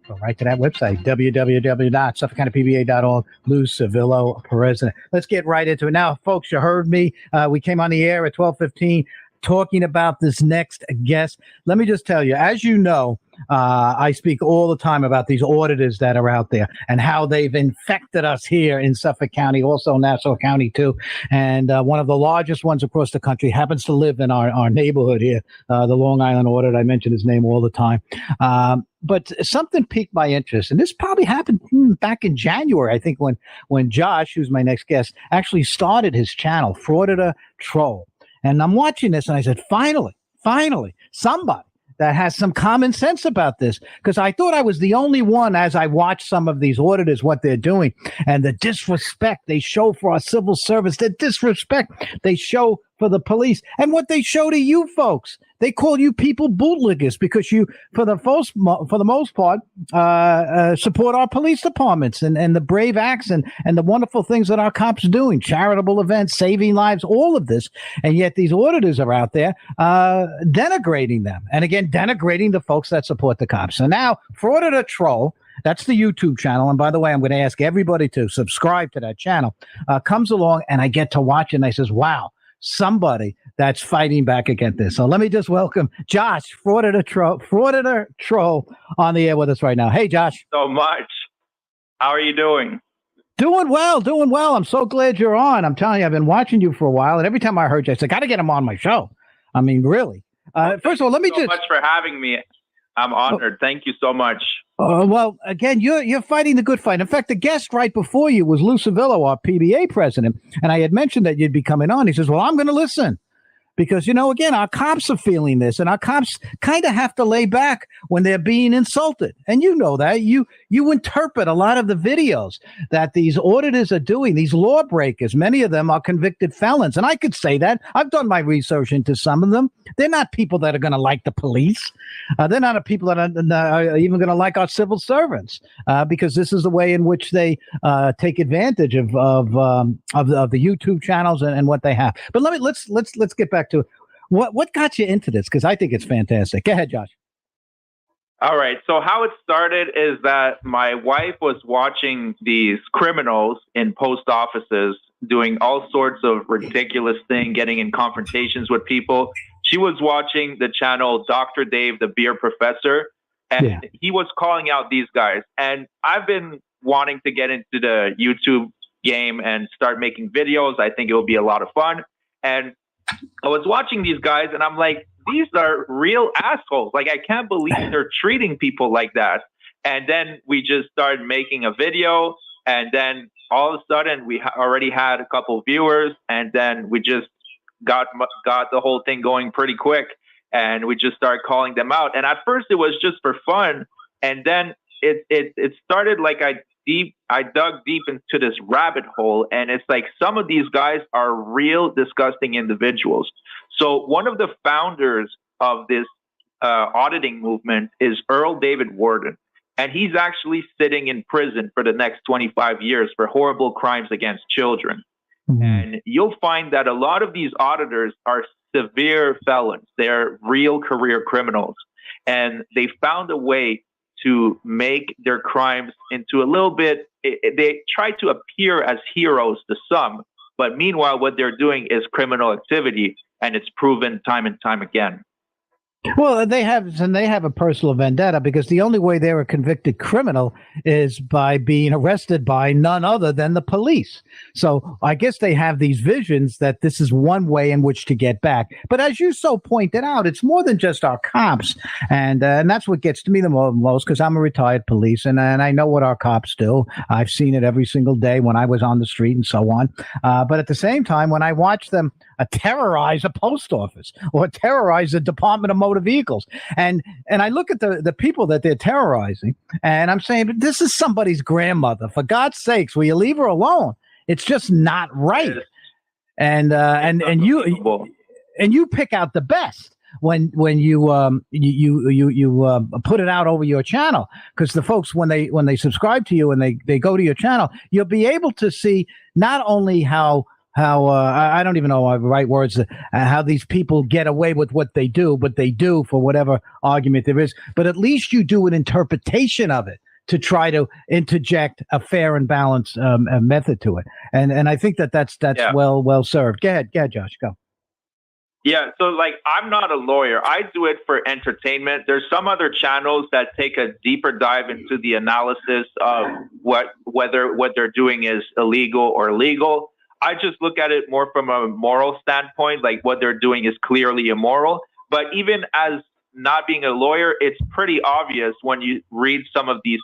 Go right to that website, www.suffolkcountypba.org. Lou Civillo, president. Let's get right into it. Now, folks, you heard me. We came on the air at 12:15 talking about this next guest. Let me just tell you, as you know, I speak all the time about these auditors that are out there and how they've infected us here in Suffolk County, also Nassau County too. And one of the largest ones across the country happens to live in our neighborhood here, the Long Island Audit. I mention his name all the time. But something piqued my interest, and this probably happened back in January, I think, when Josh, who's my next guest, actually started his channel, Frauditor Troll. And I'm watching this, and I said, finally, somebody that has some common sense about this, because I thought I was the only one, as I watched some of these auditors, what they're doing, and the disrespect they show for our civil service, the disrespect they show for the police, and what they show to you folks. They call you people bootlickers because you, for the most part, support our police departments and the brave acts and the wonderful things that our cops are doing, charitable events, saving lives, all of this. And yet these auditors are out there denigrating them. And again, denigrating the folks that support the cops. So now, Frauditor Troll, that's the YouTube channel. And by the way, I'm going to ask everybody to subscribe to that channel. Comes along and I get to watch it and I says, wow, somebody that's fighting back against this. So let me just welcome Josh, Frauditor Troll, on the air with us right now. Hey, Josh. So much. How are you doing? Doing well. I'm so glad you're on. I'm telling you, I've been watching you for a while, and every time I heard you, I said, got to get him on my show. I mean, really. First of all, let me so much for having me. I'm honored. Thank you so much. Well, again, you're fighting the good fight. In fact, the guest right before you was Lou Civillo, our PBA president, and I had mentioned that you'd be coming on. He says, well, I'm going to listen. Because, again, our cops are feeling this, and our cops kind of have to lay back when they're being insulted. And you know that. You interpret a lot of the videos that these auditors are doing, these lawbreakers. Many of them are convicted felons. And I could say that. I've done my research into some of them. They're not people that are going to like the police. They're not people that are even going to like our civil servants, because this is the way in which they take advantage of the YouTube channels and what they have. But let's get back to what got you into this, because I think it's fantastic. Go ahead, Josh. All right. So how it started is that my wife was watching these criminals in post offices doing all sorts of ridiculous things, getting in confrontations with people. She was watching the channel Dr. Dave, the Beer Professor, and he was calling out these guys. And I've been wanting to get into the YouTube game and start making videos. I think it will be a lot of fun. And I was watching these guys and I'm like, these are real assholes. Like, I can't believe they're treating people like that. And then we just started making a video And then all of a sudden, we already had a couple viewers, and then we just got the whole thing going pretty quick, and we just started calling them out. And at first, it was just for fun, and then it started like I dug deep into this rabbit hole, and it's like some of these guys are real disgusting individuals. So one of the founders of this auditing movement is Earl David Worden, and he's actually sitting in prison for the next 25 years for horrible crimes against children. Mm-hmm. And you'll find that a lot of these auditors are severe felons. They're real career criminals, and they found a way to make their crimes into a little bit, they try to appear as heroes to some, but meanwhile, what they're doing is criminal activity, and it's proven time and time again. Well, they have a personal vendetta, because the only way they're a convicted criminal is by being arrested by none other than the police. So I guess they have these visions that this is one way in which to get back. But as you so pointed out, it's more than just our cops. And that's what gets to me the most, because I'm a retired police, and I know what our cops do. I've seen it every single day when I was on the street and so on. But at the same time, when I watch them terrorize a post office or terrorize the Department of Motor Vehicles, and I look at the people that they're terrorizing, and I'm saying, but this is somebody's grandmother. For God's sakes, will you leave her alone? It's just not right. And you pick out the best when you put it out over your channel, because the folks, when they subscribe to you and they go to your channel, you'll be able to see not only how I don't even know the right words, how these people get away with what they do, but they do for whatever argument there is. But at least you do an interpretation of it to try to interject a fair and balanced method to it. And I think that's well served. Go ahead, Josh, go. Yeah, so like, I'm not a lawyer. I do it for entertainment. There's some other channels that take a deeper dive into the analysis of whether what they're doing is illegal or legal. I just look at it more from a moral standpoint, like what they're doing is clearly immoral. But even as not being a lawyer, it's pretty obvious when you read some of these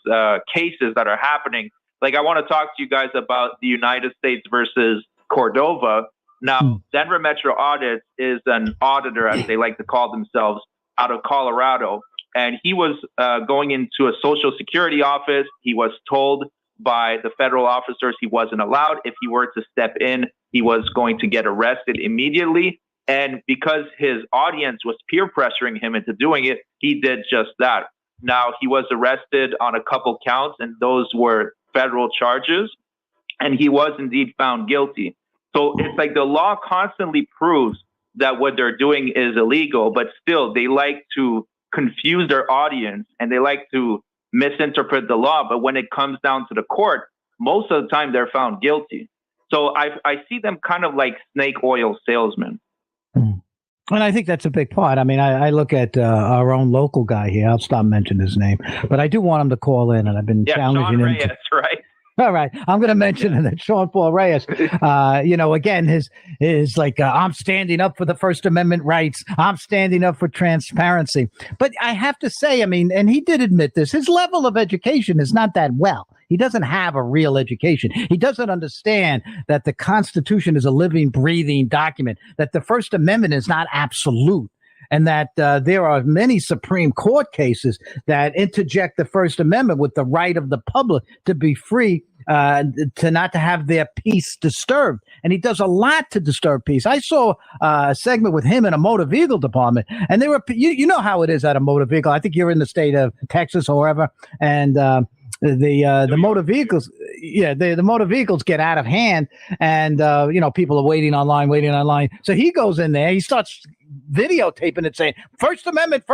cases that are happening. Like, I want to talk to you guys about the United States versus Cordova. Now, Denver Metro Audit is an auditor, as they like to call themselves, out of Colorado. And he was going into a Social Security office. He was told by the federal officers he wasn't allowed. If he were to step in, he was going to get arrested immediately. And because his audience was peer pressuring him into doing it, he did just that. Now, he was arrested on a couple counts, and those were federal charges, and he was indeed found guilty. So it's like the law constantly proves that what they're doing is illegal, but still they like to confuse their audience, and they like to misinterpret the law. But when it comes down to the court, most of the time they're found guilty. So I see them kind of like snake oil salesmen. And I think that's a big part. I mean, I look at our own local guy here. I'll stop mentioning his name, but I do want him to call in, and I've been challenging Sean him. Reyes, right? All right, I'm going to mention that Sean Paul Reyes, again, his like, I'm standing up for the First Amendment rights. I'm standing up for transparency. But I have to say, I mean, and he did admit this, his level of education is not that well. He doesn't have a real education. He doesn't understand that the Constitution is a living, breathing document, that the First Amendment is not absolute, and that there are many Supreme Court cases that interject the First Amendment with the right of the public to be free, to not to have their peace disturbed. And he does a lot to disturb peace. I saw a segment with him in a motor vehicle department, and they were, you know how it is at a motor vehicle. I think you're in the state of Texas or wherever, and the motor vehicles, the motor vehicles get out of hand, and people are waiting online. So he goes in there, he starts videotaping it, saying, First Amendment,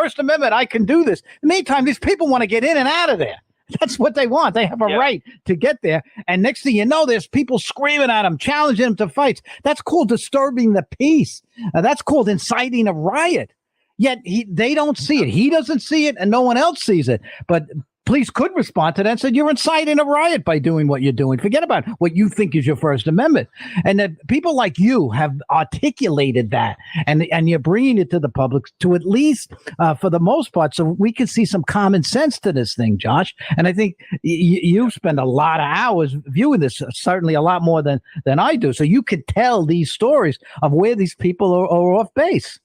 I can do this. In the meantime, these people want to get in and out of there. That's what they want. They have a right to get there. And next thing you know, there's people screaming at them, challenging them to fights. That's called disturbing the peace. That's called inciting a riot. Yet they don't see it. He doesn't see it, and no one else sees it. But police could respond to that and said, you're inciting a riot by doing what you're doing. Forget about what you think is your First Amendment. And that people like you have articulated that, and you're bringing it to the public to at least, for the most part, so we can see some common sense to this thing, Josh. And I think you spend a lot of hours viewing this, certainly a lot more than I do. So you could tell these stories of where these people are off base.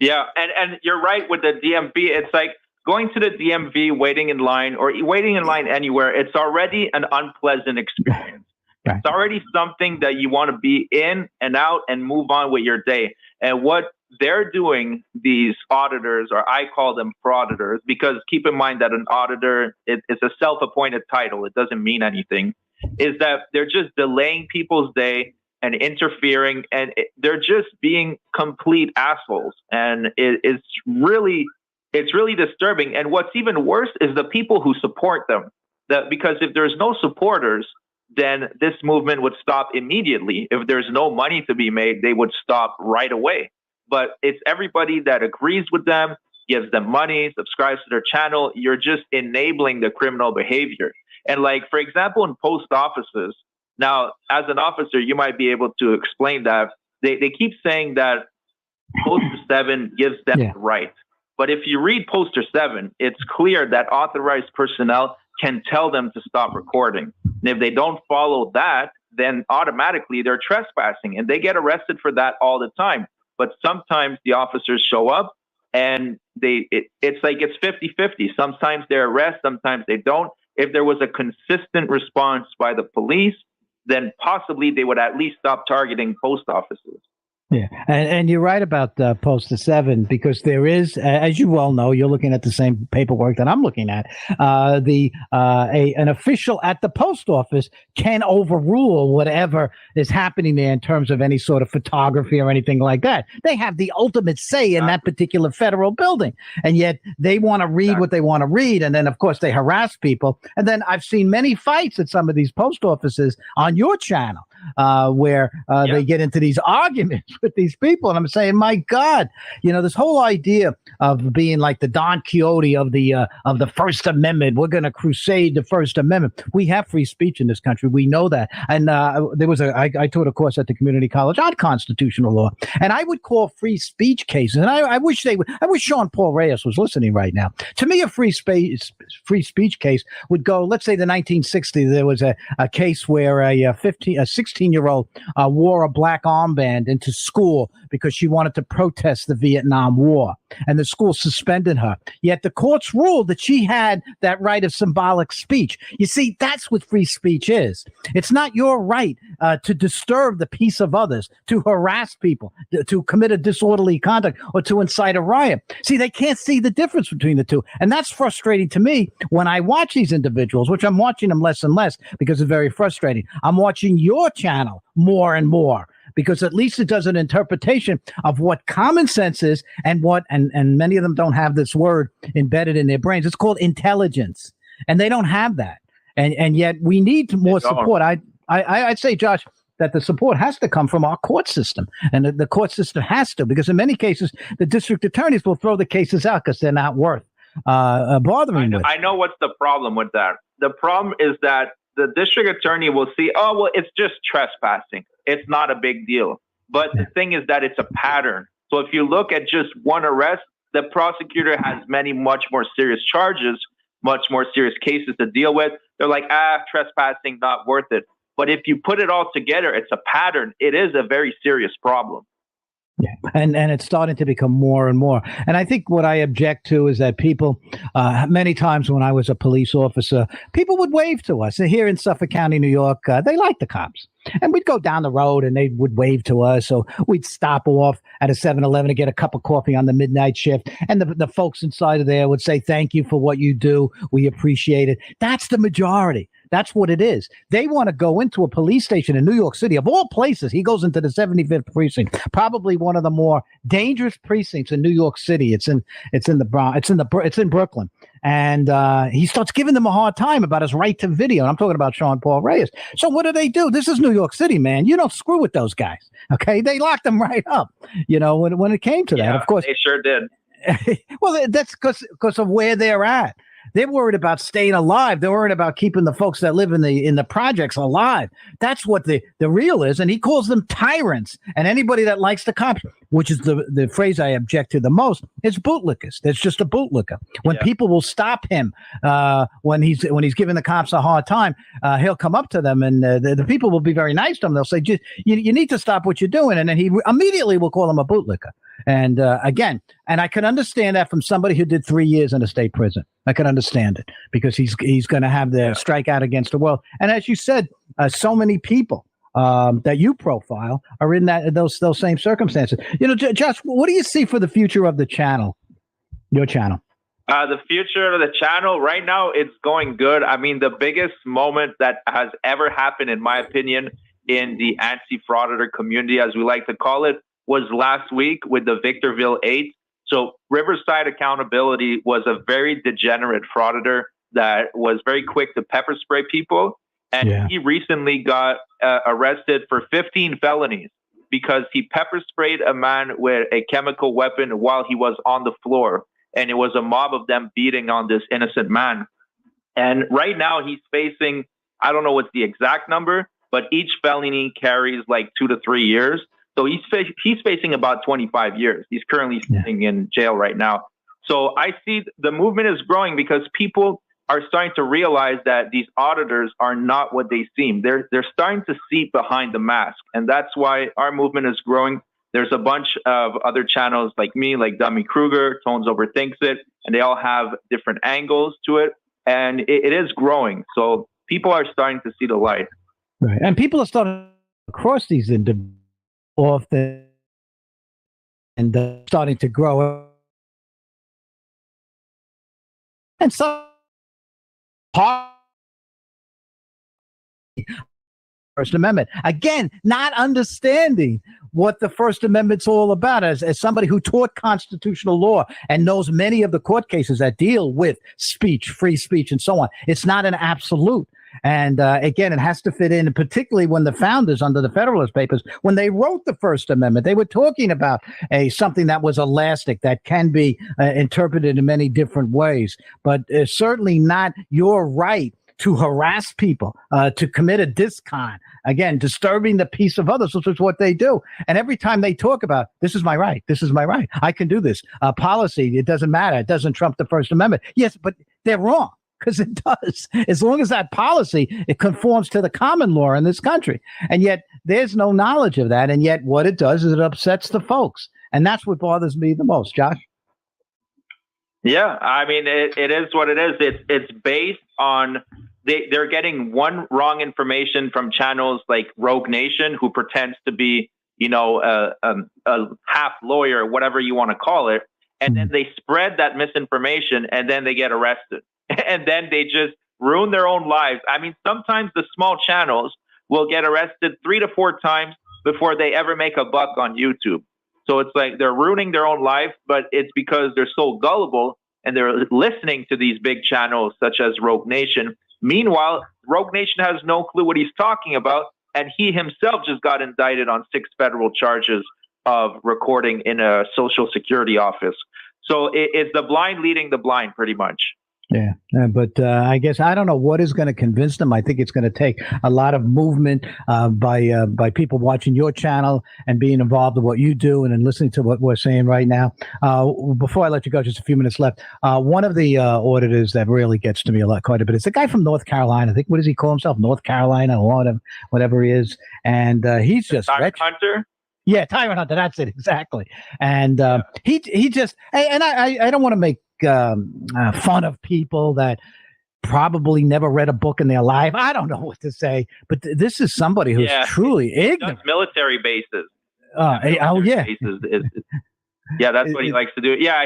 Yeah, and you're right with the DMV. It's like going to the DMV, waiting in line, or waiting in line anywhere. It's already an unpleasant experience. Right. It's already something that you want to be in and out and move on with your day. And what they're doing, these auditors, or I call them frauditors, because keep in mind that an auditor, it's a self-appointed title. It doesn't mean anything. Is that they're just delaying people's day and interfering, and they're just being complete assholes. And it's really disturbing. And what's even worse is the people who support them. Because if there's no supporters, then this movement would stop immediately. If there's no money to be made, they would stop right away. But it's everybody that agrees with them, gives them money, subscribes to their channel. You're just enabling the criminal behavior. And like, for example, in post offices, now, as an officer, you might be able to explain that. They keep saying that Poster 7 gives them the right. But if you read Poster 7, it's clear that authorized personnel can tell them to stop recording. And if they don't follow that, then automatically they're trespassing, and they get arrested for that all the time. But sometimes the officers show up and it's like it's 50-50. Sometimes they arrest, sometimes they don't. If there was a consistent response by the police, then possibly they would at least stop targeting post offices. Yeah, and you're right about Poster 7, because there is, as you well know, you're looking at the same paperwork that I'm looking at. An official at the post office can overrule whatever is happening there in terms of any sort of photography or anything like that. They have the ultimate say in that particular federal building, and yet they want to read what they want to read, and then of course they harass people. And then I've seen many fights at some of these post offices on your channel, where they get into these arguments with these people. And I'm saying, my God, this whole idea of being like the Don Quixote of the First Amendment, we're going to crusade the First Amendment. We have free speech in this country. We know that. And I taught a course at the community college on constitutional law, and I would call free speech cases. And I wish Sean Paul Reyes was listening right now. To me, a free speech case would go, let's say the 1960s, there was a case where a 16-year-old wore a black armband into school because she wanted to protest the Vietnam War, and the school suspended her. Yet the courts ruled that she had that right of symbolic speech. You see, that's what free speech is. It's not your right to disturb the peace of others, to harass people, to commit a disorderly conduct, or to incite a riot. See, they can't see the difference between the two. And that's frustrating to me when I watch these individuals, which I'm watching them less and less because it's very frustrating. I'm watching your channel more and more, because at least it does an interpretation of what common sense is and many of them don't have this word embedded in their brains. It's called intelligence, and they don't have that. And yet we need more support. I'd say, Josh, that the support has to come from our court system, and the court system has to, because in many cases, the district attorneys will throw the cases out because they're not worth bothering with. I know what's the problem with that. The problem is that the district attorney will see, oh, well, it's just trespassing. It's not a big deal. But the thing is that it's a pattern. So if you look at just one arrest, the prosecutor has much more serious charges, much more serious cases to deal with. They're like, trespassing, not worth it. But if you put it all together, it's a pattern. It is a very serious problem. Yeah, and it's starting to become more and more. And I think what I object to is that people, many times when I was a police officer, people would wave to us. And here in Suffolk County, New York, they like the cops. And we'd go down the road and they would wave to us. So we'd stop off at a 7-Eleven to get a cup of coffee on the midnight shift. And the folks inside of there would say, thank you for what you do. We appreciate it. That's the majority. That's what it is. They want to go into a police station in New York City, of all places. He goes into the 75th precinct, probably one of the more dangerous precincts in New York City. It's in Brooklyn, and he starts giving them a hard time about his right to video. And I'm talking about Sean Paul Reyes. So what do? This is New York City, man. You don't screw with those guys. Okay, they locked them right up. When it came to that, of course they sure did. Well, that's because of where they're at. They're worried about staying alive. They're worried about keeping the folks that live in the projects alive. That's what the real is. And he calls them tyrants. And anybody that likes the cops, which is the phrase I object to the most, is bootlickers. It's just a bootlicker. When people will stop him when he's giving the cops a hard time, he'll come up to them, and the people will be very nice to him. They'll say, you need to stop what you're doing. And then he immediately will call him a bootlicker. And again, and I can understand that from somebody who did 3 years in a state prison. I can understand it because he's going to have the strike out against the world. And as you said, so many people that you profile are in those same circumstances. Josh, what do you see for the future of the channel, your channel? The future of the channel right now, it's going good. I mean, the biggest moment that has ever happened, in my opinion, in the anti-frauditor community, as we like to call it, was last week with the Victorville 8. So Riverside Accountability was a very degenerate frauditor that was very quick to pepper spray people. And he recently got arrested for 15 felonies because he pepper sprayed a man with a chemical weapon while he was on the floor. And it was a mob of them beating on this innocent man. And right now he's facing, I don't know what's the exact number, but each felony carries like 2 to 3 years. So he's facing about 25 years. He's currently sitting in jail right now. So I see the movement is growing because people are starting to realize that these auditors are not what they seem. They're starting to see behind the mask. And that's why our movement is growing. There's a bunch of other channels like me, like Dummy Kruger, Tones Overthinks It, and they all have different angles to it. And it is growing. So people are starting to see the light. Right. And people are starting to cross these off the and starting to grow. And so First Amendment. Again, not understanding what the First Amendment's all about. As somebody who taught constitutional law and knows many of the court cases that deal with speech, free speech, and so on, it's not an absolute. And again, it has to fit in, particularly when the founders under the Federalist Papers, when they wrote the First Amendment, they were talking about something that was elastic, that can be interpreted in many different ways, but certainly not your right to harass people, to commit a discon, again, disturbing the peace of others, which is what they do. And every time they talk about, this is my right, I can do this, policy, it doesn't matter, it doesn't trump the First Amendment. Yes, but they're wrong. Because it does, as long as that policy, it conforms to the common law in this country. And yet there's no knowledge of that. And yet what it does is it upsets the folks. And that's what bothers me the most, Josh. Yeah, I mean, it is what it is. It's based on, they're getting one wrong information from channels like Rogue Nation, who pretends to be, a half lawyer, whatever you want to call it. And then they spread that misinformation and then they get arrested. And then they just ruin their own lives. I mean, sometimes the small channels will get arrested 3 to 4 times before they ever make a buck on YouTube. So it's like they're ruining their own life, but it's because they're so gullible and they're listening to these big channels such as Rogue Nation. Meanwhile, Rogue Nation has no clue what he's talking about. And he himself just got indicted on 6 federal charges of recording in a Social Security office. So it's the blind leading the blind, pretty much. Yeah, but I guess I don't know what is going to convince them. I think it's going to take a lot of movement by people watching your channel and being involved in what you do and listening to what we're saying right now. Before I let you go, just a few minutes left. One of the auditors that really gets to me quite a bit is the guy from North Carolina. I think, what does he call himself? North Carolina or whatever he is. And he's just Tyrant Hunter. Yeah, Tyrant Hunter. That's it exactly. And he just and I don't want to make fun of people that probably never read a book in their life. I don't know what to say, but this is somebody who's truly ignorant. Military bases. Bases yeah, that's what he likes to do. Yeah,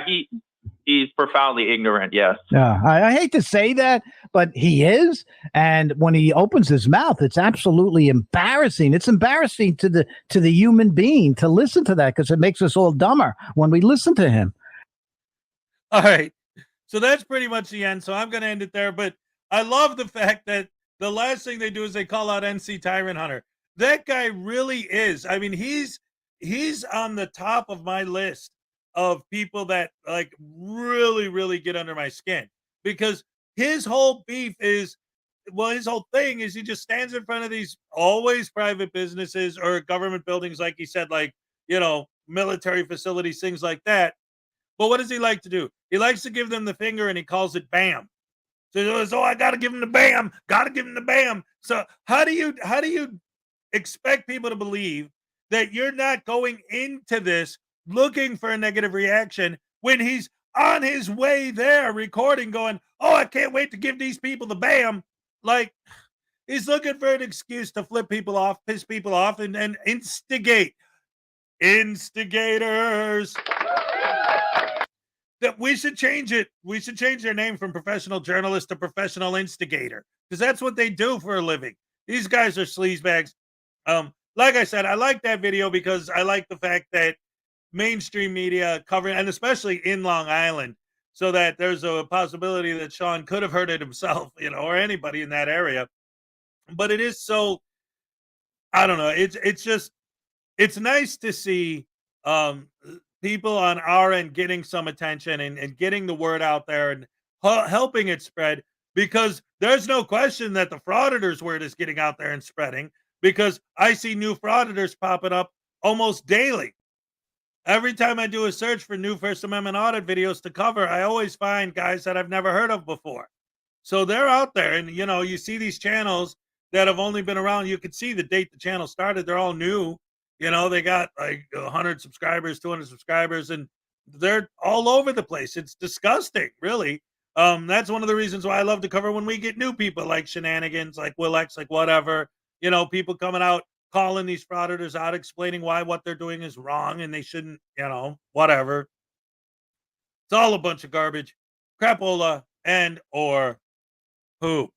he's profoundly ignorant. Yes. I hate to say that, but he is. And when he opens his mouth, it's absolutely embarrassing. It's embarrassing to the human being to listen to that because it makes us all dumber when we listen to him. All right. So that's pretty much the end. So I'm going to end it there. But I love the fact that the last thing they do is they call out NC Tyrant Hunter. That guy really is. I mean, he's on the top of my list of people that like really, really get under my skin. because his whole beef is, well, his whole thing is he just stands in front of these always private businesses or government buildings, like he said, like, you know, military facilities, things like that. But what does he like to do? He likes to give them the finger and he calls it bam. So I got to give him the bam, got to give him the bam. So how do you expect people to believe that you're not going into this looking for a negative reaction when he's on his way there recording going, oh, I can't wait to give these people the bam. Like, he's looking for an excuse to flip people off, piss people off, and instigate. Instigators. That we should change it. We should change their name from professional journalist to professional instigator, because that's what they do for a living. These guys are sleazebags. Like I said, I like that video because I like the fact that mainstream media covering, and especially in Long Island, so that there's a possibility that Sean could have heard it himself, you know, or anybody in that area. But it is so, I don't know. It's just, it's nice to see people on our end getting some attention and getting the word out there and helping it spread, because there's no question that the Frauditors word is getting out there and spreading, because I see new Frauditors popping up almost daily. Every time I do a search for new First Amendment audit videos to cover, I always find guys that I've never heard of before. So they're out there, and you know, you see these channels that have only been around. You can see the date the channel started. They're all new. You know, they got like 100 subscribers, 200 subscribers, and they're all over the place. It's disgusting, really. That's one of the reasons why I love to cover when we get new people like Shenanigans, like Will X, like whatever. You know, people coming out, calling these frauditors out, explaining why what they're doing is wrong and they shouldn't, you know, whatever. It's all a bunch of garbage, crapola, and or poop.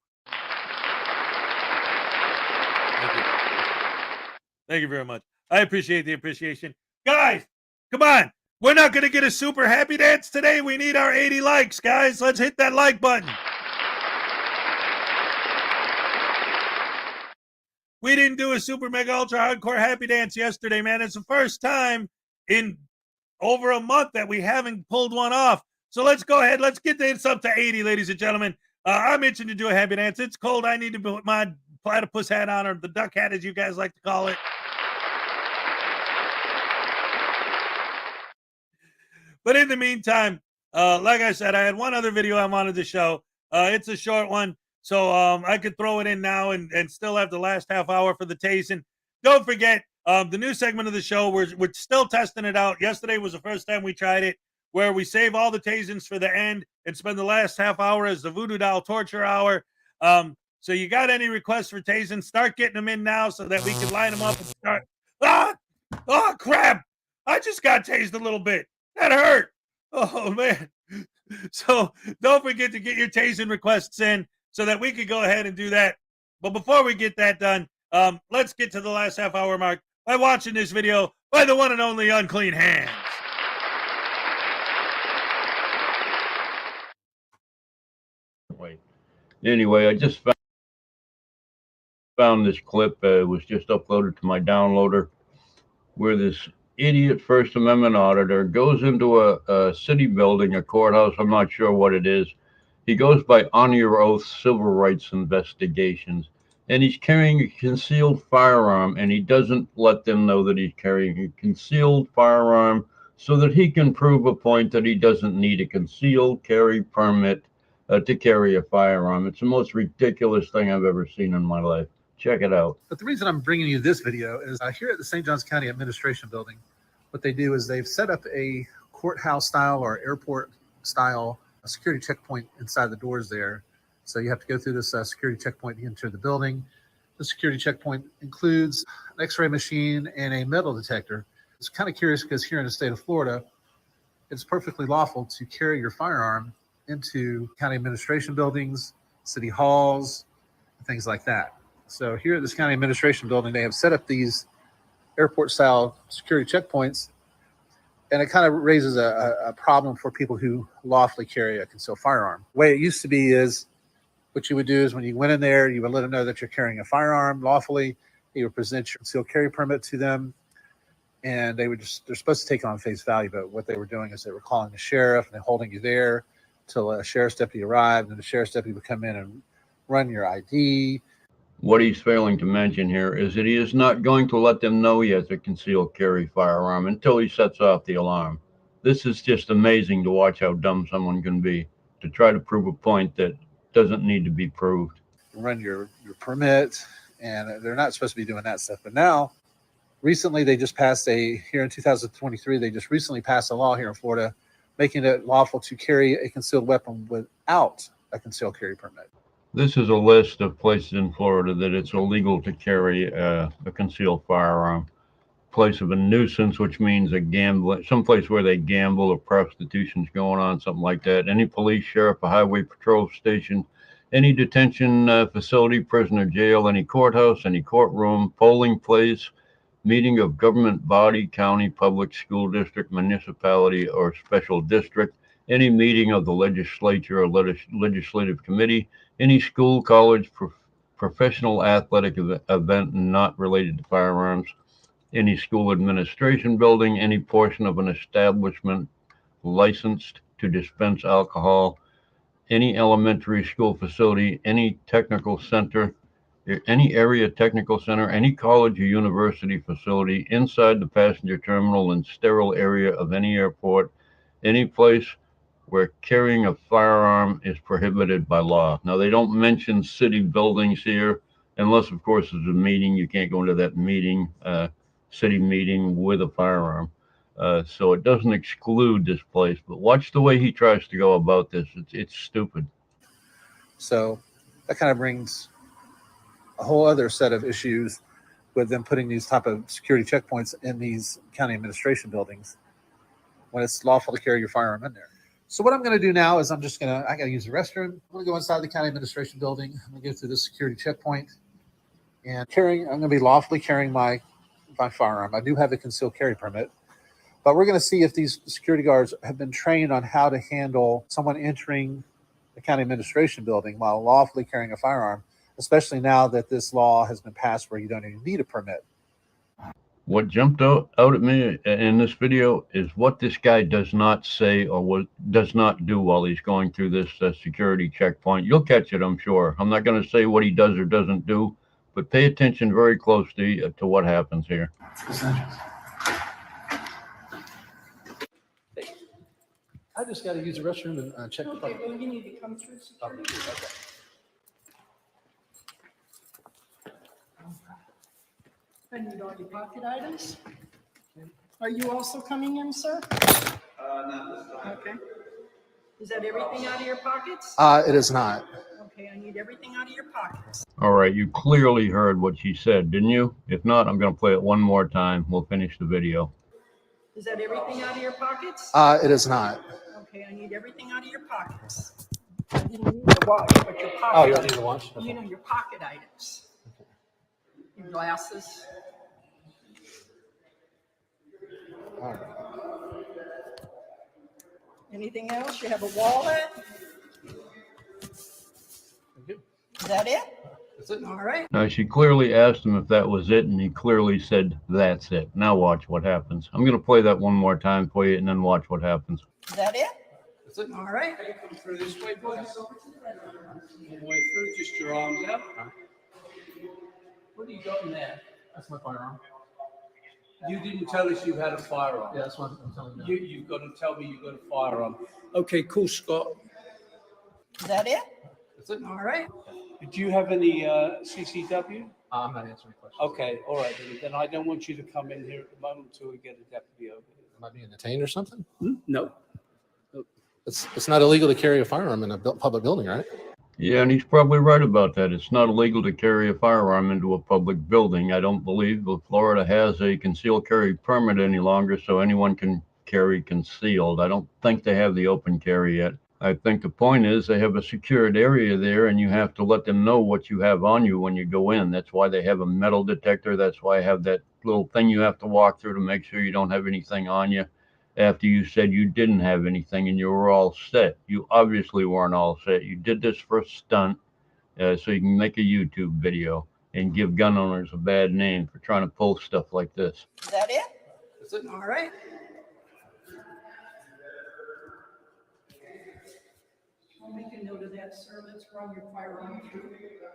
Thank you very much. I appreciate the appreciation. Guys, come on. We're not going to get a super happy dance today. We need our 80 likes, guys. Let's hit that like button. We didn't do a super mega ultra hardcore happy dance yesterday, man. It's the first time in over a month that we haven't pulled one off. So let's go ahead. Let's get this up to 80, ladies and gentlemen. I'm itching to do a happy dance. It's cold. I need to put my platypus hat on, or the duck hat, as you guys like to call it. But in the meantime, like I said, I had one other video I wanted to show. It's a short one, so I could throw it in now and still have the last half hour for the tasting. Don't forget, the new segment of the show, we're still testing it out. Yesterday was the first time we tried it, where we save all the tasings for the end and spend the last half hour as the Voodoo Doll torture hour. So you got any requests for tasing, start getting them in now so that we can line them up and start. Oh, crap. I just got tased a little bit. That hurt. Oh, man. So don't forget to get your tasing requests in so that we can go ahead and do that. But before we get that done, let's get to the last half hour mark by watching this video by the one and only Unclean Hands. Anyway, I just found this clip. It was just uploaded to my downloader, where this idiot First Amendment auditor goes into a city building, a courthouse, I'm not sure what it is. He goes by on your oath civil rights investigations, and he's carrying a concealed firearm, and he doesn't let them know that he's carrying a concealed firearm so that he can prove a point that he doesn't need a concealed carry permit to carry a firearm. It's the most ridiculous thing I've ever seen in my life. Check it out. But the reason I'm bringing you this video is here at the St. Johns County Administration Building, what they do is they've set up a courthouse style or airport style security checkpoint inside the doors there. So you have to go through this security checkpoint to enter the building. The security checkpoint includes an x-ray machine and a metal detector. It's kind of curious because here in the state of Florida, it's perfectly lawful to carry your firearm into county administration buildings, city halls, things like that. So here at this county administration building, they have set up these airport-style security checkpoints, and it kind of raises a problem for people who lawfully carry a concealed firearm. The way it used to be is, what you would do is when you went in there, you would let them know that you're carrying a firearm lawfully. You would present your concealed carry permit to them, and they're supposed to take it on face value, but what they were doing is they were calling the sheriff and they're holding you there till a sheriff's deputy arrived, and the sheriff's deputy would come in and run your ID. What he's failing to mention here is that he is not going to let them know he has a concealed carry firearm until he sets off the alarm. This is just amazing to watch how dumb someone can be to try to prove a point that doesn't need to be proved. Run your permit, and they're not supposed to be doing that stuff. But now, recently, they just passed here in 2023, they just recently passed a law here in Florida, making it lawful to carry a concealed weapon without a concealed carry permit. This is a list of places in Florida that it's illegal to carry a concealed firearm. Place of a nuisance, which means some place where they gamble or prostitution's going on, something like that. Any police, sheriff, a highway patrol station, any detention facility, prison or jail, any courthouse, any courtroom, polling place, meeting of government body, county, public school district, municipality, or special district, any meeting of the legislature or legislative committee, any school, college, professional athletic event not related to firearms, any school administration building, any portion of an establishment licensed to dispense alcohol, any elementary school facility, any technical center, any area technical center, any college or university facility inside the passenger terminal and sterile area of any airport, any place where carrying a firearm is prohibited by law. Now, they don't mention city buildings here, unless, of course, there's a meeting. You can't go into that meeting, city meeting with a firearm. So it doesn't exclude this place, but watch the way he tries to go about this. It's stupid. So that kind of brings a whole other set of issues with them putting these type of security checkpoints in these county administration buildings when it's lawful to carry your firearm in there. So what I'm going to do now is I got to use the restroom. I'm going to go inside the county administration building. I'm going to go through this security checkpoint and I'm going to be lawfully carrying my firearm. I do have a concealed carry permit, but we're going to see if these security guards have been trained on how to handle someone entering the county administration building while lawfully carrying a firearm, especially now that this law has been passed where you don't even need a permit. What jumped out at me in this video is what this guy does not say or what does not do while he's going through this security checkpoint. You'll catch it, I'm sure. I'm not going to say what he does or doesn't do, but pay attention very closely to what happens here. I just got to use the restroom and check the Okay, well, you need to come through security. Okay. I need all your pocket items. Are you also coming in, sir? No. Okay. Is that everything out of your pockets? It is not. Okay, I need everything out of your pockets. All right, you clearly heard what she said, didn't you? If not, I'm going to play it one more time. We'll finish the video. Is that everything out of your pockets? It is not. Okay, I need everything out of your pockets. I didn't need the watch, but your pocket. Oh, you don't need the watch? Okay. You know, your pocket items. Your glasses. All right. Anything else? You have a wallet? Is that it? That's it. All right. Now, she clearly asked him if that was it, and he clearly said, that's it. Now watch what happens. I'm going to play that one more time for you, and then watch what happens. Is that it? That's it. All right. Come through this way, boys. All the way through, just your arms out. What do you got in there? That's my firearm. You didn't tell us you had a firearm. Yeah, that's what I'm telling you. You've got to tell me you've got a firearm. Okay, cool, Scott. Is that it? That's it. All right. Do you have any CCW? I'm not answering questions. Okay, all right. Then I don't want you to come in here at the moment until we get a deputy over here. Am I being detained or something? No. It's not illegal to carry a firearm in a public building, right? Yeah, and he's probably right about that. It's not illegal to carry a firearm into a public building. I don't believe Florida has a concealed carry permit any longer, so anyone can carry concealed. I don't think they have the open carry yet. I think the point is they have a secured area there, and you have to let them know what you have on you when you go in. That's why they have a metal detector. That's why I have that little thing you have to walk through to make sure you don't have anything on you. After you said you didn't have anything and you were all set. You obviously weren't all set. You did this for a stunt so you can make a YouTube video and give gun owners a bad name for trying to pull stuff like this. Is that it? That's it. All right. I'll make a note of that, sir. Let's run your firearm through.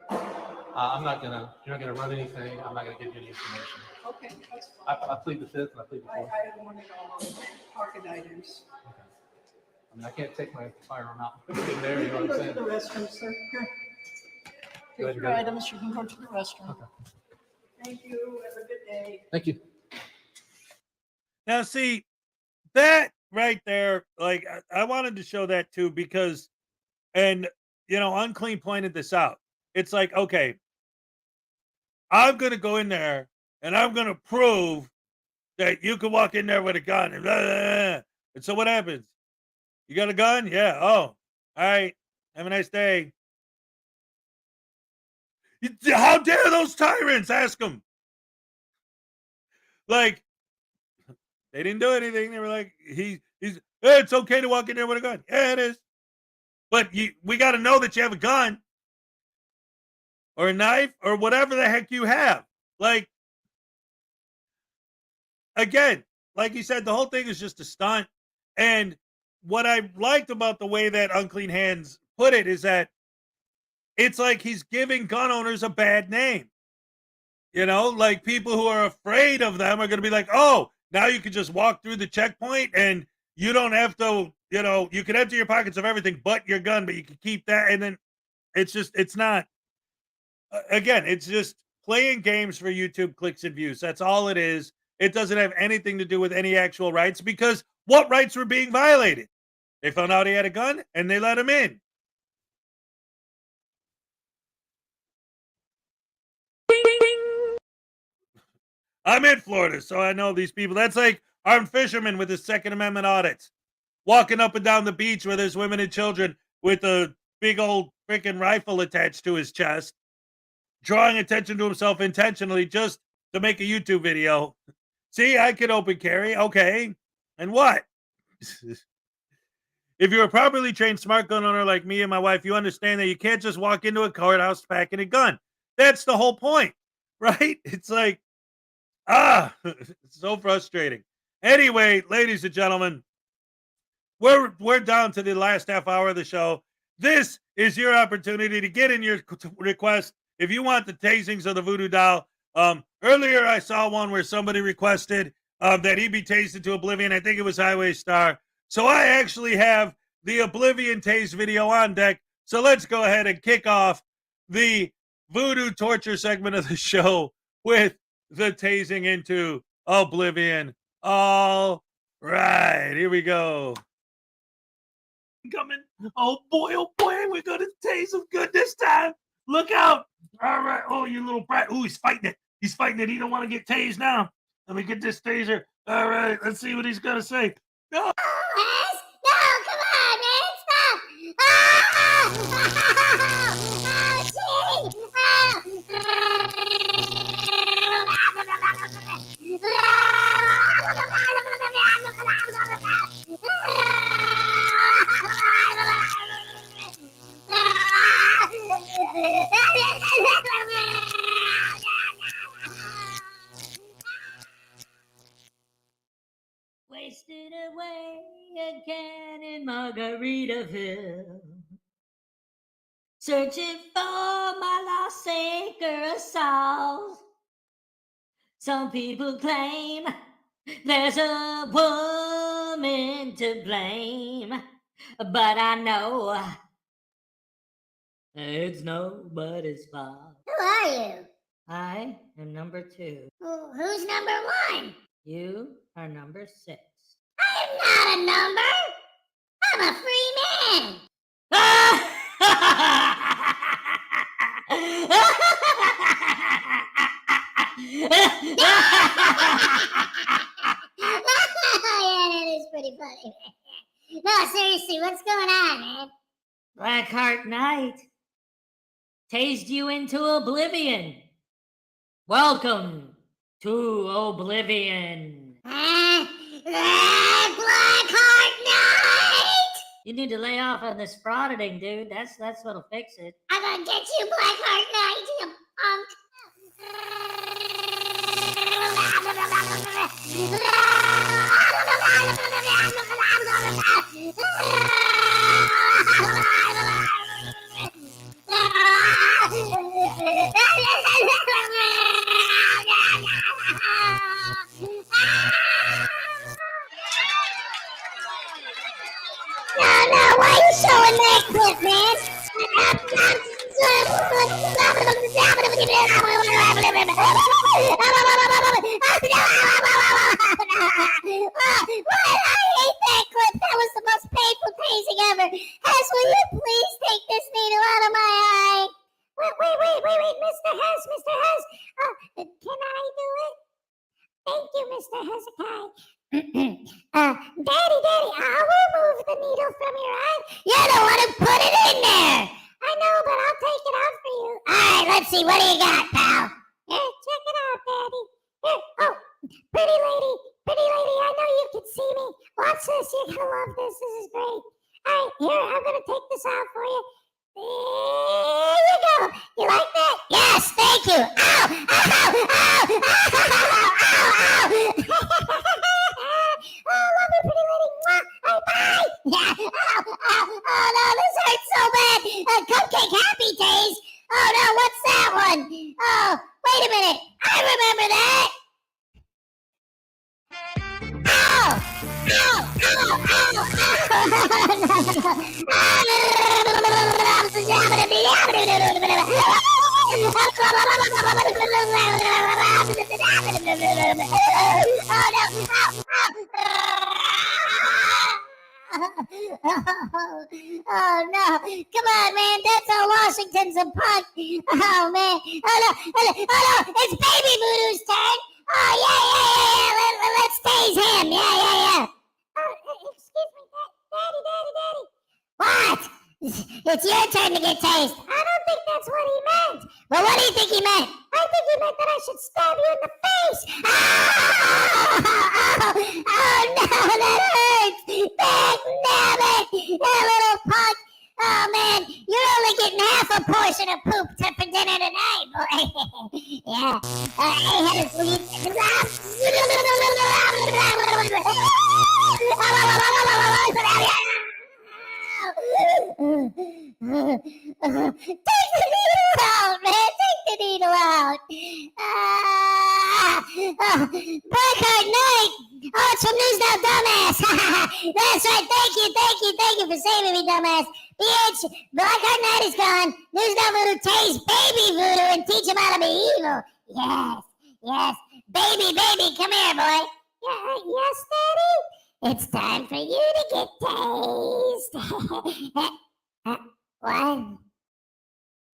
You're not gonna run anything. I'm not gonna give you any information. Okay, that's fine. I plead the fifth and I plead the fourth. I don't want it all on pocket items. I mean, I can't take my firearm out. In there, you know what I'm Go to saying? the restroom, sir. Here. Go ahead, Take go your ahead. items, you can go to the restroom. Thank you, have a good day. Thank you. Now, see, that right there, like, I wanted to show that too, because, and, you know, Unclean pointed this out. It's like, okay, I'm going to go in there and I'm going to prove that you can walk in there with a gun. And, blah, blah, blah. And so what happens? You got a gun? Yeah. Oh, all right. Have a nice day. How dare those tyrants? Ask them. Like, they didn't do anything. They were like, he's, hey, it's okay to walk in there with a gun. Yeah, it is. But we got to know that you have a gun or a knife or whatever the heck you have. Like, again, like you said, the whole thing is just a stunt. And what I liked about the way that Unclean Hands put it is that it's like he's giving gun owners a bad name. You know, like people who are afraid of them are going to be like, oh, now you can just walk through the checkpoint and you don't have to, you know, you can empty your pockets of everything but your gun, but you can keep that. And then it's not, again, it's just playing games for YouTube clicks and views. That's all it is. It doesn't have anything to do with any actual rights, because what rights were being violated? They found out he had a gun and they let him in. I'm in Florida, so I know these people. That's like armed fishermen with the Second Amendment audits, walking up and down the beach where there's women and children with a big old freaking rifle attached to his chest, drawing attention to himself intentionally just to make a YouTube video. See, I can open carry. Okay. And what? If you're a properly trained smart gun owner like me and my wife, you understand that you can't just walk into a courthouse packing a gun. That's the whole point, right? It's like, it's so frustrating. Anyway, ladies and gentlemen, we're down to the last half hour of the show. This is your opportunity to get in your request. If you want the tasings of the Voodoo doll, earlier I saw one where somebody requested that he be tased into oblivion. I think it was Highway Star. So I actually have the Oblivion tase video on deck. So let's go ahead and kick off the Voodoo torture segment of the show with the tasing into oblivion. All right, here we go. Coming. Oh boy, we're gonna tase him good this time. Look out. All right. Oh, you little brat. Oh, he's fighting it. He's fighting it. He don't want to get tased now. Let me get this taser. All right, let's see what he's gonna say. No. Wasted away again in Margaritaville, searching for my lost sacred soul. Some people claim there's a woman to blame, but I know it's nobody's fault. Who are you? I am number 2. Who's number 1? You are number 6. I am not a number. I'm a free man. Yeah, that is pretty funny. No, seriously, what's going on, man? Blackheart Knight tased you into oblivion. Welcome to oblivion. Blackheart Knight! You need to lay off on this frauditing, dude. That's what'll fix it. I'm gonna get you, Blackheart Knight, you punk. hate that clip. That was the most painful tasing ever. Hess, will you please take this needle out of my eye? Wait, Mr. Hess. Can I do it? Thank you, Mr. Hezekiah. Daddy, I will move the needle from your eye. You're the one who put it in there. I know, but I'll take it out for you. All right, let's see. What do you got, pal? Here, check it out, Daddy. Here, oh, pretty lady, I know you can see me. Watch this. You're going to love this. This is great. All right, here, I'm going to take this out for you. There you go. You like that? Yes, thank you. Ow! Oh, love you, pretty lady. Bye. Yeah. Oh, no, this hurts so bad. Cupcake Happy Days. Oh, no, what's that one? Oh, wait a minute. I remember that. Oh no! Come on, man! Denzel Washington's a punk. Oh man! Oh no! It's Baby Voodoo's turn. Oh yeah! Let's tase him. Yeah. Excuse me, Daddy. What? It's your turn to get tased. I don't think that's what he meant. Well, what do you think he meant? I think he meant that I should stab you in the face. Oh no, that hurts. Damn it, little punk. Oh man, you're only getting half a portion of poop for dinner tonight, boy. Yeah. I had to sleep. Take the needle out, man. Take the needle out. Blackheart Night. Oh, it's from News Now, dumbass. That's right. Thank you for saving me, dumbass. Bitch, Blackheart Night is gone. News Now Voodoo tase Baby Voodoo and teach him how to be evil. Yes. Baby, come here, boy. Yes, Daddy? It's time for you to get tased. What?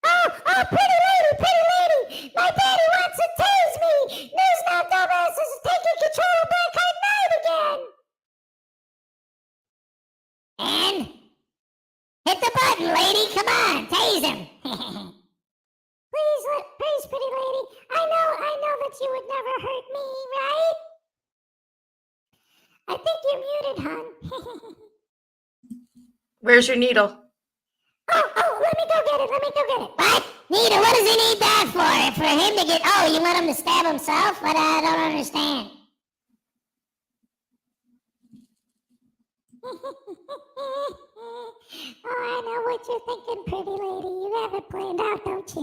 Oh, pretty lady! My daddy wants to tase me! News Now dumbasses is taking control of Blackheart Night again! And? Hit the button, lady! Come on, tase him! Please, pretty lady. I know that you would never hurt me, right? I think you're muted, hon. Where's your needle? Oh, let me go get it. What? Needle, what does he need that for? For him to get, you want him to stab himself? But I don't understand. I know what you're thinking, pretty lady. You have it planned out, don't you?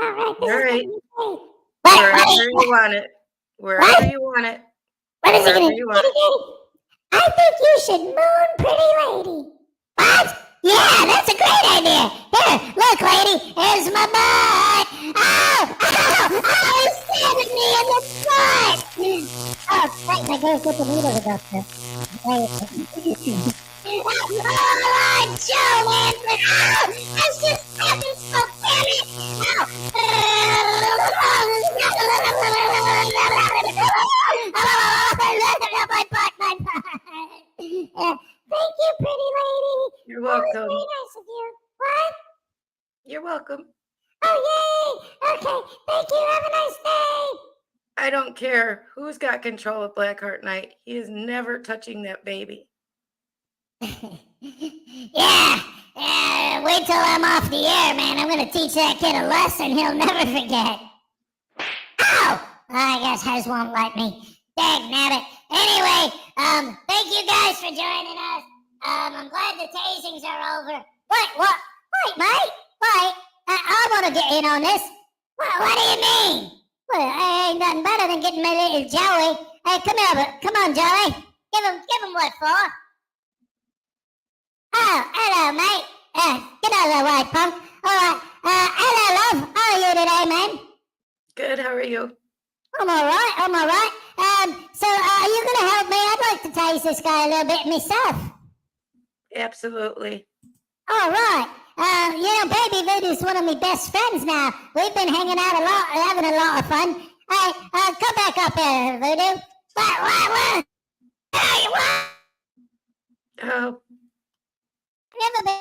All right. All right. Wherever you want it. Wherever you want it. What is he going to do? I think you should moon pretty lady. What? Yeah, that's a great idea. Here, look, lady. Here's my butt. It's stabbing me in the butt. Oh, wait, I gotta get the needle to go through. Oh, Joe Lanford. That's just happened so damn My butt. Thank you, pretty lady. You're welcome. That was very nice of you. What? You're welcome. Oh, yay. Okay, thank you. Have a nice day. I don't care who's got control of Blackheart Night. He is never touching that baby. Yeah, wait till I'm off the air, man. I'm going to teach that kid a lesson he'll never forget. Ow! I guess Hez won't like me. Dag nabbit. Anyway, thank you guys for joining us. I'm glad the tasings are over. Wait, mate. Wait, I want to get in on this. What do you mean? Well, I ain't nothing better than getting my little Joey. Hey, come on, Joey. Give him what for? Oh, hello, mate. Get out of the way, punk. All right. Hello, How are you? I'm all right. I'm all right. So are you going to help me? I'd like to tase this guy a little bit myself. Absolutely. All right. Baby Voodoo's one of my best friends now. We've been hanging out a lot, having a lot of fun. Hey, come back up here, Voodoo. What? Hey, what? Oh. Never been.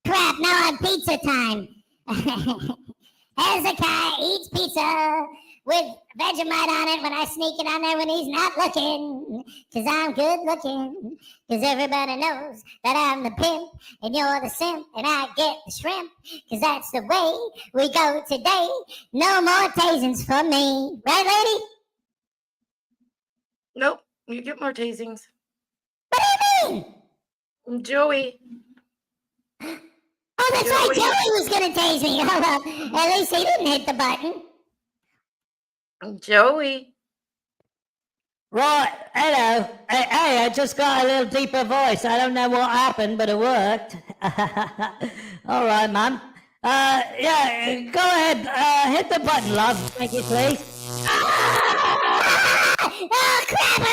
Crap, now on pizza time. Hezekiah eats pizza with Vegemite on it when I sneak it on there when he's not looking. Because I'm good looking. Because everybody knows that I'm the pimp and you're the simp and I get the shrimp. Because that's the way we go today. No more tasings for me. Right, lady? Nope. You get more tasings. What do you mean? Joey. Oh, that's right. Joey was going to tase me. At least he didn't hit the button. Joey. Right, hello. Hey, I just got a little deeper voice. I don't know what happened, but it worked. All right, man. Yeah, go ahead. Hit the button, love. Thank you, please. Oh, crap!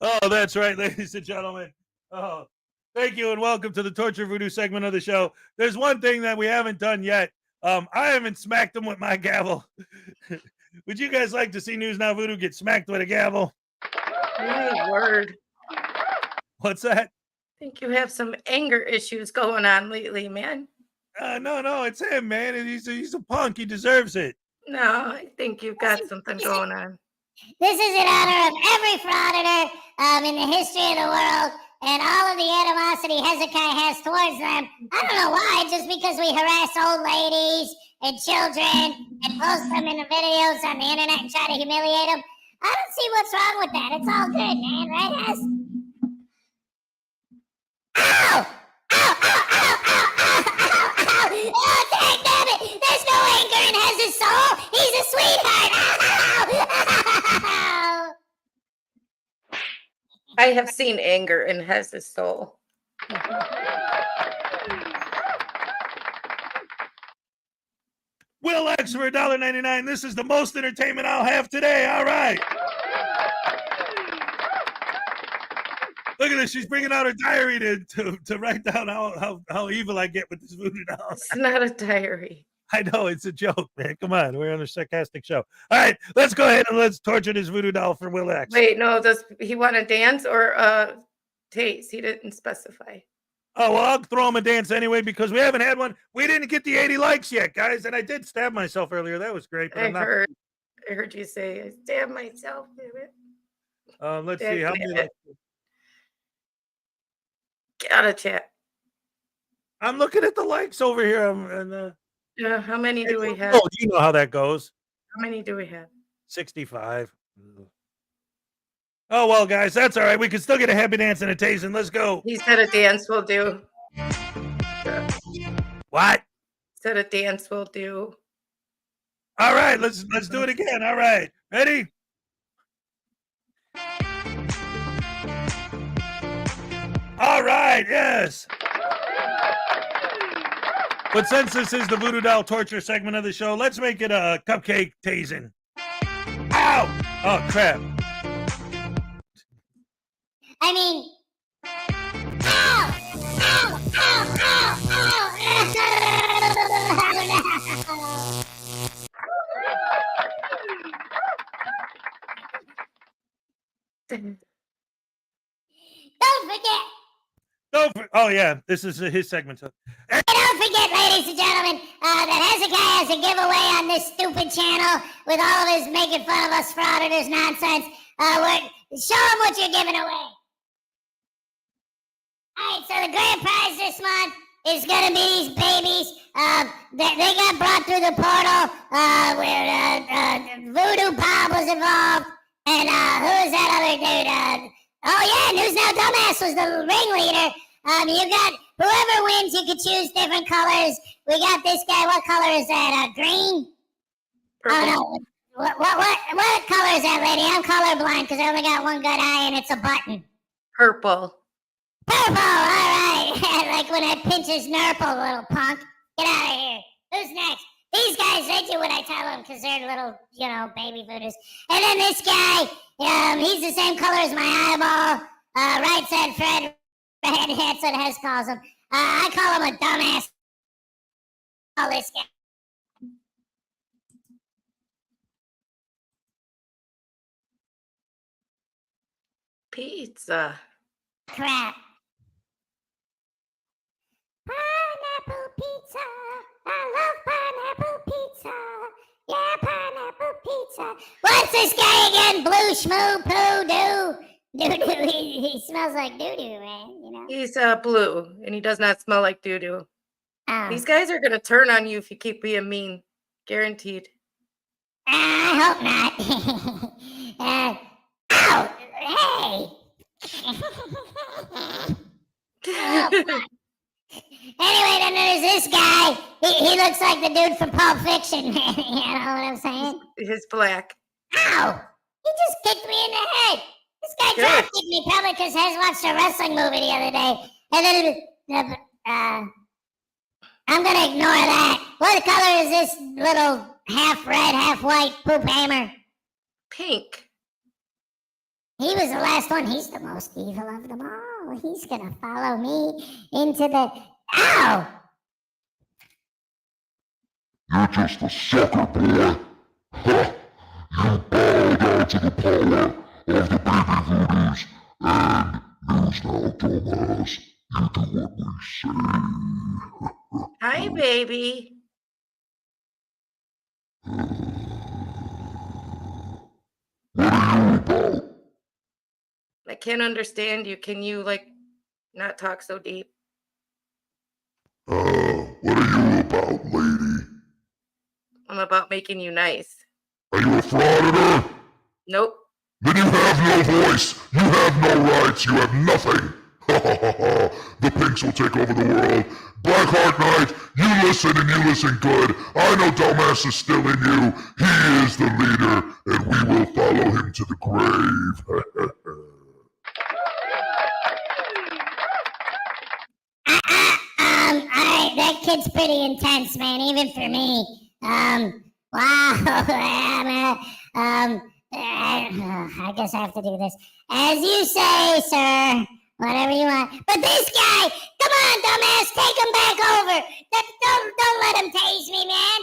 Oh, that's right, ladies and gentlemen. Oh, thank you and welcome to the Torture Voodoo segment of the show. There's one thing that we haven't done yet. I haven't smacked him with my gavel. Would you guys like to see News Now Voodoo get smacked with a gavel? My word. What's that? I think you have some anger issues going on lately, man. No, it's him, man. He's a punk. He deserves it. No, I think you've got something going on. This is in honor of every frauditor in the history of the world and all of the animosity Hezekiah has towards them. I don't know why, just because we harass old ladies and children and post them in the videos on the internet and try to humiliate them. I don't see what's wrong with that. It's all good, man, right, Hez? Ow! Ow, ow, ow, ow, ow, ow, ow! Oh, dang, damn it! There's no anger in Hez's soul! He's a sweetheart! Ow! I have seen anger in Hez's soul. Will X for $1.99. This is the most entertainment I'll have today. All right. Look at this. She's bringing out her diary to write down how evil I get with this voodoo doll. It's not a diary. I know, it's a joke, man. Come on. We're on a sarcastic show. All right, let's go ahead and let's torture this voodoo doll for Will X. Wait, no, does he want to dance or tase? He didn't specify. Oh, well, I'll throw him a dance anyway because we haven't had one. We didn't get the 80 likes yet, guys. And I did stab myself earlier. That was great. But I heard you say, I stabbed myself. Damn it. Let's see. How many likes? Get out of chat. I'm looking at the likes over here. How many do we have? Oh, you know how that goes. How many do we have? 65. Oh, well, guys, that's all right. We can still get a happy dance and a tasting. Let's go. He said a dance will do. What? Said a dance will do. All right, let's do it again. All right. Ready? All right, yes. But since this is the voodoo doll torture segment of the show, let's make it a cupcake tasing. Ow! Oh, crap. I mean, ow! Ow! Ow! Ow! Don't forget. Oh, yeah, this is his segment. And don't forget, ladies and gentlemen, that Hezekiah has a giveaway on this stupid channel with all of his making fun of us frauditors nonsense. Show them what you're giving away. All right, so the grand prize this month is going to be these babies. They got brought through the portal where Voodoo Bob was involved. And who is that other dude? Oh, yeah, News Now Dumbass was the ringleader. You got whoever wins, you could choose different colors. We got this guy. What color is that? Green? Purple. Oh no. What color is that, lady? I'm colorblind because I only got one good eye and it's a button. Purple. Purple. All right. Like when I pinch his nurple, little punk. Get out of here. Who's next? These guys, they do what I tell them because they're little, baby voodoo's. And then this guy, he's the same color as my eyeball. Right said Fred. That's what Hez calls him. I call him a dumbass. Call this guy. Pizza. Crap. Pineapple pizza. I love pineapple pizza. Yeah, pineapple pizza. What's this guy again? Blue schmoo poo doo. Doo-doo. He smells like doo-doo, man, He's blue, and he does not smell like doo-doo. Oh. These guys are going to turn on you if you keep being mean. Guaranteed. I hope not. Ow! Hey! Anyway, then there's this guy. He looks like the dude from Pulp Fiction. You know what I'm saying? He's black. Ow! He just kicked me in the head. This guy drop kicked me probably because Hez watched a wrestling movie the other day. And then, I'm gonna ignore that. What color is this little half red, half white poop hammer? Pink. He was the last one. He's the most evil of them all. He's gonna follow me into the... Ow! You're just a sucker, boy. Ha! You bow down to the power of the baby voodoos. And news now, dumbass. You do what we say. Hi, baby. What are you about? I can't understand you. Can you, not talk so deep? What are you about, lady? I'm about making you nice. Are you a frauditor? Nope. Then you have no voice. You have no rights. You have nothing. The pinks will take over the world. Blackheart Knight, you listen and you listen good. I know Dumbass is still in you. He is the leader, and we will follow him to the grave. Alright, that kid's pretty intense, man, even for me. Wow. I guess I have to do this. As you say, sir. Whatever you want. But this guy, come on, dumbass, take him back over. Don't let him tase me, man.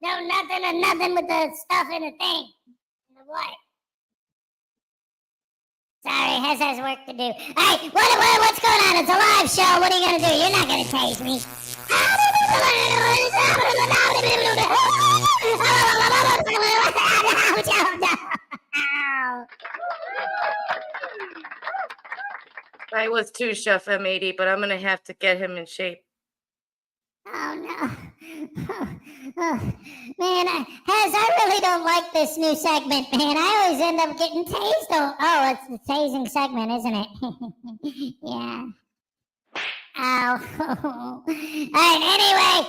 There ain't nothing with the stuff in the thing. What? Sorry, Hez has work to do. Hey, what's going on? It's a live show. What are you gonna do? You're not gonna tase me. I was too, Chef M80, but I'm going to have to get him in shape. Oh, no. Man, Hez, I really don't like this new segment, man. I always end up getting tased. Oh, it's the tasing segment, isn't it? Yeah. Ow. All right, anyway,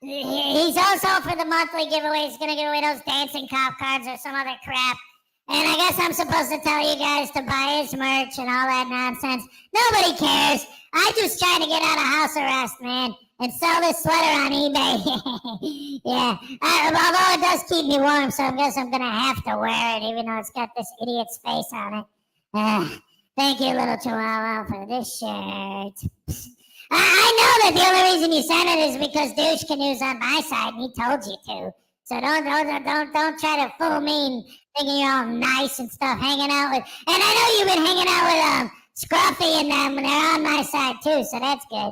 he's also for the monthly giveaway. He's going to give away those dancing cop cards or some other crap. And I guess I'm supposed to tell you guys to buy his merch and all that nonsense. Nobody cares. I just trying to get out of house arrest, man, and sell this sweater on eBay. Yeah. Although it does keep me warm, so I guess I'm going to have to wear it, even though it's got this idiot's face on it. Thank you, little chihuahua, for this shirt. I know that the only reason you sent it is because Douche can use on my side, and he told you to. So don't try to fool me and thinking you're all nice and stuff, hanging out with. And I know you've been hanging out with Scruffy and them, and they're on my side too, so that's good.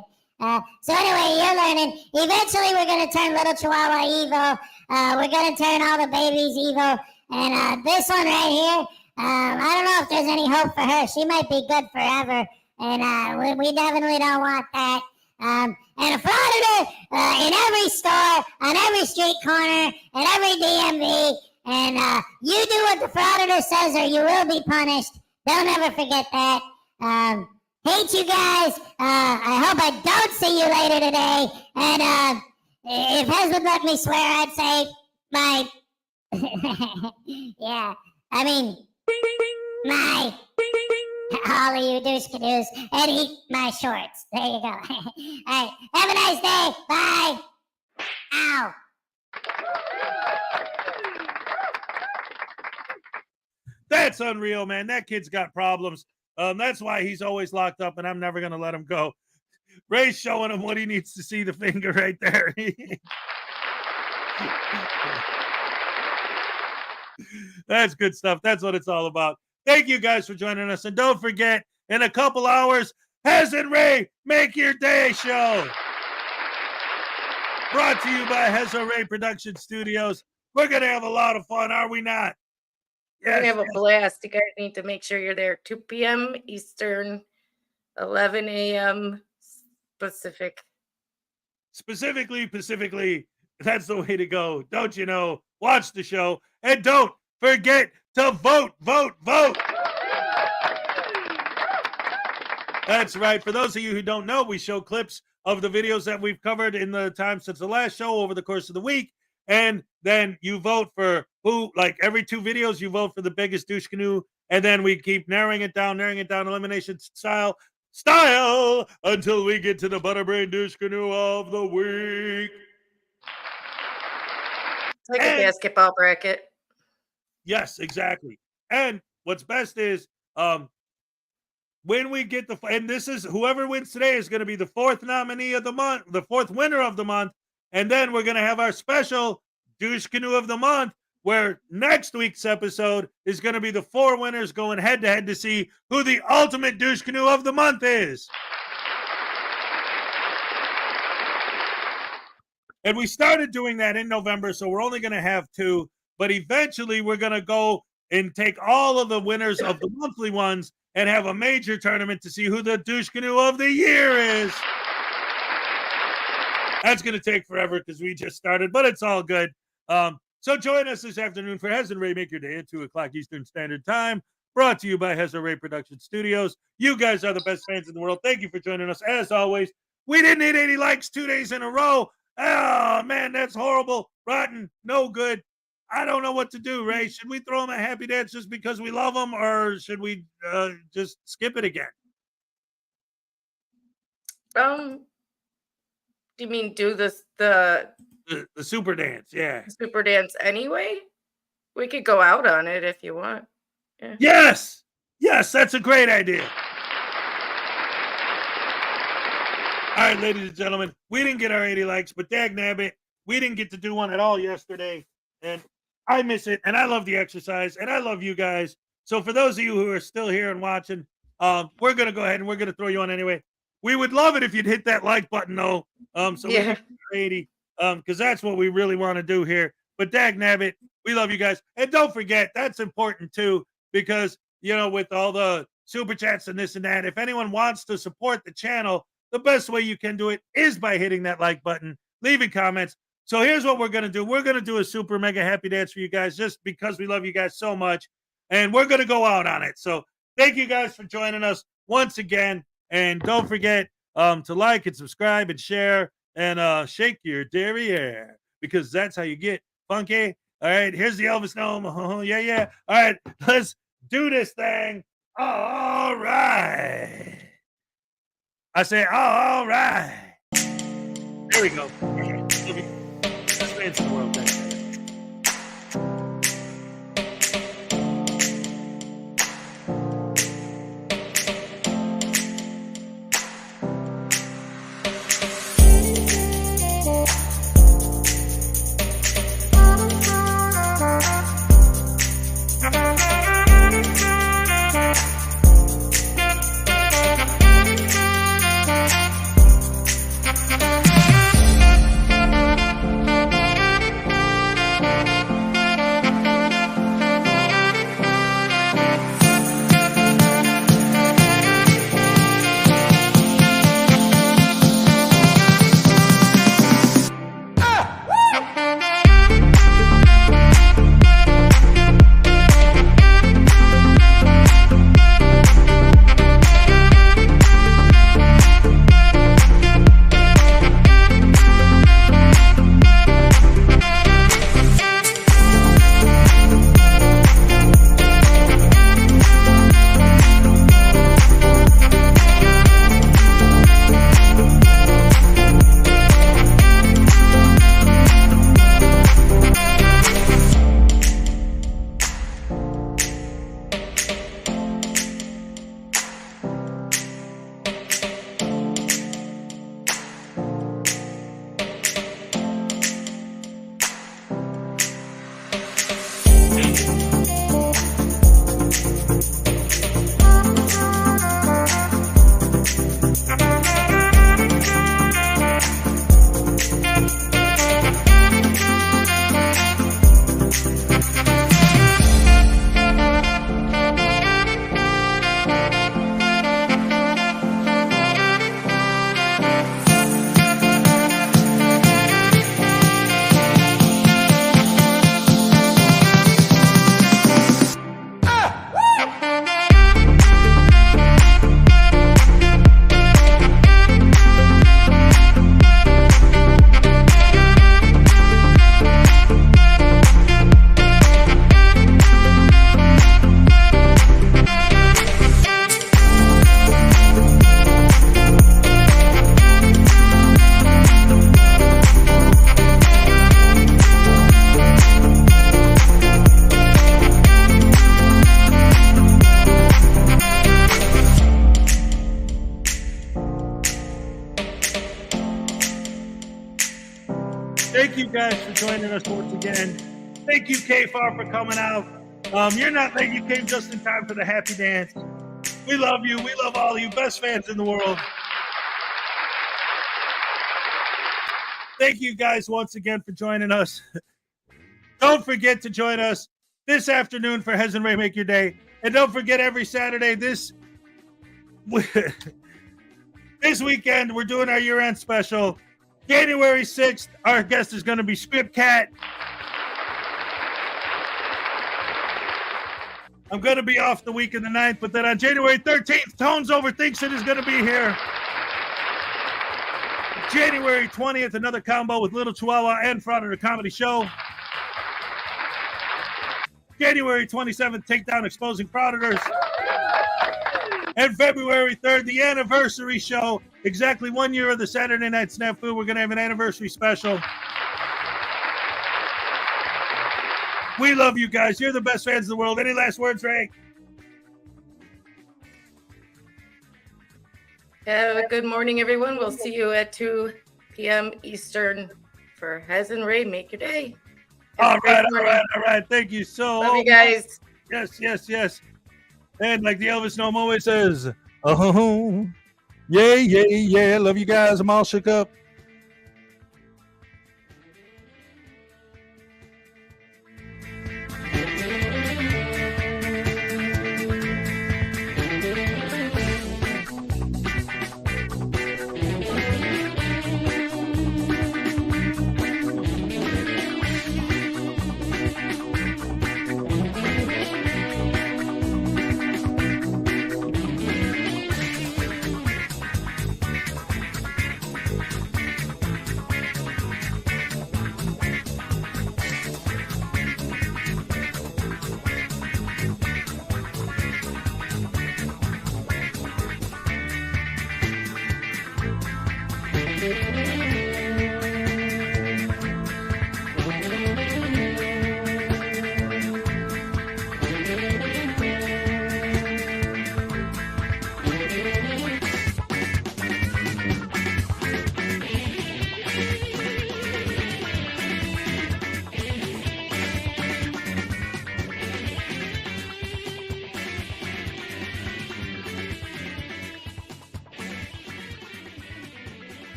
So anyway, you're learning. Eventually, we're gonna turn little Chihuahua evil. We're gonna turn all the babies evil. And this one right here, I don't know if there's any hope for her. She might be good forever, and we definitely don't want that. And a frauditor in every store, on every street corner, at every DMV. And you do what the frauditor says or you will be punished. Don't ever forget that. Hate you guys. I hope I don't see you later today. And if Hez would let me swear, I'd say my... yeah, I mean, my... all of you douche-cadoos, and eat my shorts. There you go. All right, have a nice day. Bye. Ow. That's unreal, man. That kid's got problems. That's why he's always locked up, and I'm never going to let him go. Ray's showing him what he needs to see, the finger right there. That's good stuff. That's what it's all about. Thank you guys for joining us. And don't forget, in a couple hours, Hez and Ray Make Your Day show. Brought to you by Hezo Ray Production Studios. We're going to have a lot of fun, are we not? We're going to have a blast. You guys need to make sure you're there 2 p.m. Eastern, 11 a.m. Pacific. Specifically, that's the way to go. Don't you know? Watch the show. And don't forget to vote. That's right. For those of you who don't know, we show clips of the videos that we've covered in the time since the last show over the course of the week. And then you vote for who, like every 2 videos, you vote for the biggest douche canoe. And then we keep narrowing it down, elimination style, until we get to the Butterbrain douche canoe of the week. It's like a basketball bracket. Yes, exactly. And what's best is when we get and this is whoever wins today is going to be the 4th nominee of the month, the 4th winner of the month. And then we're going to have our special douche canoe of the month, where next week's episode is going to be the 4 winners going head to head to see who the ultimate douche canoe of the month is. And we started doing that in November, so we're only going to have 2. But eventually we're going to go and take all of the winners of the monthly ones and have a major tournament to see who the douche canoe of the year is. That's going to take forever because we just started, but it's all good. So join us this afternoon for Hez and Ray Make Your Day at 2 o'clock Eastern Standard Time, brought to you by Hezo Ray Production Studios. You guys are the best fans in the world. Thank you for joining us. As always, we didn't hit 80 likes 2 days in a row. Oh, man, that's horrible, rotten, no good. I don't know what to do, Ray. Should we throw them a happy dance just because we love them, or should we just skip it again? You mean do this the super dance? Yeah, super dance anyway. We could go out on it if you want. Yeah. Yes, that's a great idea. All right, ladies and gentlemen, we didn't get our 80 likes, but dagnabbit, we didn't get to do one at all yesterday, and I miss it, and I love the exercise, and I love you guys. So for those of you who are still here and watching, we're going to go ahead and we're going to throw you on anyway. We would love it if you'd hit that like button, though, so we get 80, because that's what we really want to do here. But dagnabbit, we love you guys. And don't forget, that's important, too, because, you know, with all the super chats and this and that, if anyone wants to support the channel, the best way you can do it is by hitting that like button, leaving comments. So here's what we're going to do. We're going to do a super mega happy dance for you guys just because we love you guys so much. And we're going to go out on it. So thank you guys for joining us once again. And don't forget to like and subscribe and share and shake your derriere, because that's how you get funky. All right, here's the Elvis Gnome. Yeah. All right, let's do this thing. All right. I say, all right. There we go. Best fans in the world. Thanks. Thank you guys for joining us once again. Thank you, K-Far, for coming out. You're not late. You came just in time for the happy dance. We love you. We love all of you. Best fans in the world. Thank you guys once again for joining us. Don't forget to join us this afternoon for Hez and Ray Make Your Day. And don't forget every Saturday this weekend, we're doing our year-end special. January 6th, our guest is going to be Script Cat. I'm going to be off the week of the 9th, but then on January 13th, Tones Overthinks It is going to be here. January 20th, another combo with Little Chihuahua and Frauditor Comedy Show. January 27th, Takedown Exposing Frauditors. And February 3rd, the anniversary show. Exactly 1 year of the Saturday Night Snafu. We're going to have an anniversary special. We love you guys. You're the best fans in the world. Any last words, Ray? Good morning, everyone. We'll see you at 2 p.m. Eastern for Hez and Ray Make Your Day. All right. Thank you so much. Love you guys. Yes. And like the Elvis Noam always says, oh, yeah. Love you guys. I'm all shook up.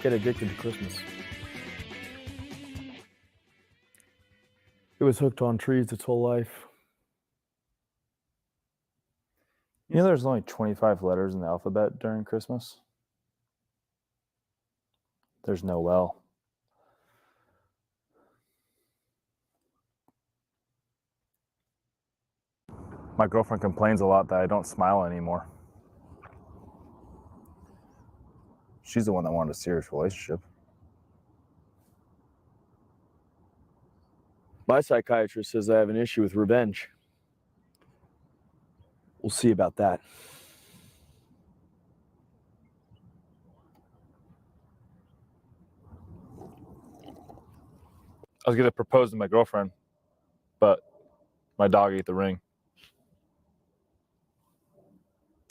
Get addicted to Christmas. It was hooked on trees its whole life. You know there's only 25 letters in the alphabet during Christmas? There's no L. My girlfriend complains a lot that I don't smile anymore. She's the one that wanted a serious relationship. My psychiatrist says I have an issue with revenge. We'll see about that. I was going to propose to my girlfriend, but my dog ate the ring.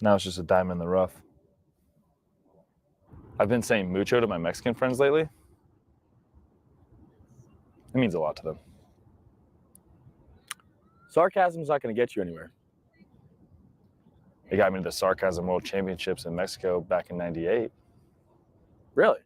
Now it's just a diamond in the rough. I've been saying mucho to my Mexican friends lately. It means a lot to them. Sarcasm's not going to get you anywhere. It got me to the Sarcasm World Championships in Mexico back in '98. Really?